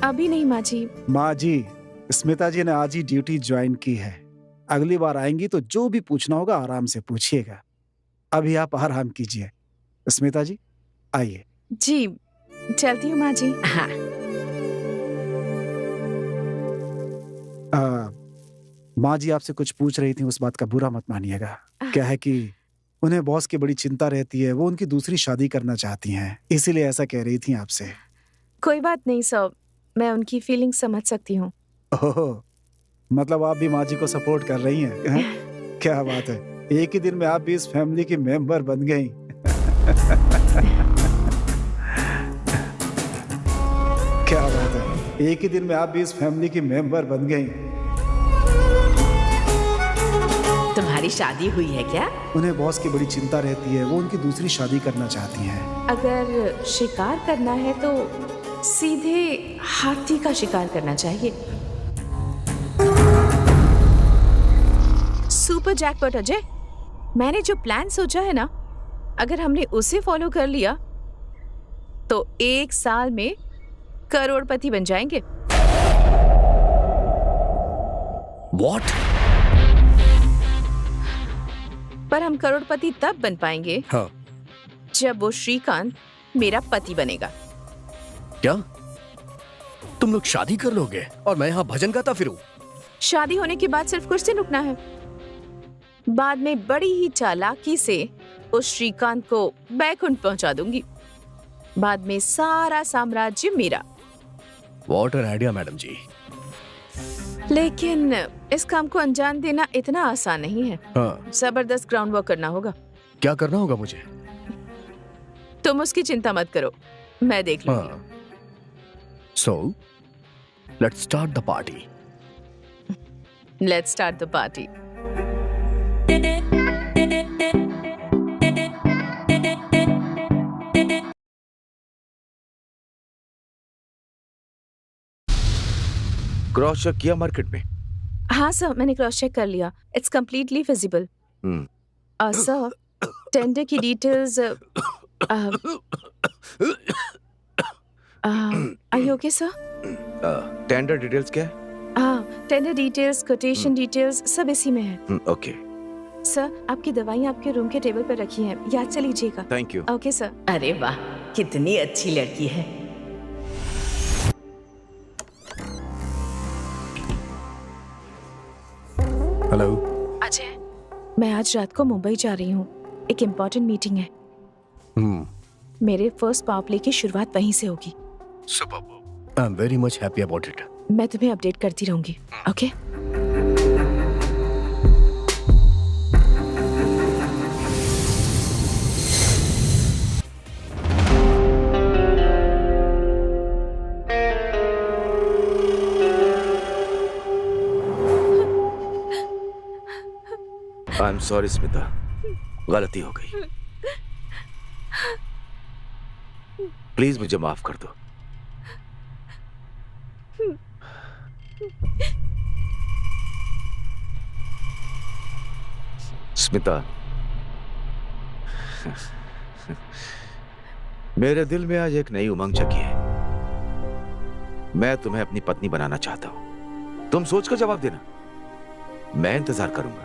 [SPEAKER 9] अभी नहीं माँ जी।
[SPEAKER 8] माँ जी, स्मिता जी ने आज ही ड्यूटी ज्वाइन की है। अगली बार आएंगी तो जो भी पूछना होगा आराम से पूछिएगा। अभी आप आराम कीजिए। स्मिता जी आइए।
[SPEAKER 9] जी, चलती हूँ माँ जी।
[SPEAKER 1] हाँ।
[SPEAKER 8] माँ जी आपसे कुछ पूछ रही थी, उस बात का बुरा मत मानिएगा। क्या है कि उन्हें बॉस की बड़ी चिंता रहती है, वो उनकी दूसरी शादी करना चाहती हैं, इसीलिए ऐसा कह रही थी आपसे।
[SPEAKER 9] कोई बात नहीं सर, मैं उनकी फीलिंग समझ सकती हूँ।
[SPEAKER 8] ओह, मतलब आप भी माँ जी को सपोर्ट कर रही हैं? क्या बात है, एक ही दिन में आप भी इस फैमिली की मेंबर बन गई। क्या बात है, एक ही दिन में आप भी इस फैमिली की मेंबर बन गई।
[SPEAKER 1] तुम्हारी शादी हुई है क्या?
[SPEAKER 8] उन्हें बॉस की बड़ी चिंता रहती है, वो उनकी दूसरी शादी करना चाहती हैं।
[SPEAKER 9] अगर शिकार करना है तो सीधे हाथी का शिकार करना चाहिए। सुपर जैकपॉट अजय, मैंने जो प्लान सोचा है ना, अगर हमने उसे फॉलो कर लिया तो 1 साल में करोड़पति बन जाएंगे।
[SPEAKER 2] What?
[SPEAKER 9] पर हम करोड़पति तब बन पाएंगे
[SPEAKER 2] हाँ।
[SPEAKER 9] जब वो श्रीकांत मेरा पति बनेगा।
[SPEAKER 2] क्या तुम लोग शादी कर लोगे और मैं यहाँ भजन गाता फिरूं?
[SPEAKER 9] शादी होने के बाद सिर्फ कुछ दिन रुकना है, बाद में बड़ी ही चालाकी से उस श्रीकांत को बैकुंठ पहुंचा दूंगी। बाद में सारा साम्राज्य मेरा।
[SPEAKER 2] What an idea, मैडम जी।
[SPEAKER 9] लेकिन इस काम को अंजाम देना इतना आसान नहीं है।
[SPEAKER 2] हाँ।
[SPEAKER 9] जबरदस्त ग्राउंड वर्क करना होगा।
[SPEAKER 2] क्या करना होगा मुझे?
[SPEAKER 9] तुम उसकी चिंता मत करो, मैं देख लूंगी।
[SPEAKER 2] हाँ। So, let's start the party.
[SPEAKER 9] Let's start the party.
[SPEAKER 4] Cross check किया मार्केट में?
[SPEAKER 9] हाँ सर, मैंने क्रॉस चेक कर लिया। It's completely feasible. Sir, tender की details. Are you okay sir?
[SPEAKER 4] Tender details क्या है?
[SPEAKER 9] टेंडर डिटेल्स, कोटेशन डिटेल्स सब इसी में है।
[SPEAKER 4] ओके
[SPEAKER 9] सर, आपकी दवाइयाँ आपके रूम के टेबल पर रखी हैं, याद से लीजिएगा।
[SPEAKER 4] Thank you.
[SPEAKER 9] Okay sir.
[SPEAKER 1] अरे वाह, कितनी अच्छी लड़की है।
[SPEAKER 2] हेलो
[SPEAKER 9] अजय, मैं आज रात को मुंबई जा रही हूँ, एक इम्पोर्टेंट मीटिंग है। मेरे फर्स्ट पावर प्ले की शुरुआत वहीं से होगी।
[SPEAKER 2] Superb. I am very much happy about it.
[SPEAKER 9] मैं तुम्हें अपडेट करती रहूंगी। Okay?
[SPEAKER 4] I am sorry Smita, गलती हो गई, प्लीज मुझे माफ कर दो। स्मिता, मेरे दिल में आज एक नई उमंग जगी है। मैं तुम्हें अपनी पत्नी बनाना चाहता हूं। तुम सोचकर जवाब देना, मैं इंतजार करूंगा।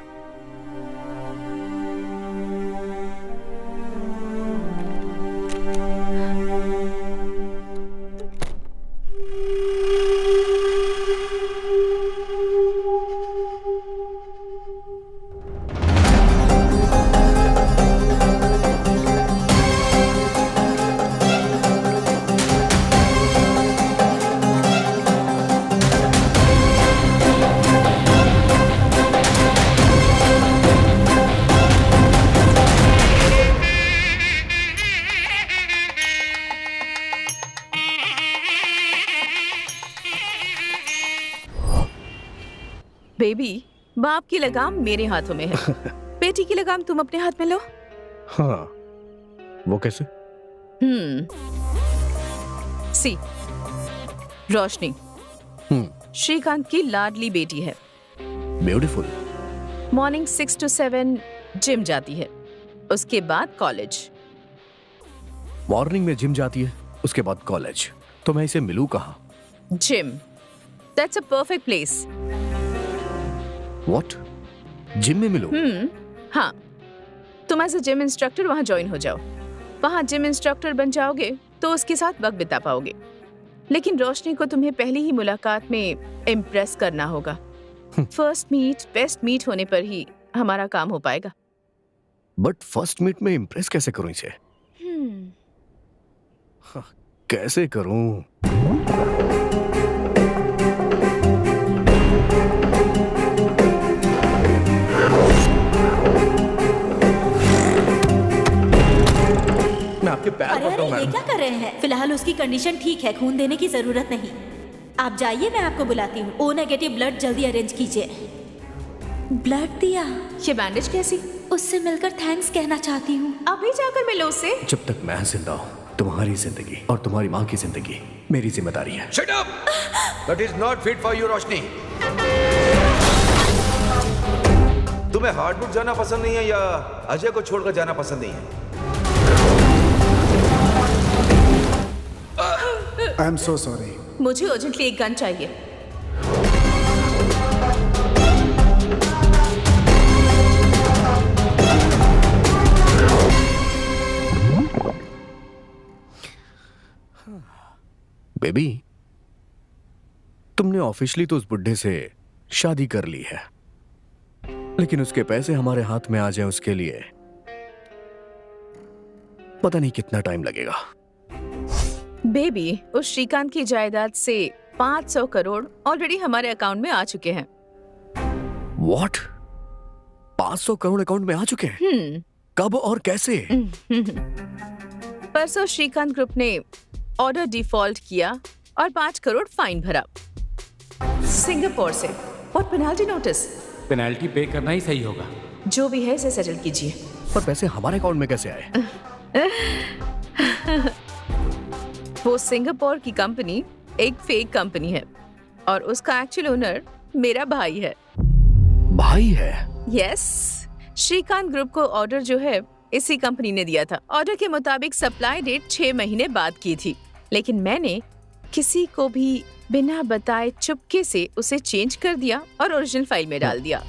[SPEAKER 9] बेबी, बाप की लगाम मेरे हाथों में है। बेटी की लगाम तुम अपने हाथ में लो।
[SPEAKER 2] हाँ, वो कैसे?
[SPEAKER 9] सी, रोशनी श्रीकांत की लाडली बेटी है।
[SPEAKER 2] ब्यूटीफुल।
[SPEAKER 9] मॉर्निंग 6 to 7 जिम जाती है, उसके बाद कॉलेज।
[SPEAKER 2] मॉर्निंग में जिम जाती है, उसके बाद कॉलेज। तो मैं इसे मिलूं कहाँ?
[SPEAKER 9] Gym, that's a perfect place.
[SPEAKER 2] What? Gym में मिलूं?
[SPEAKER 9] हाँ, तुम एज अ जिम इंस्ट्रक्टर वहाँ ज्वाइन हो जाओ। वहाँ जिम इंस्ट्रक्टर बन जाओगे तो उसके साथ वक्त बिता पाओगे। लेकिन रोशनी को तुम्हें पहली ही मुलाकात में इम्प्रेस करना होगा। फर्स्ट मीट बेस्ट मीट होने पर ही हमारा काम हो पाएगा।
[SPEAKER 2] बट फर्स्ट मीट में इम्प्रेस कैसे करूं इसे? कैसे करूं? मैं आपके पैर पकड़ रहा हूं।
[SPEAKER 6] ये क्या कर रहे हैं? फिलहाल उसकी कंडीशन ठीक है, खून देने की जरूरत नहीं। आप जाइए, मैं आपको बुलाती हूँ। ओ नेगेटिव ब्लड जल्दी अरेंज कीजिए। ब्लड दिया?
[SPEAKER 9] ये बैंडेज कैसी?
[SPEAKER 6] उससे मिलकर थैंक्स कहना चाहती हूँ।
[SPEAKER 9] अभी जाकर मिलो उससे।
[SPEAKER 2] जब तक मैं जिंदा हूँ, तुम्हारी जिंदगी और तुम्हारी माँ की जिंदगी मेरी जिम्मेदारी है।
[SPEAKER 4] Shut up! That is not fit for you, रोशनी। तुम्हें हार्डवुड जाना पसंद नहीं है या अजय को छोड़कर जाना पसंद नहीं है?
[SPEAKER 8] I am so sorry.
[SPEAKER 9] मुझे अर्जेंटली एक गन चाहिए।
[SPEAKER 2] बेबी, तुमने ऑफिशियली तो उस बुड्ढे से शादी कर ली है, लेकिन उसके पैसे हमारे हाथ में आ जाए उसके लिए पता नहीं कितना टाइम लगेगा।
[SPEAKER 9] बेबी, उस श्रीकांत की जायदाद से 500 करोड़ ऑलरेडी हमारे अकाउंट में आ चुके हैं।
[SPEAKER 2] व्हाट? 500 करोड़ अकाउंट में आ चुके हैं? कब और कैसे?
[SPEAKER 9] परसों श्रीकांत ग्रुप ने ऑर्डर डिफॉल्ट किया और 5 करोड़ फाइन भरा सिंगापुर से। और पेनाल्टी नोटिस।
[SPEAKER 10] पेनाल्टी पे करना ही सही होगा।
[SPEAKER 9] जो भी है इसे सेटल कीजिए।
[SPEAKER 2] पर पैसे हमारे अकाउंट में कैसे आए?
[SPEAKER 9] वो सिंगापुर की कंपनी एक फेक कंपनी है और उसका एक्चुअल ओनर मेरा भाई है।
[SPEAKER 2] भाई है?
[SPEAKER 9] यस, श्रीकांत ग्रुप को ऑर्डर जो है इसी कंपनी ने दिया था। ऑर्डर के मुताबिक सप्लाई डेट 6 महीने बाद की थी, लेकिन मैंने किसी को भी बिना बताए चुपके से उसे चेंज कर दिया और ओरिजिनल फाइल में डाल दिया।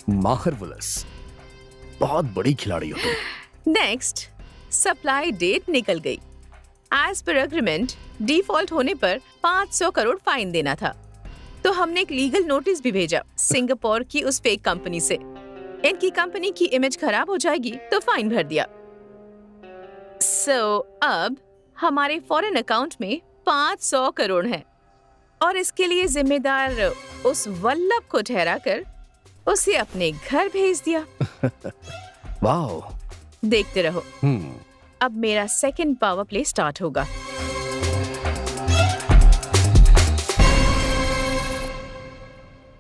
[SPEAKER 2] मार्वलस, बहुत बड़ी खिलाड़ी हो तुम।
[SPEAKER 9] नेक्स्ट, सप्लाई डेट निकल गई। एज पर एग्रीमेंट डिफॉल्ट होने पर 500 करोड़ फाइन देना था, तो हमने एक लीगल नोटिस भी भेजा सिंगापुर की उस फेक कंपनी से। इनकी कंपनी की इमेज खराब हो जाएगी तो फाइन भर दिया। सो अब हमारे फॉरेन अकाउंट में 500 करोड़ हैं और इसके लिए जिम्मेदार उस वल्लभ को ठहराकर उसे अपने घर भेज दिया।
[SPEAKER 2] वाओ।
[SPEAKER 9] देखते रहो। अब मेरा सेकंड पावर प्ले स्टार्ट होगा।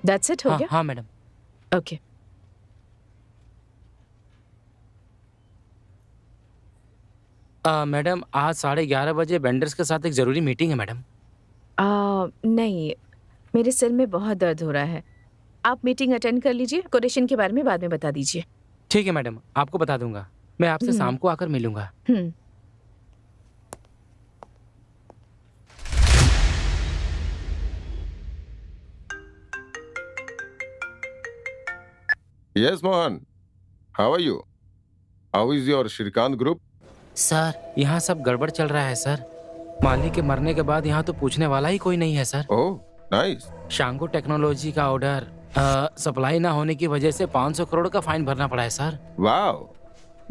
[SPEAKER 9] That's it, हो गया?
[SPEAKER 12] हाँ मैडम।
[SPEAKER 9] ओके।
[SPEAKER 12] मैडम आज 11:30 बजे वेंडर्स के साथ एक जरूरी मीटिंग है मैडम।
[SPEAKER 9] नहीं, मेरे सिर में बहुत दर्द हो रहा है। आप मीटिंग अटेंड कर लीजिए, कोटेशन के बारे में बाद में बता दीजिए।
[SPEAKER 12] ठीक है मैडम, आपको बता दूंगा। मैं आपसे शाम को आकर मिलूंगा।
[SPEAKER 11] Yes, Mohan. How are you? How is your Shrikant group?
[SPEAKER 12] Sir यहाँ सब गड़बड़ चल रहा है सर। मालिक के मरने के बाद यहाँ तो पूछने वाला ही कोई नहीं है सर।
[SPEAKER 11] Oh, nice.
[SPEAKER 12] शांगो टेक्नोलॉजी का ऑर्डर सप्लाई ना होने की वजह से 500 करोड़ का फाइन भरना पड़ा है sir.
[SPEAKER 11] Wow,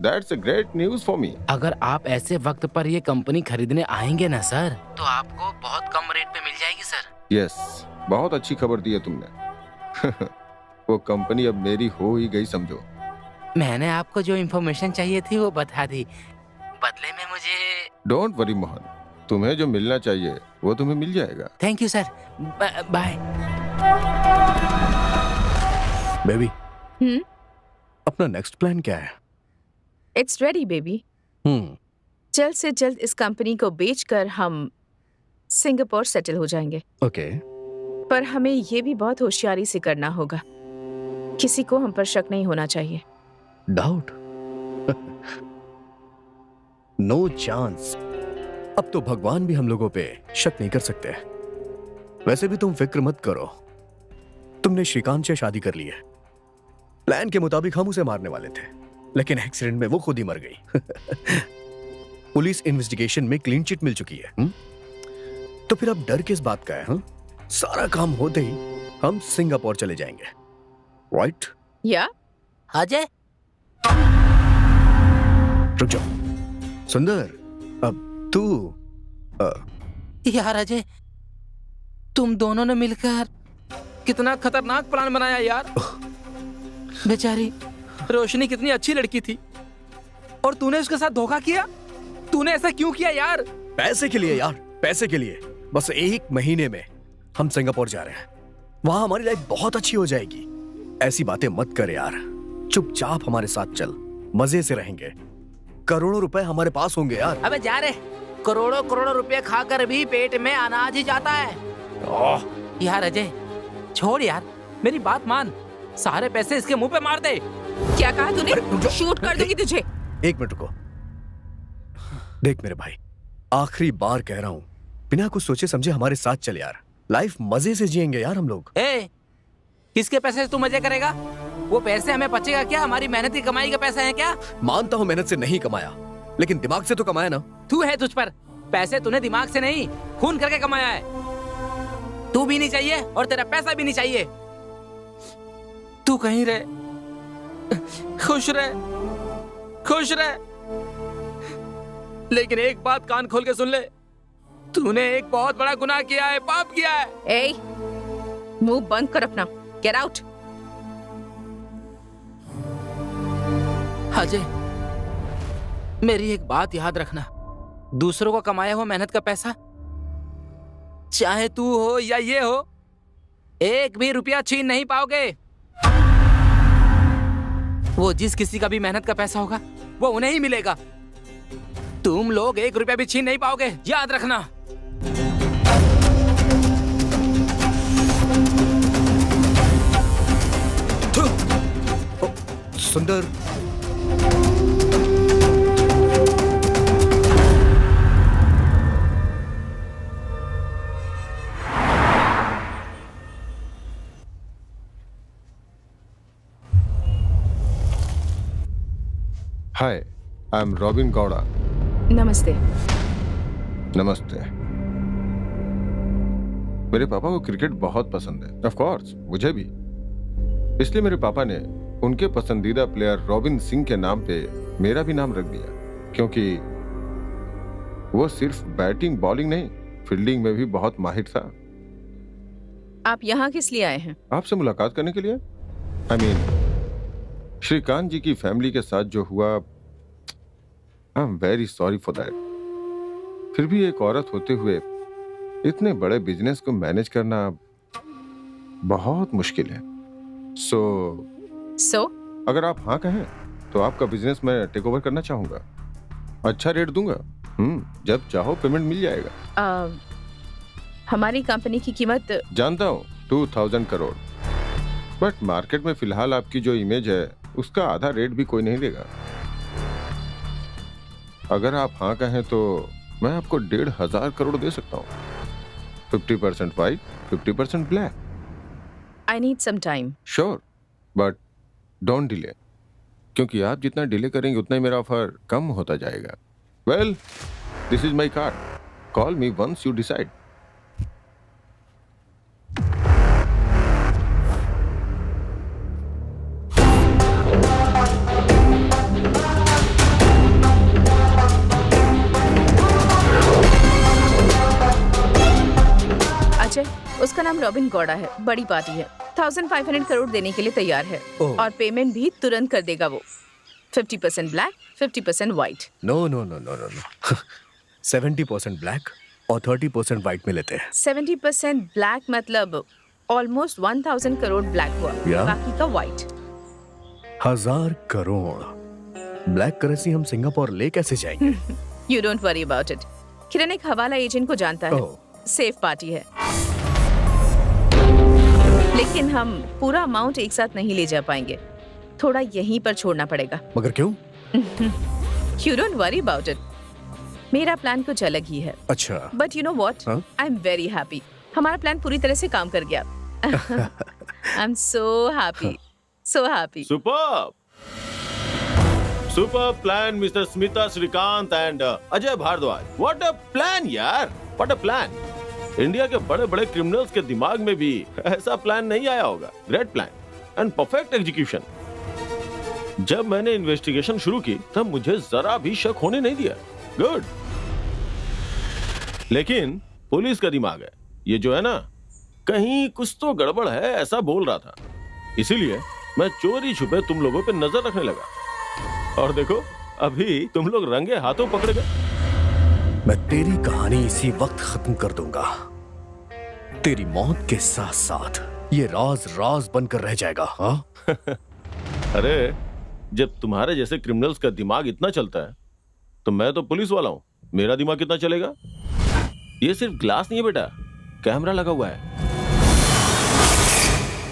[SPEAKER 11] that's a great news for me.
[SPEAKER 12] अगर आप ऐसे वक्त पर ये कंपनी खरीदने आएंगे ना सर, तो आपको बहुत कम रेट पे मिल जाएगी सर।
[SPEAKER 11] Yes, बहुत अच्छी खबर दी है तुमने। वो कंपनी अब मेरी हो ही गई समझो।
[SPEAKER 12] मैंने आपको जो इन्फॉर्मेशन चाहिए थी वो बता दी, बदले में मुझे।
[SPEAKER 11] डोंट वरी मोहन, तुम्हें जो मिलना चाहिए वो तुम्हें मिल जाएगा।
[SPEAKER 12] Thank you sir, bye.
[SPEAKER 2] Baby, अपना नेक्स्ट प्लान क्या है?
[SPEAKER 9] It's ready baby. जल्द से जल्द इस कंपनी को बेचकर हम सिंगापुर सेटल हो जाएंगे।
[SPEAKER 2] ओके।
[SPEAKER 9] पर हमें ये भी बहुत होशियारी से करना होगा। किसी को हम पर शक नहीं होना चाहिए।
[SPEAKER 2] डाउट? No chance. अब तो भगवान भी हम लोगों पे शक नहीं कर सकते। वैसे भी तुम फिक्र मत करो, तुमने श्रीकांत से शादी कर ली है। प्लान के मुताबिक हम उसे मारने वाले थे, लेकिन एक्सीडेंट में वो खुद ही मर गई। पुलिस इन्वेस्टिगेशन में क्लीन चिट मिल चुकी है। तो फिर अब डर किस बात का है? सारा काम होते ही हम सिंगापुर चले जाएंगे, राइट?
[SPEAKER 9] या
[SPEAKER 12] अजय,
[SPEAKER 2] रुक जाओ। सुंदर, अब तू
[SPEAKER 12] यार अजय, तुम दोनों ने मिलकर कितना खतरनाक प्लान बनाया यार। बेचारी रोशनी कितनी अच्छी लड़की थी और तूने उसके साथ धोखा किया। तूने ऐसा क्यों किया यार?
[SPEAKER 2] पैसे के लिए यार, पैसे के लिए। बस 1 महीने में हम सिंगापुर जा रहे हैं। वहां हमारी लाइफ बहुत अच्छी हो जाएगी। ऐसी बातें मत कर यार, चुपचाप हमारे साथ चल, मजे से रहेंगे। करोड़ों रुपए हमारे पास होंगे यार।
[SPEAKER 12] अबे जा रे, करोड़ों करोड़ों रुपए खाकर भी पेट में अनाज ही जाता है। यार अजय छोड़ यार, मेरी बात मान, सारे पैसे इसके मुंह पे मार दे।
[SPEAKER 9] क्या कहा तूने? शूट कर दूंगी तुझे।
[SPEAKER 2] 1 मिनट रुको। देख मेरे भाई, आखिरी बार कह रहा हूँ, बिना कुछ सोचे समझे हमारे साथ चल यार। लाइफ मजे से जिएंगे यार हम लोग।
[SPEAKER 12] किसके पैसे से तू मजे करेगा? वो पैसे हमें बचेगा क्या? हमारी मेहनत की कमाई का पैसा है क्या?
[SPEAKER 2] मानता हूँ मेहनत से नहीं कमाया, लेकिन दिमाग से तो कमाया ना।
[SPEAKER 12] तू है तुझ पर, पैसे तूने दिमाग से नहीं खून करके कमाया है। तू भी नहीं चाहिए और तेरा पैसा भी नहीं चाहिए। तू कहीं रहे, खुश रहे, खुश रहे। लेकिन एक बात कान खोल के सुन ले, तूने एक बहुत बड़ा गुनाह किया है, पाप किया है।
[SPEAKER 9] मुंह बंद कर अपना। Get out.
[SPEAKER 12] अजय, मेरी एक बात याद रखना, दूसरों को कमाया हुआ मेहनत का पैसा, चाहे तू हो या ये हो, 1 भी रुपया छीन नहीं पाओगे। वो जिस किसी का भी मेहनत का पैसा होगा वो उन्हें ही मिलेगा। तुम लोग 1 रुपया भी छीन नहीं पाओगे, याद रखना।
[SPEAKER 2] सुंदर,
[SPEAKER 11] हाय, आई एम रॉबिन गौड़ा।
[SPEAKER 9] नमस्ते।
[SPEAKER 11] नमस्ते। मेरे पापा को क्रिकेट बहुत पसंद है, ऑफ कोर्स मुझे भी। इसलिए मेरे पापा ने उनके पसंदीदा प्लेयर रॉबिन सिंह के नाम पे मेरा भी नाम रख दिया, क्योंकि वो सिर्फ बैटिंग बॉलिंग नहीं, फील्डिंग में भी बहुत माहिर था।
[SPEAKER 9] आप यहाँ किस लिए आए हैं?
[SPEAKER 11] आपसे मुलाकात करने के लिए। आई मीन, श्रीकांत जी की फैमिली के साथ जो हुआ, I am very sorry for that. फिर भी एक औरत होते हुए इतने बड़े बिजनेस को मैनेज करना बहुत मुश्किल है। सो
[SPEAKER 9] So,
[SPEAKER 11] अगर आप हाँ कहें तो आपका बिजनेस मैं टेक ओवर करना चाहूंगा। अच्छा रेट दूंगा। जब चाहो पेमेंट मिल जाएगा।
[SPEAKER 9] हमारी कंपनी की कीमत
[SPEAKER 11] जानता हूँ 2000 करोड़, बट मार्केट में फिलहाल आपकी जो इमेज है उसका आधा रेट भी कोई नहीं देगा। अगर आप हाँ कहें तो मैं आपको 1500 करोड़ दे सकता हूँ। 50% white, 50% black.
[SPEAKER 9] I need some time.
[SPEAKER 11] Sure, but don't delay, क्योंकि आप जितना डिले करेंगे उतना ही मेरा ऑफर कम होता जाएगा। Well, this is my card, call me once you decide.
[SPEAKER 9] उसका नाम रॉबिन गौड़ा है, बड़ी पार्टी है, 1500 करोड़ देने के लिए तैयार है और पेमेंट भी तुरंत कर देगा वो। 50% black, 50% white.
[SPEAKER 2] No no no no no no 70% black और 30% व्हाइट में लेते हैं।
[SPEAKER 9] 70% ब्लैक मतलब ऑलमोस्ट 1000 करोड़ ब्लैक हुआ, बाकी का व्हाइट।
[SPEAKER 2] 1000 करोड़ ब्लैक करेंसी हम सिंगापुर ले कैसे जाएंगे?
[SPEAKER 9] You don't worry about it. Kiran एक हवाला एजेंट को जानता है, सेफ पार्टी है, लेकिन हम पूरा अमाउंट एक साथ नहीं ले जा पाएंगे, थोड़ा यहीं पर छोड़ना पड़ेगा।
[SPEAKER 2] मगर क्यों?
[SPEAKER 9] You don't worry about it. मेरा प्लान कुछ अलग ही है।
[SPEAKER 2] अच्छा।
[SPEAKER 9] But you know what? I'm very happy. हमारा प्लान पूरी तरह से काम कर गया। I'm so happy, so happy.
[SPEAKER 11] Superb, superb plan, Mr. Smita Srikanth and Ajay Bhardwaj. What a plan, यार! What a plan! इंडिया के बड़े बड़े क्रिमिनल्स के दिमाग में भी ऐसा प्लान नहीं आया होगा। Great plan and perfect execution. जब मैंने इन्वेस्टिगेशन शुरू की तब मुझे जरा भी शक होने नहीं दिया। गुड। लेकिन पुलिस का दिमाग है ये जो है ना, कहीं कुछ तो गड़बड़ है ऐसा बोल रहा था, इसीलिए मैं चोरी छुपे तुम लोगों पे नजर रखने लगा। और देखो अभी तुम लोग रंगे हाथों पकड़े गए।
[SPEAKER 2] मैं तेरी कहानी इसी वक्त खत्म कर दूंगा। तेरी मौत के साथ साथ ये राज राज बनकर रह जाएगा। हाँ?
[SPEAKER 11] अरे जब तुम्हारे जैसे क्रिमिनल्स का दिमाग इतना चलता है तो मैं तो पुलिस वाला हूँ, मेरा दिमाग कितना चलेगा? ये सिर्फ ग्लास नहीं है बेटा, कैमरा लगा हुआ है।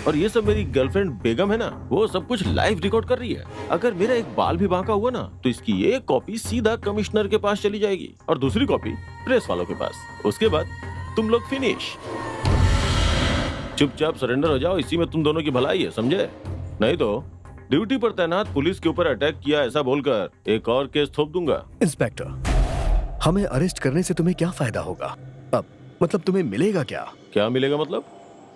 [SPEAKER 11] और ये सब मेरी गर्लफ्रेंड बेगम है ना, वो सब कुछ लाइव रिकॉर्ड कर रही है। अगर मेरा एक बाल भी बांका हुआ ना तो इसकी एक कॉपी सीधा कमिश्नर के पास चली जाएगी और दूसरी कॉपी प्रेस वालों के पास। उसके बाद तुम लोग फिनिश। चुपचाप सरेंडर हो जाओ, इसी में तुम दोनों की भलाई है, समझे? नहीं तो ड्यूटी पर तैनात पुलिस के ऊपर अटैक किया ऐसा बोलकर एक और केस थोप दूंगा।
[SPEAKER 2] इंस्पेक्टर, हमें अरेस्ट करने से तुम्हें क्या फायदा होगा? अब मतलब तुम्हें मिलेगा क्या?
[SPEAKER 11] क्या मिलेगा मतलब?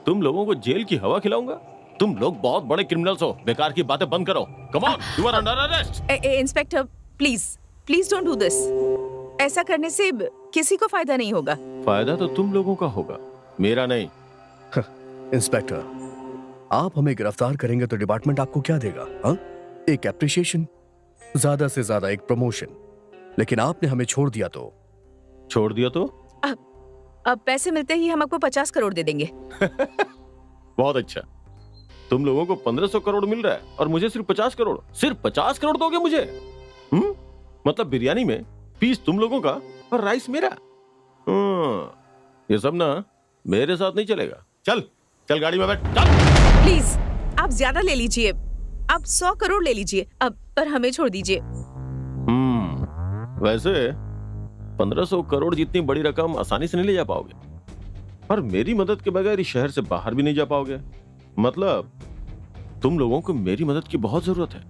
[SPEAKER 11] तुम लोगों को जेल की हवा खिलाऊंगा? तुम लोग बहुत बड़े क्रिमिनल्स हो, बेकार की बातें बंद करो। Come on, you are under arrest.
[SPEAKER 9] Inspector please don't do this. ऐसा करने से किसी को फायदा नहीं होगा।
[SPEAKER 11] फायदा तो तुम लोगों का होगा, मेरा नहीं।
[SPEAKER 2] इंस्पेक्टर, आप हमें गिरफ्तार करेंगे तो डिपार्टमेंट आपको क्या देगा? हा? एक एप्रिशिएशन, ज्यादा से ज्यादा एक प्रमोशन। लेकिन आपने हमें छोड़ दिया तो?
[SPEAKER 11] छोड़ दिया तो?
[SPEAKER 9] अब पैसे मिलते ही हम आपको 50 करोड़ दे देंगे।
[SPEAKER 11] बहुत अच्छा। तुम लोगों को 1500 करोड़ मिल रहा है और मुझे सिर्फ 50 करोड़। सिर्फ 50 करोड़ दोगे मुझे? मतलब बिरयानी में पीस तुम लोगों का और राइस मेरा। ये सब ना मेरे साथ नहीं चलेगा। चल चल गाड़ी में बैठ, चल।
[SPEAKER 9] प्लीज आप ज्यादा ले लीजिए, आप 100 करोड़ ले लीजिए अब, पर हमें छोड़ दीजिए।
[SPEAKER 11] वैसे 1500 करोड़ जितनी बड़ी रकम आसानी से नहीं ले जा पाओगे, और मेरी मदद के बगैर इस शहर से बाहर भी नहीं जा पाओगे। मतलब तुम लोगों को मेरी मदद की बहुत जरूरत है,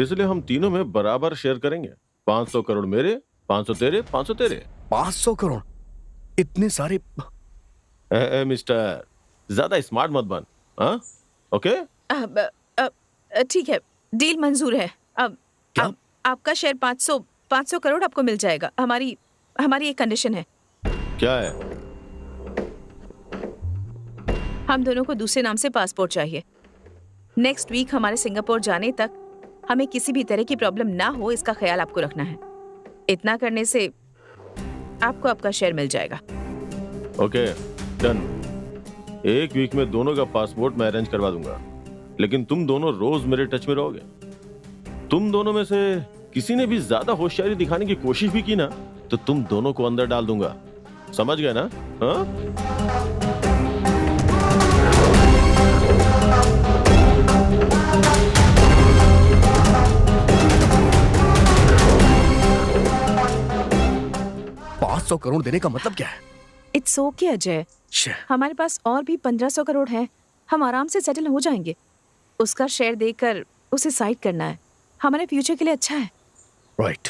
[SPEAKER 11] इसलिए हम तीनों में बराबर शेयर करेंगे। 500 करोड़ मेरे, 500 तेरे, 500 तेरे।
[SPEAKER 2] 500 करोड़? इतने सारे?
[SPEAKER 11] मिस्टर, ज्यादा स्मार्ट मत बन। हाँ ओके,
[SPEAKER 9] ठीक है, डील मंजूर है। अब आपका शेयर 500 करोड़ आपको मिल जाएगा। हमारी एक कंडीशन है।
[SPEAKER 11] क्या है?
[SPEAKER 9] हम दोनों को दूसरे नाम से पासपोर्ट चाहिए। नेक्स्ट वीक हमारे सिंगापुर जाने तक हमें किसी भी तरह की प्रॉब्लम ना हो, इसका ख्याल आपको रखना है। इतना करने से आपको आपका शेयर मिल जाएगा।
[SPEAKER 11] Okay done. एक वीक में दोनों का पासपोर्ट मैं अरेंज करवा दूंगा। लेकिन तुम दोनों रोज मेरे टच में रहोगे। तुम दोनों में से किसी ने भी ज्यादा होशियारी दिखाने की कोशिश भी की ना, तो तुम दोनों को अंदर डाल दूंगा। समझ गए ना? हाँ?
[SPEAKER 2] $500 करोड़ देने का मतलब क्या है?
[SPEAKER 9] इट्स ओके अजय, हमारे पास और भी 1500 करोड़ है, हम आराम से सेटल हो जाएंगे। उसका शेयर देकर उसे साइड करना है, हमारे फ्यूचर के लिए अच्छा है।
[SPEAKER 2] राइट।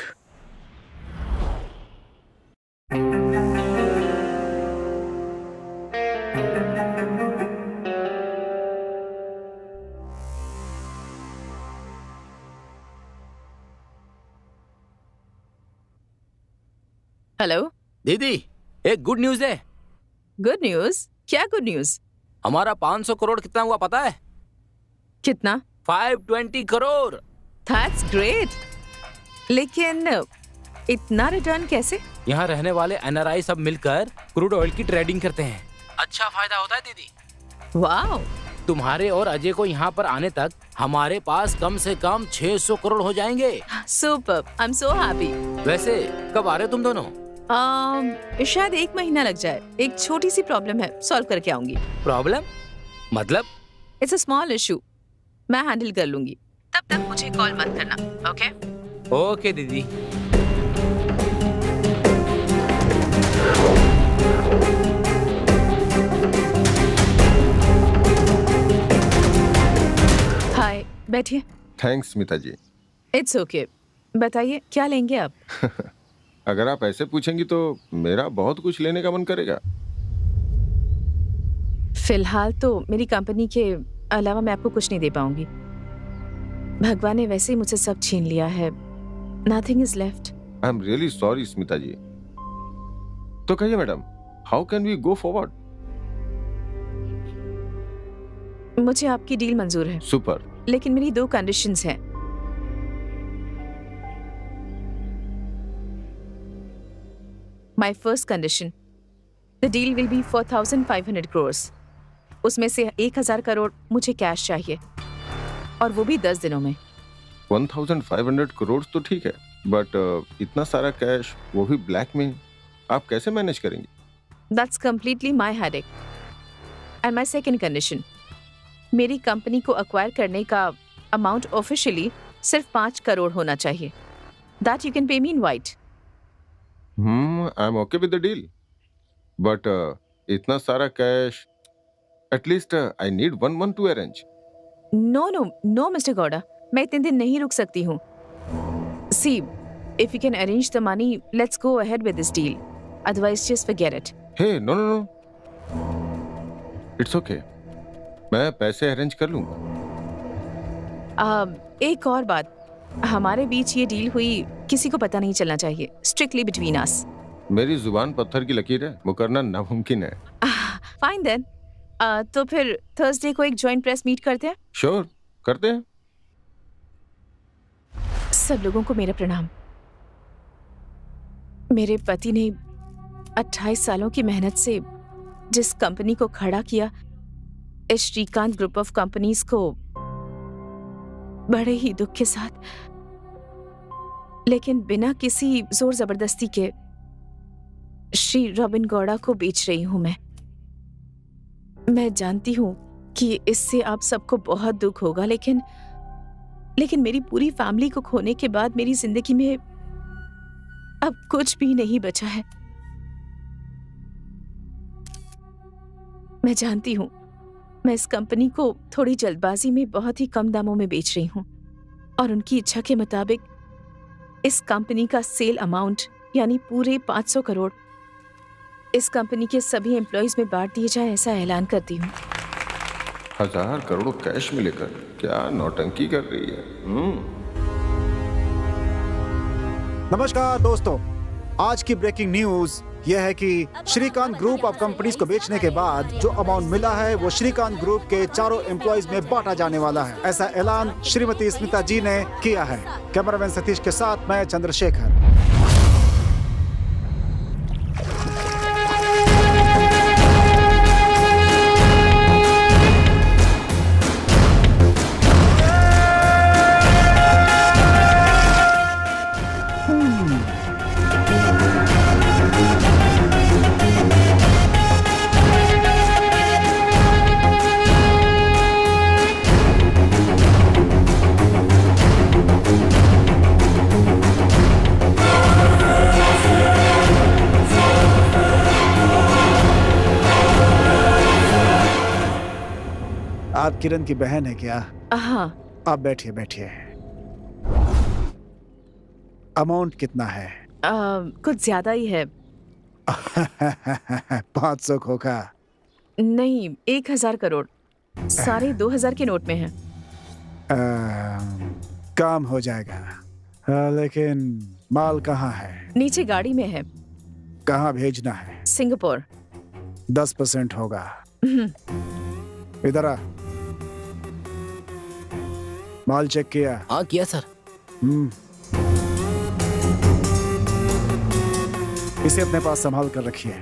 [SPEAKER 1] हेलो
[SPEAKER 12] दीदी, एक गुड न्यूज है।
[SPEAKER 1] Good news? क्या गुड न्यूज?
[SPEAKER 12] हमारा 500 करोड़ कितना हुआ पता है?
[SPEAKER 1] कितना?
[SPEAKER 12] 520 करोड़।
[SPEAKER 1] That's great. लेकिन इतना रिटर्न कैसे?
[SPEAKER 12] यहाँ रहने वाले NRI सब मिलकर क्रूड ऑयल की ट्रेडिंग करते हैं। अच्छा फायदा होता है दीदी।
[SPEAKER 1] वाओ।
[SPEAKER 12] तुम्हारे और अजय को यहाँ पर आने तक हमारे पास कम से कम 600 करोड़ हो जाएंगे।
[SPEAKER 1] Super, I am so happy.
[SPEAKER 12] वैसे कब आ रहे हो तुम दोनों?
[SPEAKER 1] शायद 1 महीना लग जाए। एक छोटी सी प्रॉब्लम है, सॉल्व करके आऊंगी।
[SPEAKER 12] प्रॉब्लम? मतलब?
[SPEAKER 1] इट्स अ स्मॉल इशू, मैं हैंडल कर लूंगी। तब तक मुझे कॉल मत करना, ओके?
[SPEAKER 12] ओके दीदी।
[SPEAKER 1] हाय, बैठिए।
[SPEAKER 11] Thanks Smita ji.
[SPEAKER 1] It's okay. बताइए क्या लेंगे आप?
[SPEAKER 11] अगर आप ऐसे पूछेंगी तो मेरा बहुत कुछ लेने का मन करेगा।
[SPEAKER 1] फिलहाल तो मेरी कंपनी के अलावा मैं आपको कुछ नहीं दे पाऊंगी। भगवान ने वैसे ही मुझसे सब छीन लिया है। Nothing is left.
[SPEAKER 11] I am really sorry Smita ji. तो कहिए madam, how can we go forward?
[SPEAKER 1] मुझे आपकी डील मंजूर है।
[SPEAKER 11] सुपर।
[SPEAKER 1] लेकिन मेरी 2 कंडीशंस हैं। My first condition, the deal will be for 1,500 crores. उसमें से 1,000 करोड़ मुझे कैश चाहिए, और वो भी 10 दिनों में।
[SPEAKER 11] 1,500 करोड़ तो ठीक है, बट इतना सारा कैश, वो भी ब्लैक में, आप कैसे मैनेज करेंगे?
[SPEAKER 1] That's completely my headache. And my second condition, मेरी कंपनी को अक्वायर करने का अमाउंट ऑफिशियली सिर्फ 5 करोड़ होना चाहिए। That you can pay me in white.
[SPEAKER 11] I am okay with the deal, but इतना सारा cash, at least I need 1 month to arrange.
[SPEAKER 1] No, Mr. Gowda, मैं इतने दिन नहीं रुक सकती हूँ। See, if you can arrange the money, let's go ahead with this deal. Otherwise, just forget it.
[SPEAKER 11] Hey, no. It's okay. मैं पैसे arrange कर लूंगा।
[SPEAKER 1] एक और बात, हमारे बीच ये डील हुई किसी को पता नहीं चलना चाहिए। Strictly between us.
[SPEAKER 11] मेरी जुबान पत्थर की लकीर है, वो करना नामुमकिन है।
[SPEAKER 1] Fine then. तो फिर थर्सडे को एक जॉइंट प्रेस मीट करते हैं?
[SPEAKER 11] श्योर, करते हैं।
[SPEAKER 1] सब लोगों को मेरा प्रणाम। मेरे पति ने 28 सालों की मेहनत से जिस कंपनी को खड़ा किया, इस श्रीकांत ग्रुप ऑफ कंपनीज को बड़े ही दुख के साथ, लेकिन बिना किसी जोर जबरदस्ती के, श्री रॉबिन गौड़ा को बेच रही हूं मैं जानती हूं कि इससे आप सबको बहुत दुख होगा, लेकिन मेरी पूरी फैमिली को खोने के बाद मेरी जिंदगी में अब कुछ भी नहीं बचा है। मैं जानती हूं मैं इस कंपनी को थोड़ी जल्दबाजी में बहुत ही कम दामों में बेच रही हूं, और उनकी इच्छा के मुताबिक इस कंपनी का सेल अमाउंट यानी पूरे 500 करोड़ इस कंपनी के सभी एम्प्लॉइज में बांट दिए जाए, ऐसा ऐलान करती हूँ।
[SPEAKER 11] 1000 करोड़ कैश में लेकर क्या नौटंकी कर रही है?
[SPEAKER 8] नमस्कार दोस्तों, आज की ब्रेकिंग न्यूज यह है कि श्रीकांत ग्रुप ऑफ कंपनीज को बेचने के बाद जो अमाउंट मिला है वो श्रीकांत ग्रुप के चारों एम्प्लॉइज में बांटा जाने वाला है। ऐसा ऐलान श्रीमती स्मिता जी ने किया है। कैमरामैन सतीश के साथ मैं चंद्रशेखर। आप किरण की बहन है क्या?
[SPEAKER 9] हाँ।
[SPEAKER 8] आप बैठिए बैठिए। अमाउंट कितना है?
[SPEAKER 9] कुछ ज्यादा ही है।
[SPEAKER 8] 500 खोखा?
[SPEAKER 9] नहीं, 1000 करोड़। सारे 2000 के नोट में है।
[SPEAKER 8] काम हो जाएगा, लेकिन माल कहाँ है?
[SPEAKER 9] नीचे गाड़ी में है।
[SPEAKER 8] कहाँ भेजना है?
[SPEAKER 9] सिंगापुर।
[SPEAKER 8] 10% होगा। इधर आ। माल चेक किया?
[SPEAKER 12] हाँ किया सर।
[SPEAKER 8] इसे अपने पास संभाल कर रखिए।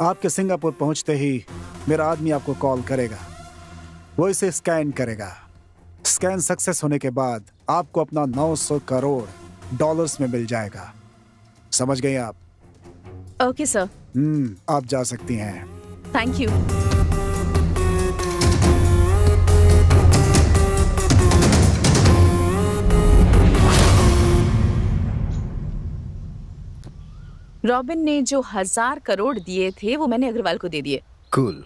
[SPEAKER 8] आपके सिंगापुर पहुंचते ही मेरा आदमी आपको कॉल करेगा। वो इसे स्कैन करेगा। स्कैन सक्सेस होने के बाद आपको अपना 900 करोड़ डॉलर्स में मिल जाएगा। समझ गए आप?
[SPEAKER 9] Okay sir.
[SPEAKER 8] आप जा सकती हैं।
[SPEAKER 9] Thank you. रॉबिन ने जो 1000 करोड़ दिए थे वो मैंने अग्रवाल को दे दिए।
[SPEAKER 2] कूल।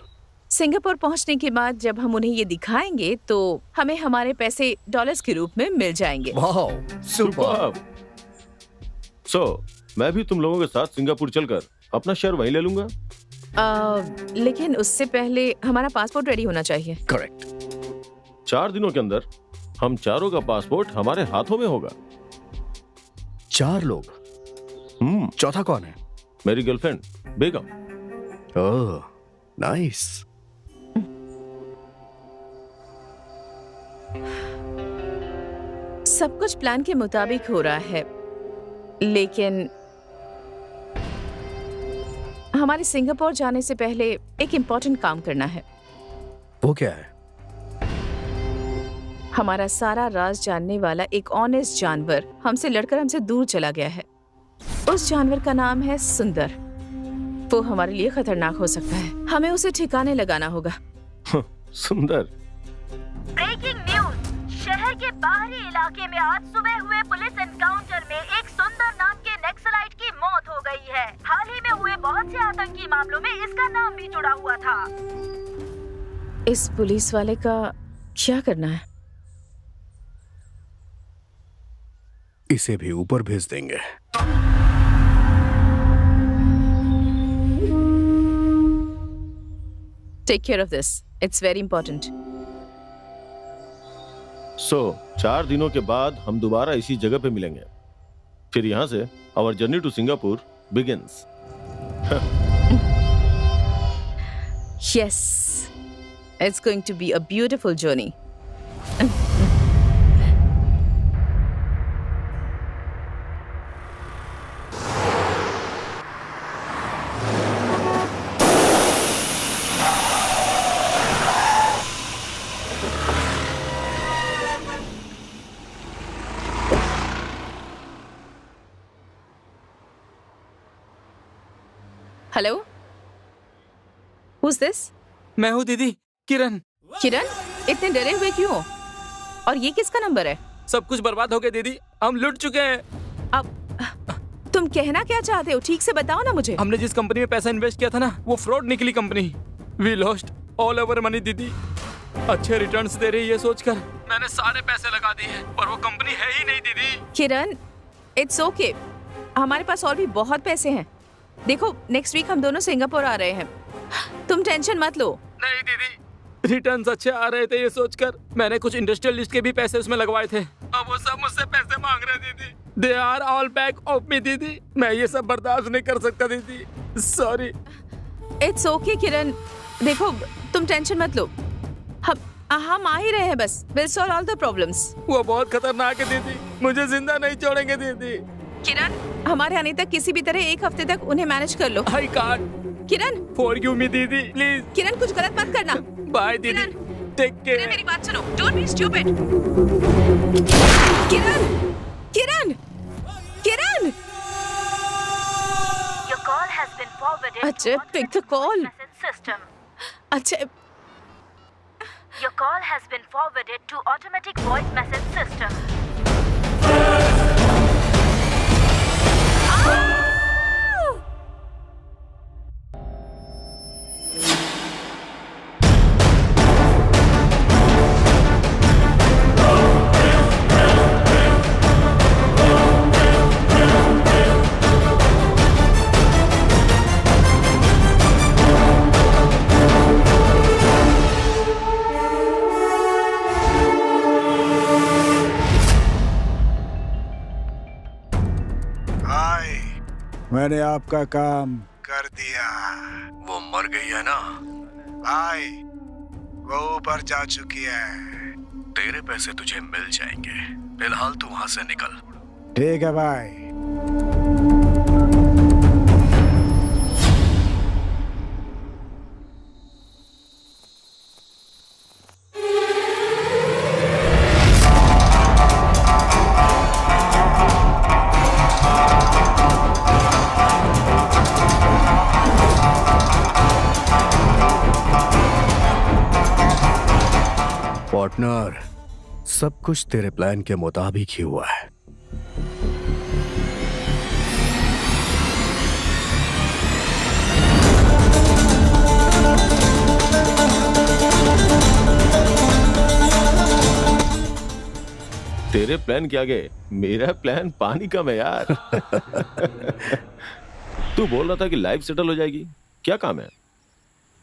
[SPEAKER 9] सिंगापुर पहुंचने के बाद जब हम उन्हें ये दिखाएंगे तो हमें हमारे पैसे डॉलर्स के रूप में मिल जाएंगे।
[SPEAKER 2] Wow, super.
[SPEAKER 11] सो मैं भी तुम लोगों के साथ सिंगापुर चलकर अपना शेयर वहीं ले लूंगा।
[SPEAKER 9] लेकिन उससे पहले हमारा पासपोर्ट रेडी होना चाहिए।
[SPEAKER 2] करेक्ट।
[SPEAKER 11] 4 दिनों के अंदर हम चारों का पासपोर्ट हमारे हाथों में होगा।
[SPEAKER 2] 4 लोग? चौथा कौन है?
[SPEAKER 11] मेरी गर्लफ्रेंड बेगम।
[SPEAKER 2] ओह, नाइस।
[SPEAKER 9] सब कुछ प्लान के मुताबिक हो रहा है, लेकिन हमारे सिंगापुर जाने से पहले एक इम्पोर्टेंट काम करना है।
[SPEAKER 2] वो क्या है?
[SPEAKER 9] हमारा सारा राज जानने वाला एक ऑनेस्ट जानवर हमसे लड़कर हमसे दूर चला गया है। उस जानवर का नाम है सुंदर। वो हमारे लिए खतरनाक हो सकता है। हमें उसे ठिकाने लगाना होगा।
[SPEAKER 11] सुंदर।
[SPEAKER 13] Breaking news. शहर के बाहरी इलाके में आज सुबह हुए पुलिस एनकाउंटर में एक सुंदर नाम के नक्सलाइट की मौत हो गई है। हाल ही में हुए बहुत से आतंकी मामलों में इसका नाम भी जुड़ा हुआ था।
[SPEAKER 9] इस पुलिस वाले का क्या करना है?
[SPEAKER 2] इसे भी ऊपर भेज देंगे।
[SPEAKER 9] Take care of this. It's very important.
[SPEAKER 11] So 4 दिनों के बाद हम दोबारा इसी जगह पे मिलेंगे। फिर यहाँ से our journey to Singapore begins.
[SPEAKER 9] Yes, it's going to be a beautiful journey. Hello, Who's this?
[SPEAKER 12] मैं हूँ दीदी, किरण।
[SPEAKER 9] किरण, इतने डरे हुए क्यों? और ये किसका नंबर है?
[SPEAKER 12] सब कुछ बर्बाद हो गया दीदी, हम लुट चुके हैं।
[SPEAKER 9] अब तुम कहना क्या चाहते हो? ठीक से बताओ ना मुझे।
[SPEAKER 12] हमने जिस कंपनी में पैसा इन्वेस्ट किया था ना, वो फ्रॉड निकली कंपनी। We lost all over money दीदी। अच्छे रिटर्न्स दे रही है सोचकर मैंने सारे पैसे लगा दिए हैं, पर वो कंपनी है ही नहीं दीदी।
[SPEAKER 9] किरण, इट्स ओके, हमारे पास और भी बहुत पैसे हैं। देखो, नेक्स्ट वीक हम दोनों सिंगापुर आ रहे हैं, तुम टेंशन मत लो।
[SPEAKER 12] नहीं दीदी, रिटर्न्स अच्छे आ रहे थे ये सोचकर मैंने कुछ इंडस्ट्रियलिस्ट के भी पैसे उसमें लगवाए थे। अब वो सब मुझसे पैसे मांग रहे दीदी। They are all back of me दीदी। मैं ये सब बर्दाश्त नहीं कर सकता दीदी, सॉरी।
[SPEAKER 9] इट्स ओके किरण, देखो तुम टेंशन मत लो, हम आ ही रहे हैं, बस will solve all the problems.
[SPEAKER 12] वो बहुत खतरनाक है दीदी, मुझे जिंदा नहीं छोड़ेंगे दीदी।
[SPEAKER 9] किरण, हमारे आने तक किसी भी तरह 1 हफ्ते तक उन्हें मैनेज कर लो।
[SPEAKER 12] I can't.
[SPEAKER 9] Kiran,
[SPEAKER 12] forgive me दीदी, प्लीज।
[SPEAKER 9] किरण, कुछ गलत मत करना।
[SPEAKER 12] बाय दीदी, टेक केयर।
[SPEAKER 9] मेरी बात सुनो, don't be stupid. Kiran, Kiran, Kiran.
[SPEAKER 13] Your call has been forwarded.
[SPEAKER 9] अच्छा, pick the call.
[SPEAKER 13] System.
[SPEAKER 9] अच्छा,
[SPEAKER 13] Your call has been forwarded to automatic voice message system.
[SPEAKER 8] मैंने आपका काम कर दिया।
[SPEAKER 2] वो मर गई है ना?
[SPEAKER 8] भाई, वो ऊपर जा चुकी है।
[SPEAKER 2] तेरे पैसे तुझे मिल जाएंगे, फिलहाल तू वहां से निकल।
[SPEAKER 8] ठीक है भाई।
[SPEAKER 2] पार्टनर, सब कुछ तेरे प्लान के मुताबिक ही हुआ है।
[SPEAKER 11] तेरे प्लान के आगे मेरा प्लान पानी कम है यार। तू बोल रहा था कि लाइफ सेटल हो जाएगी, क्या काम है?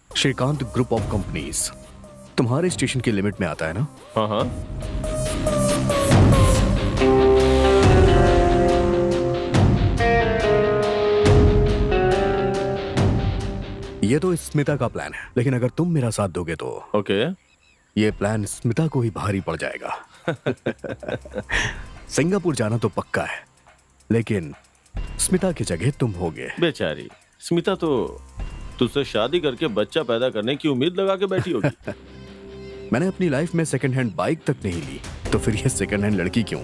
[SPEAKER 2] श्रीकांत ग्रुप ऑफ कंपनीज तुम्हारे स्टेशन की लिमिट में आता है ना?
[SPEAKER 11] हाँ हाँ।
[SPEAKER 2] ये तो स्मिता का प्लान है, लेकिन अगर तुम मेरा साथ दोगे तो
[SPEAKER 11] ओके।
[SPEAKER 2] ये प्लान स्मिता को ही भारी पड़ जाएगा। सिंगापुर जाना तो पक्का है, लेकिन स्मिता की जगह तुम होगे।
[SPEAKER 11] बेचारी स्मिता तो तुझसे शादी करके बच्चा पैदा करने की उम्मीद लगा के बैठी होगी।
[SPEAKER 2] मैंने अपनी लाइफ में सेकंड हैंड बाइक तक नहीं ली, तो फिर ये सेकंड हैंड लड़की क्यों?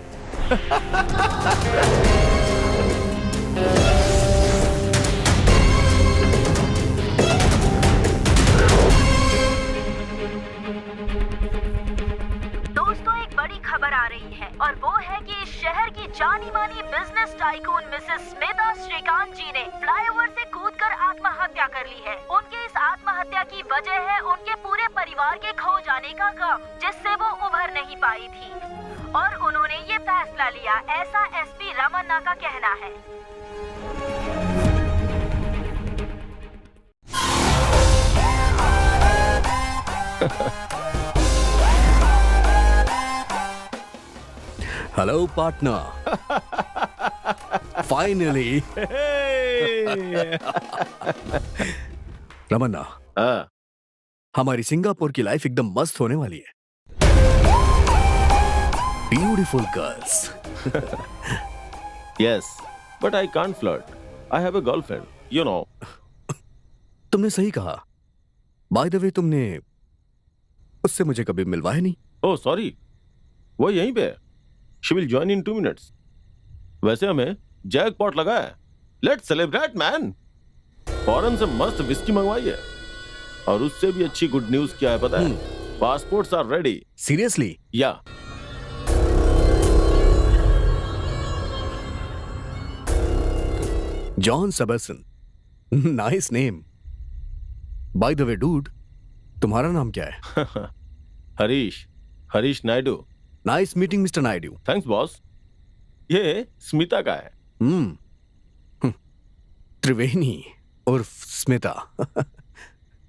[SPEAKER 13] दोस्तों, एक बड़ी खबर आ रही है और वो है कि इस शहर की जानी मानी business tycoon Mrs Smita Srikanth ji ने फ्लाईओवर से कूदकर आत्महत्या कर ली है। उनके इस आत्महत्या की वजह है उनके पूरे परिवार के खो जाने का गम, जिससे वो उभर नहीं पाई थी और उन्होंने ये फैसला लिया, ऐसा एसपी रमन्ना का कहना है।
[SPEAKER 2] Hello partner, finally. रमन्ना, हमारी सिंगापुर की लाइफ एकदम मस्त होने वाली है। Beautiful girls.
[SPEAKER 11] Yes, but I can't flirt. I have a girlfriend, you know.
[SPEAKER 2] तुमने सही कहा। बाय द वे, तुमने उससे मुझे कभी मिलवाया नहीं।
[SPEAKER 11] ओह सॉरी, वो यहीं पे है। She will join in 2 minutes. वैसे हमें जैकपॉट लगा है। Let's celebrate, man. फॉरेन से मस्त विस्की मंगवाई है, और उससे भी अच्छी गुड न्यूज क्या है पता है? Passports are ready.
[SPEAKER 2] Seriously?
[SPEAKER 11] Yeah.
[SPEAKER 2] John Sebastian, nice name. By the way dude, तुम्हारा नाम क्या है?
[SPEAKER 11] Harish Naidu.
[SPEAKER 2] Nice meeting mister Naidu.
[SPEAKER 11] Thanks boss. ये स्मिता का है।
[SPEAKER 2] त्रिवेणी और स्मिता।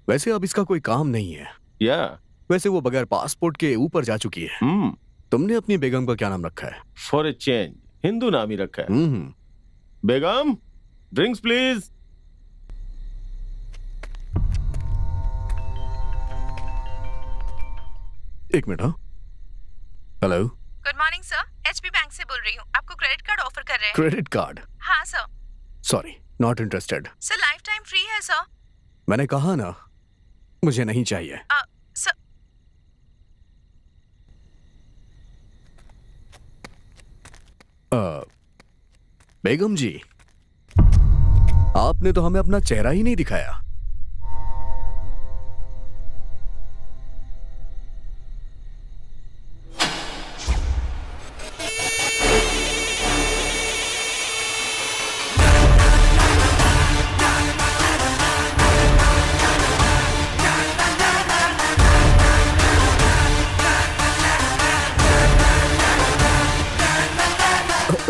[SPEAKER 2] वैसे अब इसका कोई काम नहीं है।
[SPEAKER 11] या
[SPEAKER 2] वैसे वो बगैर पासपोर्ट के ऊपर जा चुकी है। तुमने अपनी बेगम का क्या नाम रखा है?
[SPEAKER 11] फॉर ए चेंज हिंदू नाम ही रखा है। बेगम, ड्रिंक्स प्लीज।
[SPEAKER 2] एक मिनट। हाँ, hello.
[SPEAKER 9] Good morning sir, HP bank से बोल रही हूँ। आपको क्रेडिट कार्ड ऑफर कर रहे हैं।
[SPEAKER 2] Credit card?
[SPEAKER 9] हाँ sir.
[SPEAKER 2] Sorry, not interested.
[SPEAKER 9] Sir life time free है सर।
[SPEAKER 2] मैंने कहा ना, मुझे नहीं चाहिए।
[SPEAKER 9] सर
[SPEAKER 2] बेगम जी, आपने तो हमें अपना चेहरा ही नहीं दिखाया।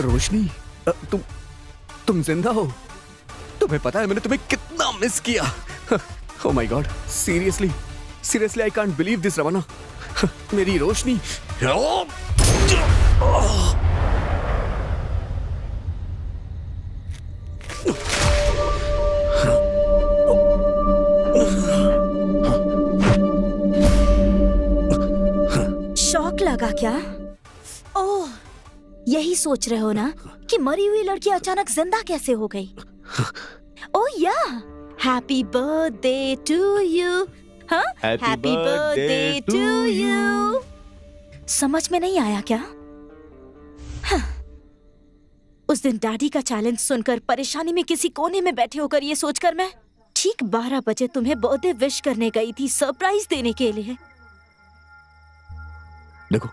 [SPEAKER 2] रोशनी, तुम जिंदा हो? तुम्हें पता है मैंने तुम्हें कितना मिस किया। Oh my god, seriously I can't believe this Ramanna. मेरी रोशनी।
[SPEAKER 6] लगा क्या? ओह, यही सोच रहे हो ना कि मरी हुई लड़की अचानक जिंदा कैसे हो गई? ओह या, हैप्पी बर्थडे टू यू। हाँ, हैप्पी बर्थडे टू यू। समझ में नहीं आया क्या? हाँ। उस दिन डैडी का चैलेंज सुनकर परेशानी में किसी कोने में बैठे होकर ये सोचकर मैं ठीक 12 बजे तुम्हें बर्थडे विश करने गई थी, सरप्राइज देने के लिए।
[SPEAKER 2] देखो,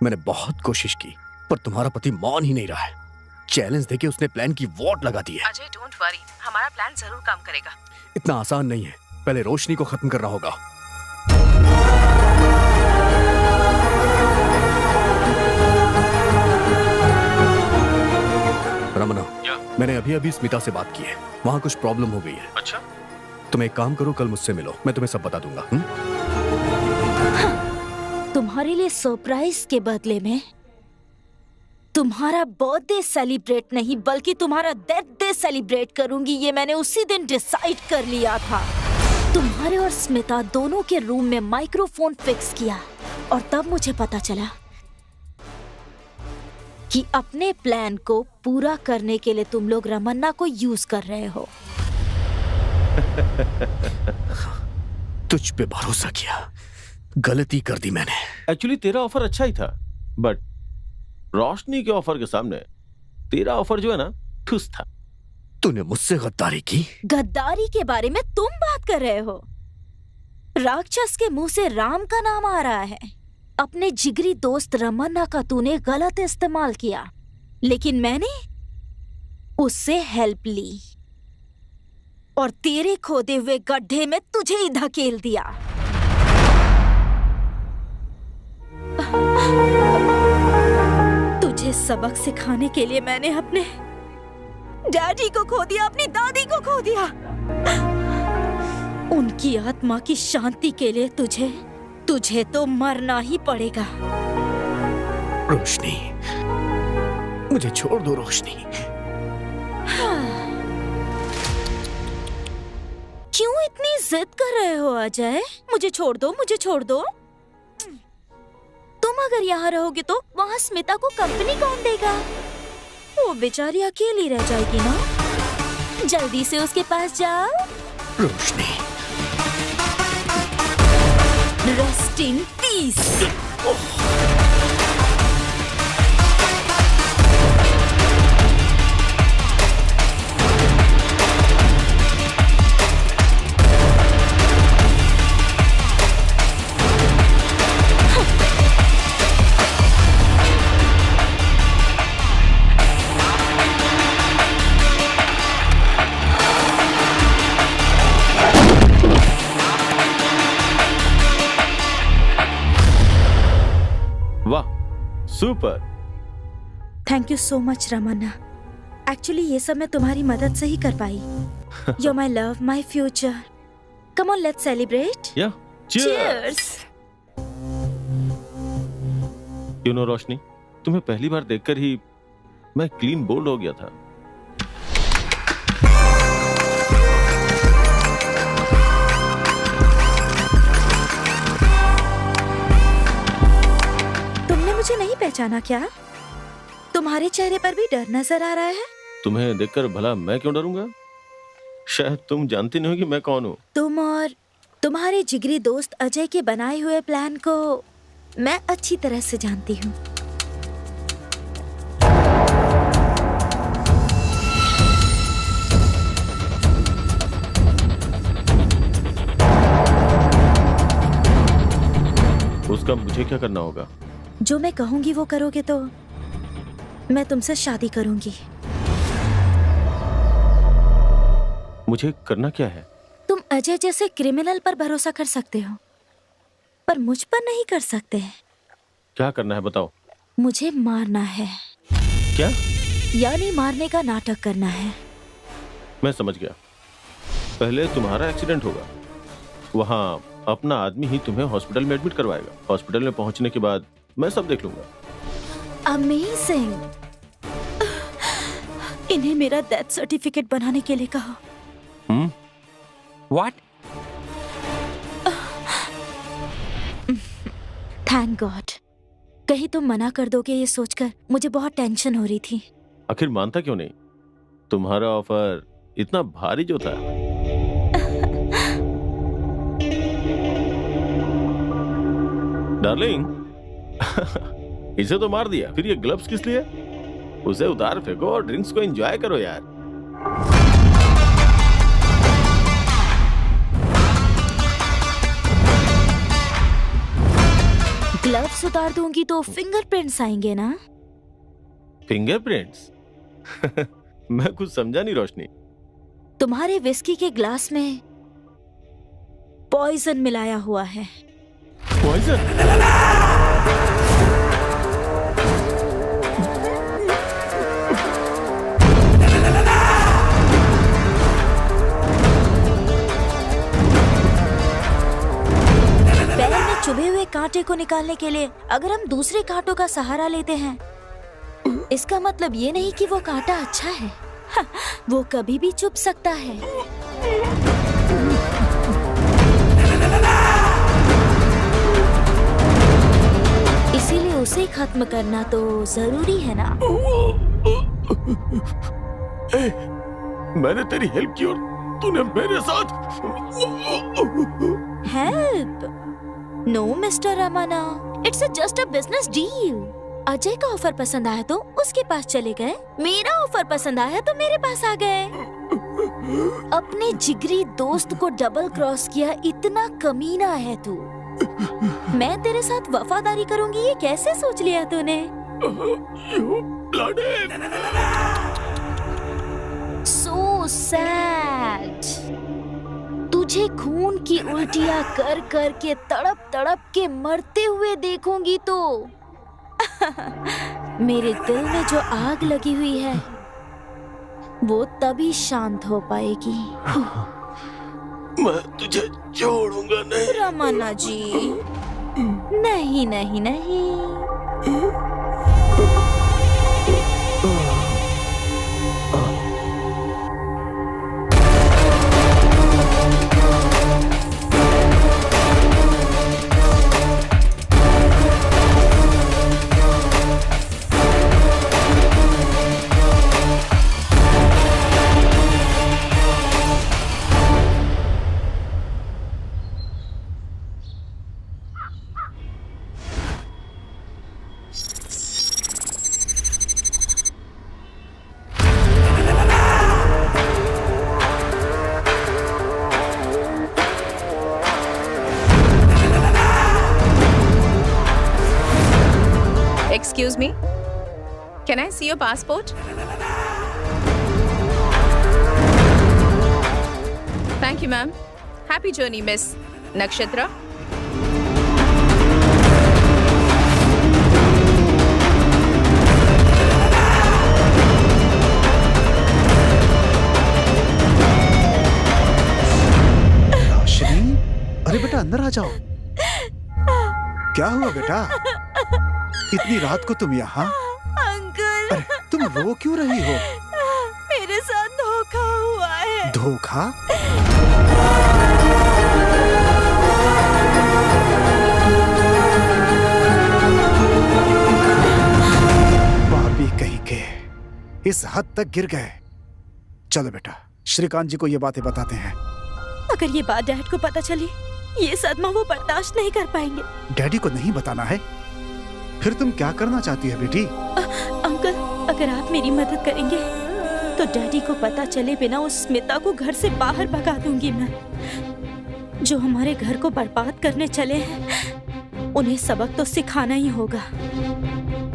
[SPEAKER 2] मैंने बहुत कोशिश की पर तुम्हारा पति मान ही नहीं रहा है। चैलेंज देके उसने प्लान की वॉट लगा दी है।
[SPEAKER 9] अजय, डोंट वरी, हमारा प्लान जरूर काम करेगा।
[SPEAKER 2] इतना आसान नहीं है, पहले रोशनी को खत्म करना होगा। रमना, मैंने अभी अभी स्मिता से बात की है, वहाँ कुछ प्रॉब्लम हो गई है।
[SPEAKER 11] अच्छा,
[SPEAKER 2] तुम एक काम करो, कल मुझसे मिलो, मैं तुम्हें सब बता दूंगा।
[SPEAKER 6] तुम्हारे लिए सरप्राइज के बदले में तुम्हारा बर्थडे सेलिब्रेट नहीं बल्कि तुम्हारा डेथ डे सेलिब्रेट करूंगी, ये मैंने उसी दिन डिसाइड कर लिया था। तुम्हारे और स्मिता दोनों के रूम में माइक्रोफोन फिक्स किया और तब मुझे पता चला कि अपने प्लान को पूरा करने के लिए तुम लोग रमन्ना को यूज कर रहे हो।
[SPEAKER 2] तुझ पे भरोसा किया, गलती कर दी मैंने।
[SPEAKER 11] एक्चुअली तेरा ऑफर अच्छा ही था, बट रोशनी के ऑफर के सामने तेरा ऑफर जो है ना, ठुस था।
[SPEAKER 2] तूने मुझसे गद्दारी की?
[SPEAKER 6] गद्दारी के बारे में तुम बात कर रहे हो? राक्षस के मुंह से राम का नाम आ रहा है। अपने जिगरी दोस्त रमन्ना का तूने गलत इस्तेमाल किया, लेकिन मैंने उससे हेल्प ली और तेरे खोदे हुए गड्ढे में तुझे ही धकेल दिया। तुझे सबक सिखाने के लिए मैंने अपने डैडी को खो दिया, अपनी दादी को खो दिया। उनकी आत्मा की शांति के लिए तुझे तो मरना ही पड़ेगा।
[SPEAKER 2] रोशनी, मुझे छोड़ दो रोशनी।
[SPEAKER 6] क्यों इतनी जिद कर रहे हो अजय? मुझे छोड़ दो, मुझे छोड़ दो। तुम अगर यहाँ रहोगे तो वहाँ स्मिता को कंपनी कौन देगा? वो बेचारी अकेली रह जाएगी ना। जल्दी से उसके पास जाओ।
[SPEAKER 2] Roshni,
[SPEAKER 6] rest in peace.
[SPEAKER 11] Super,
[SPEAKER 6] thank you so much Ramanna. Actually ये सब मैं तुम्हारी मदद से ही कर पाई। You're my love, my future. Come on, let's celebrate.
[SPEAKER 11] Yeah, cheers. You know रोशनी, तुम्हें पहली बार देखकर ही मैं क्लीन बोल्ड हो गया था।
[SPEAKER 6] मुझे नहीं पहचाना क्या? तुम्हारे चेहरे पर भी डर नजर आ रहा है।
[SPEAKER 11] तुम्हें देखकर भला मैं क्यों डरूंगा? शायद तुम जानती नहीं हो कि मैं कौन हूँ।
[SPEAKER 6] तुम और तुम्हारे जिगरी दोस्त अजय के बनाए हुए प्लान को मैं अच्छी तरह से जानती हूँ।
[SPEAKER 11] उसका मुझे क्या करना होगा?
[SPEAKER 6] जो मैं कहूंगी वो करोगे तो मैं तुमसे शादी करूंगी।
[SPEAKER 11] मुझे करना क्या है?
[SPEAKER 6] तुम अजय जैसे क्रिमिनल पर भरोसा कर सकते हो, पर मुझ पर नहीं कर सकते।
[SPEAKER 11] क्या करना है बताओ?
[SPEAKER 6] मुझे मारना है।
[SPEAKER 11] क्या?
[SPEAKER 6] यानी मारने का नाटक करना है।
[SPEAKER 11] मैं समझ गया। पहले तुम्हारा एक्सीडेंट होगा, वहां अपना आदमी ही तुम्हें हॉस्पिटल में एडमिट करवाएगा। हॉस्पिटल में पहुंचने के बाद मैं सब देख लूंगा।
[SPEAKER 6] अमेजिंग। इन्हें मेरा डेथ सर्टिफिकेट बनाने के लिए कहा।
[SPEAKER 12] What?
[SPEAKER 6] Thank God. कहीं तुम मना कर दोगे ये सोचकर मुझे बहुत टेंशन हो रही थी।
[SPEAKER 11] आखिर मानता क्यों नहीं? तुम्हारा ऑफर इतना भारी जो था। डार्लिंग, इसे तो मार दिया, फिर ये ग्लव्स किस लिए? उसे उतार फेंको और ड्रिंक्स को एंजॉय करो यार।
[SPEAKER 6] ग्लव्स उतार दूंगी तो फिंगरप्रिंट्स आएंगे ना?
[SPEAKER 11] फिंगरप्रिंट्स? मैं कुछ समझा नहीं रोशनी।
[SPEAKER 6] तुम्हारे विस्की के ग्लास में पॉइजन मिलाया हुआ है।
[SPEAKER 11] पॉइजन?
[SPEAKER 6] चुभे हुए कांटे को निकालने के लिए अगर हम दूसरे कांटों का सहारा लेते हैं, इसका मतलब ये नहीं कि वो कांटा अच्छा है। हाँ, वो कभी भी चुभ सकता है। इसीलिए उसे खत्म करना तो जरूरी है ना?
[SPEAKER 11] मैंने तेरी हेल्प की और तूने मेरे साथ
[SPEAKER 6] help? No mister Ramanna, it's just a business deal. Ajay का ऑफर पसंद आया तो उसके पास चले गए, मेरा ऑफर पसंद आया तो मेरे पास आ गए। अपने जिगरी दोस्त को डबल क्रॉस किया, इतना कमीना है तू। मैं तेरे साथ वफादारी करूंगी ये कैसे सोच लिया तूने? So sad। तुझे खून की उल्टियां कर कर के तड़प तड़प के मरते हुए देखूंगी तो मेरे दिल में जो आग लगी हुई है वो तभी शांत हो पाएगी।
[SPEAKER 11] मैं तुझे छोड़ूंगा नहीं।
[SPEAKER 6] रमन्ना जी, नहीं नहीं नहीं।
[SPEAKER 9] Excuse me, can I see your passport? Thank you, ma'am. Happy journey, Miss Nakshatra.
[SPEAKER 8] रोशनी, अरे बेटा अंदर आ जाओ। क्या हुआ बेटा? इतनी रात को तुम यहाँ?
[SPEAKER 6] अंकल,
[SPEAKER 8] अरे तुम रो क्यों रही हो?
[SPEAKER 6] मेरे साथ धोखा हुआ है।
[SPEAKER 8] धोखा? पापी कहीं के, इस हद तक गिर गए। चलो बेटा, श्रीकांत जी को ये बातें बताते हैं।
[SPEAKER 6] अगर ये बात डैड को पता चली, ये सदमा वो बर्दाश्त नहीं कर पाएंगे।
[SPEAKER 8] डैडी को नहीं बताना है? फिर तुम क्या करना चाहती है बेटी?
[SPEAKER 6] अंकल, अगर आप मेरी मदद करेंगे तो डैडी को पता चले बिना उस स्मिता को घर से बाहर भगा दूंगी मैं। जो हमारे घर को बर्बाद करने चले हैं, उन्हें सबक तो सिखाना ही होगा।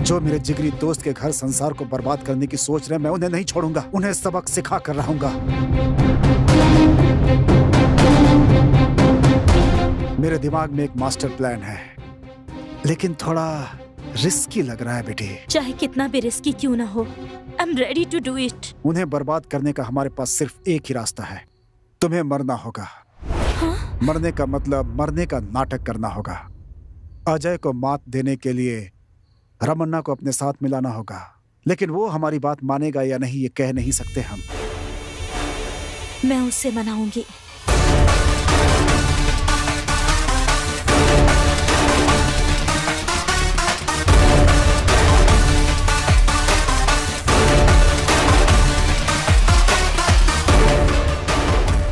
[SPEAKER 8] जो मेरे जिगरी दोस्त के घर संसार को बर्बाद करने की सोच रहे हैं, मैं उन्हें नहीं छोड़ूंगा। उन्हें सबक सिखा कर रहूंगा। मेरे दिमाग में एक मास्टर प्लान है, लेकिन थोड़ा रिस्की लग रहा है बेटी।
[SPEAKER 6] चाहे कितना भी रिस्की क्यों ना हो, I am ready to do it.
[SPEAKER 8] उन्हें बर्बाद करने का हमारे पास सिर्फ एक ही रास्ता है। तुम्हें मरना होगा।
[SPEAKER 6] हाँ?
[SPEAKER 8] मरने का मतलब मरने का नाटक करना होगा। अजय को मात देने के लिए रमन्ना को अपने साथ मिलाना होगा, लेकिन वो हमारी बात मानेगा या नहीं ये कह नहीं सकते हम।
[SPEAKER 6] मैं उससे मनाऊंगी।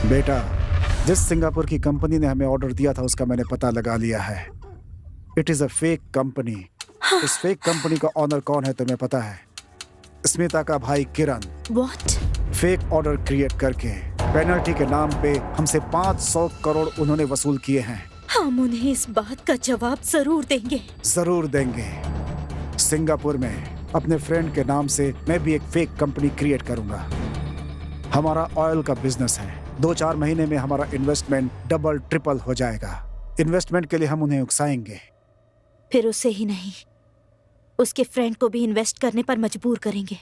[SPEAKER 8] बेटा, जिस सिंगापुर की कंपनी ने हमें ऑर्डर दिया था उसका मैंने पता लगा लिया है। It is a fake company. इस फेक कंपनी का ऑनर कौन है तुम्हें पता है? स्मिता का भाई किरण।
[SPEAKER 6] What?
[SPEAKER 8] फेक ऑर्डर क्रिएट करके पेनल्टी के नाम पे हमसे 500 करोड़ उन्होंने वसूल किए हैं।
[SPEAKER 6] हम उन्हें इस बात का जवाब जरूर देंगे।
[SPEAKER 8] जरूर देंगे। सिंगापुर में अपने फ्रेंड के नाम से मैं भी एक फेक कंपनी क्रिएट करूंगा। हमारा ऑयल का बिजनेस है। 2-4 महीने में हमारा इन्वेस्टमेंट डबल ट्रिपल हो जाएगा। इन्वेस्टमेंट के लिए हम उन्हें उकसाएंगे।
[SPEAKER 6] फिर उसे ही नहीं, उसके फ्रेंड को भी इन्वेस्ट करने पर मजबूर करेंगे।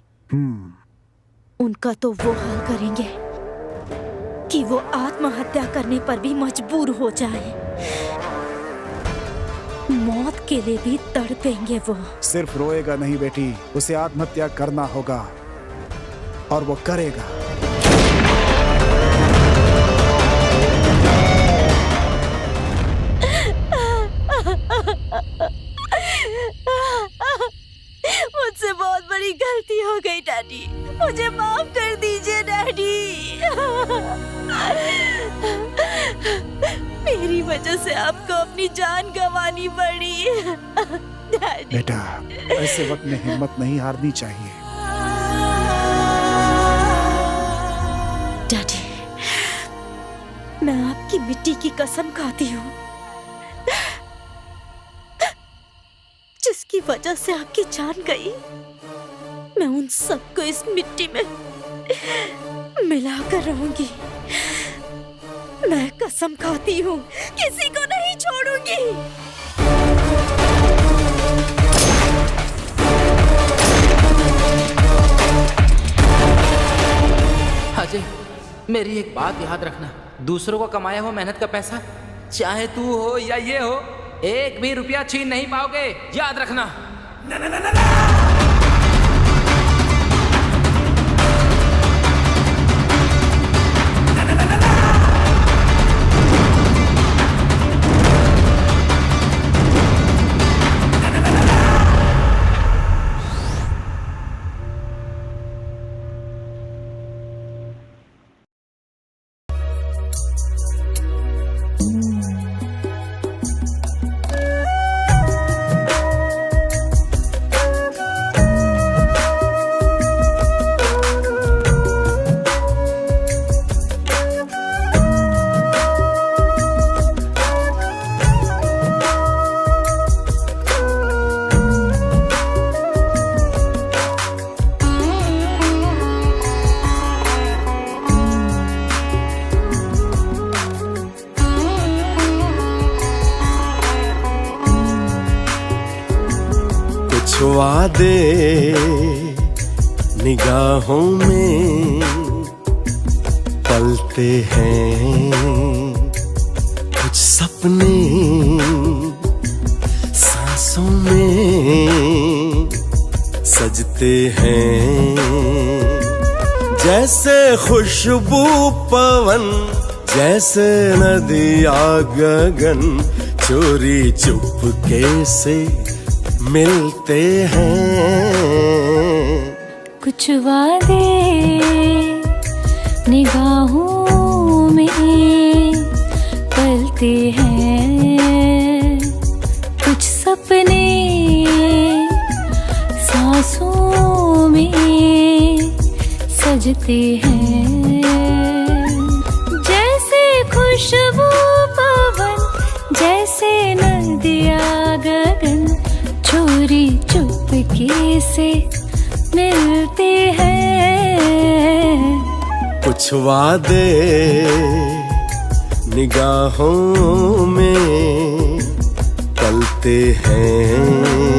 [SPEAKER 6] उनका तो वो हाल करेंगे कि वो आत्महत्या करने पर भी मजबूर हो जाए। मौत के लिए भी तड़पेंगे वो।
[SPEAKER 8] सिर्फ रोएगा नहीं बेटी, उसे आत्महत्या करना होगा और वो करेगा।
[SPEAKER 6] मुझसे बहुत बड़ी गलती हो गई डैडी, मुझे माफ कर दीजिए डैडी। मेरी वजह से आपको अपनी जान गंवानी पड़ी। डैडी।
[SPEAKER 8] बेटा, ऐसे वक्त में हिम्मत नहीं हारनी चाहिए।
[SPEAKER 6] डैडी, मैं आपकी मिट्टी की कसम खाती हूँ जिसकी वजह से आपकी जान गई। मैं उन सबको इस मिट्टी में मिलाकर रहूंगी। मैं कसम खाती हूँ, किसी को नहीं छोड़ूंगी।
[SPEAKER 12] अजय, मेरी एक बात याद रखना, दूसरों को कमाया हुआ मेहनत का पैसा, चाहे तू हो या ये हो, एक भी रुपया छीन नहीं पाओगे, याद रखना। ना, ना, ना, ना, ना।
[SPEAKER 14] वादे निगाहों में पलते हैं, कुछ सपने सांसों में सजते हैं। जैसे खुशबू पवन, जैसे नदिया गगन, चोरी चुपके से मिलते हैं।
[SPEAKER 15] कुछ वादे निगाहों में पलते हैं, कुछ सपने सांसों में सजते हैं। जैसे खुशबू पवन, जैसे नदिया गगन, चोरी चुपके से मिलते हैं।
[SPEAKER 14] कुछ वादे निगाहों में पलते हैं।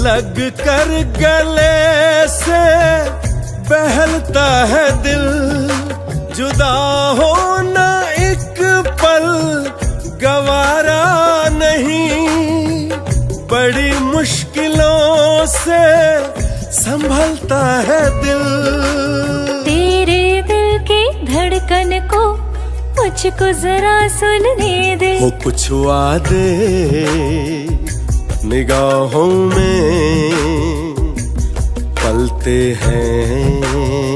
[SPEAKER 14] लग कर गले से धड़कता है दिल, जुदा होना एक पल गवारा नहीं, बड़ी मुश्किलों से संभलता है दिल।
[SPEAKER 15] तेरे दिल की धड़कन को मुझको जरा सुनने दे।
[SPEAKER 14] हो कुछ वादे निगाहों में पलते हैं,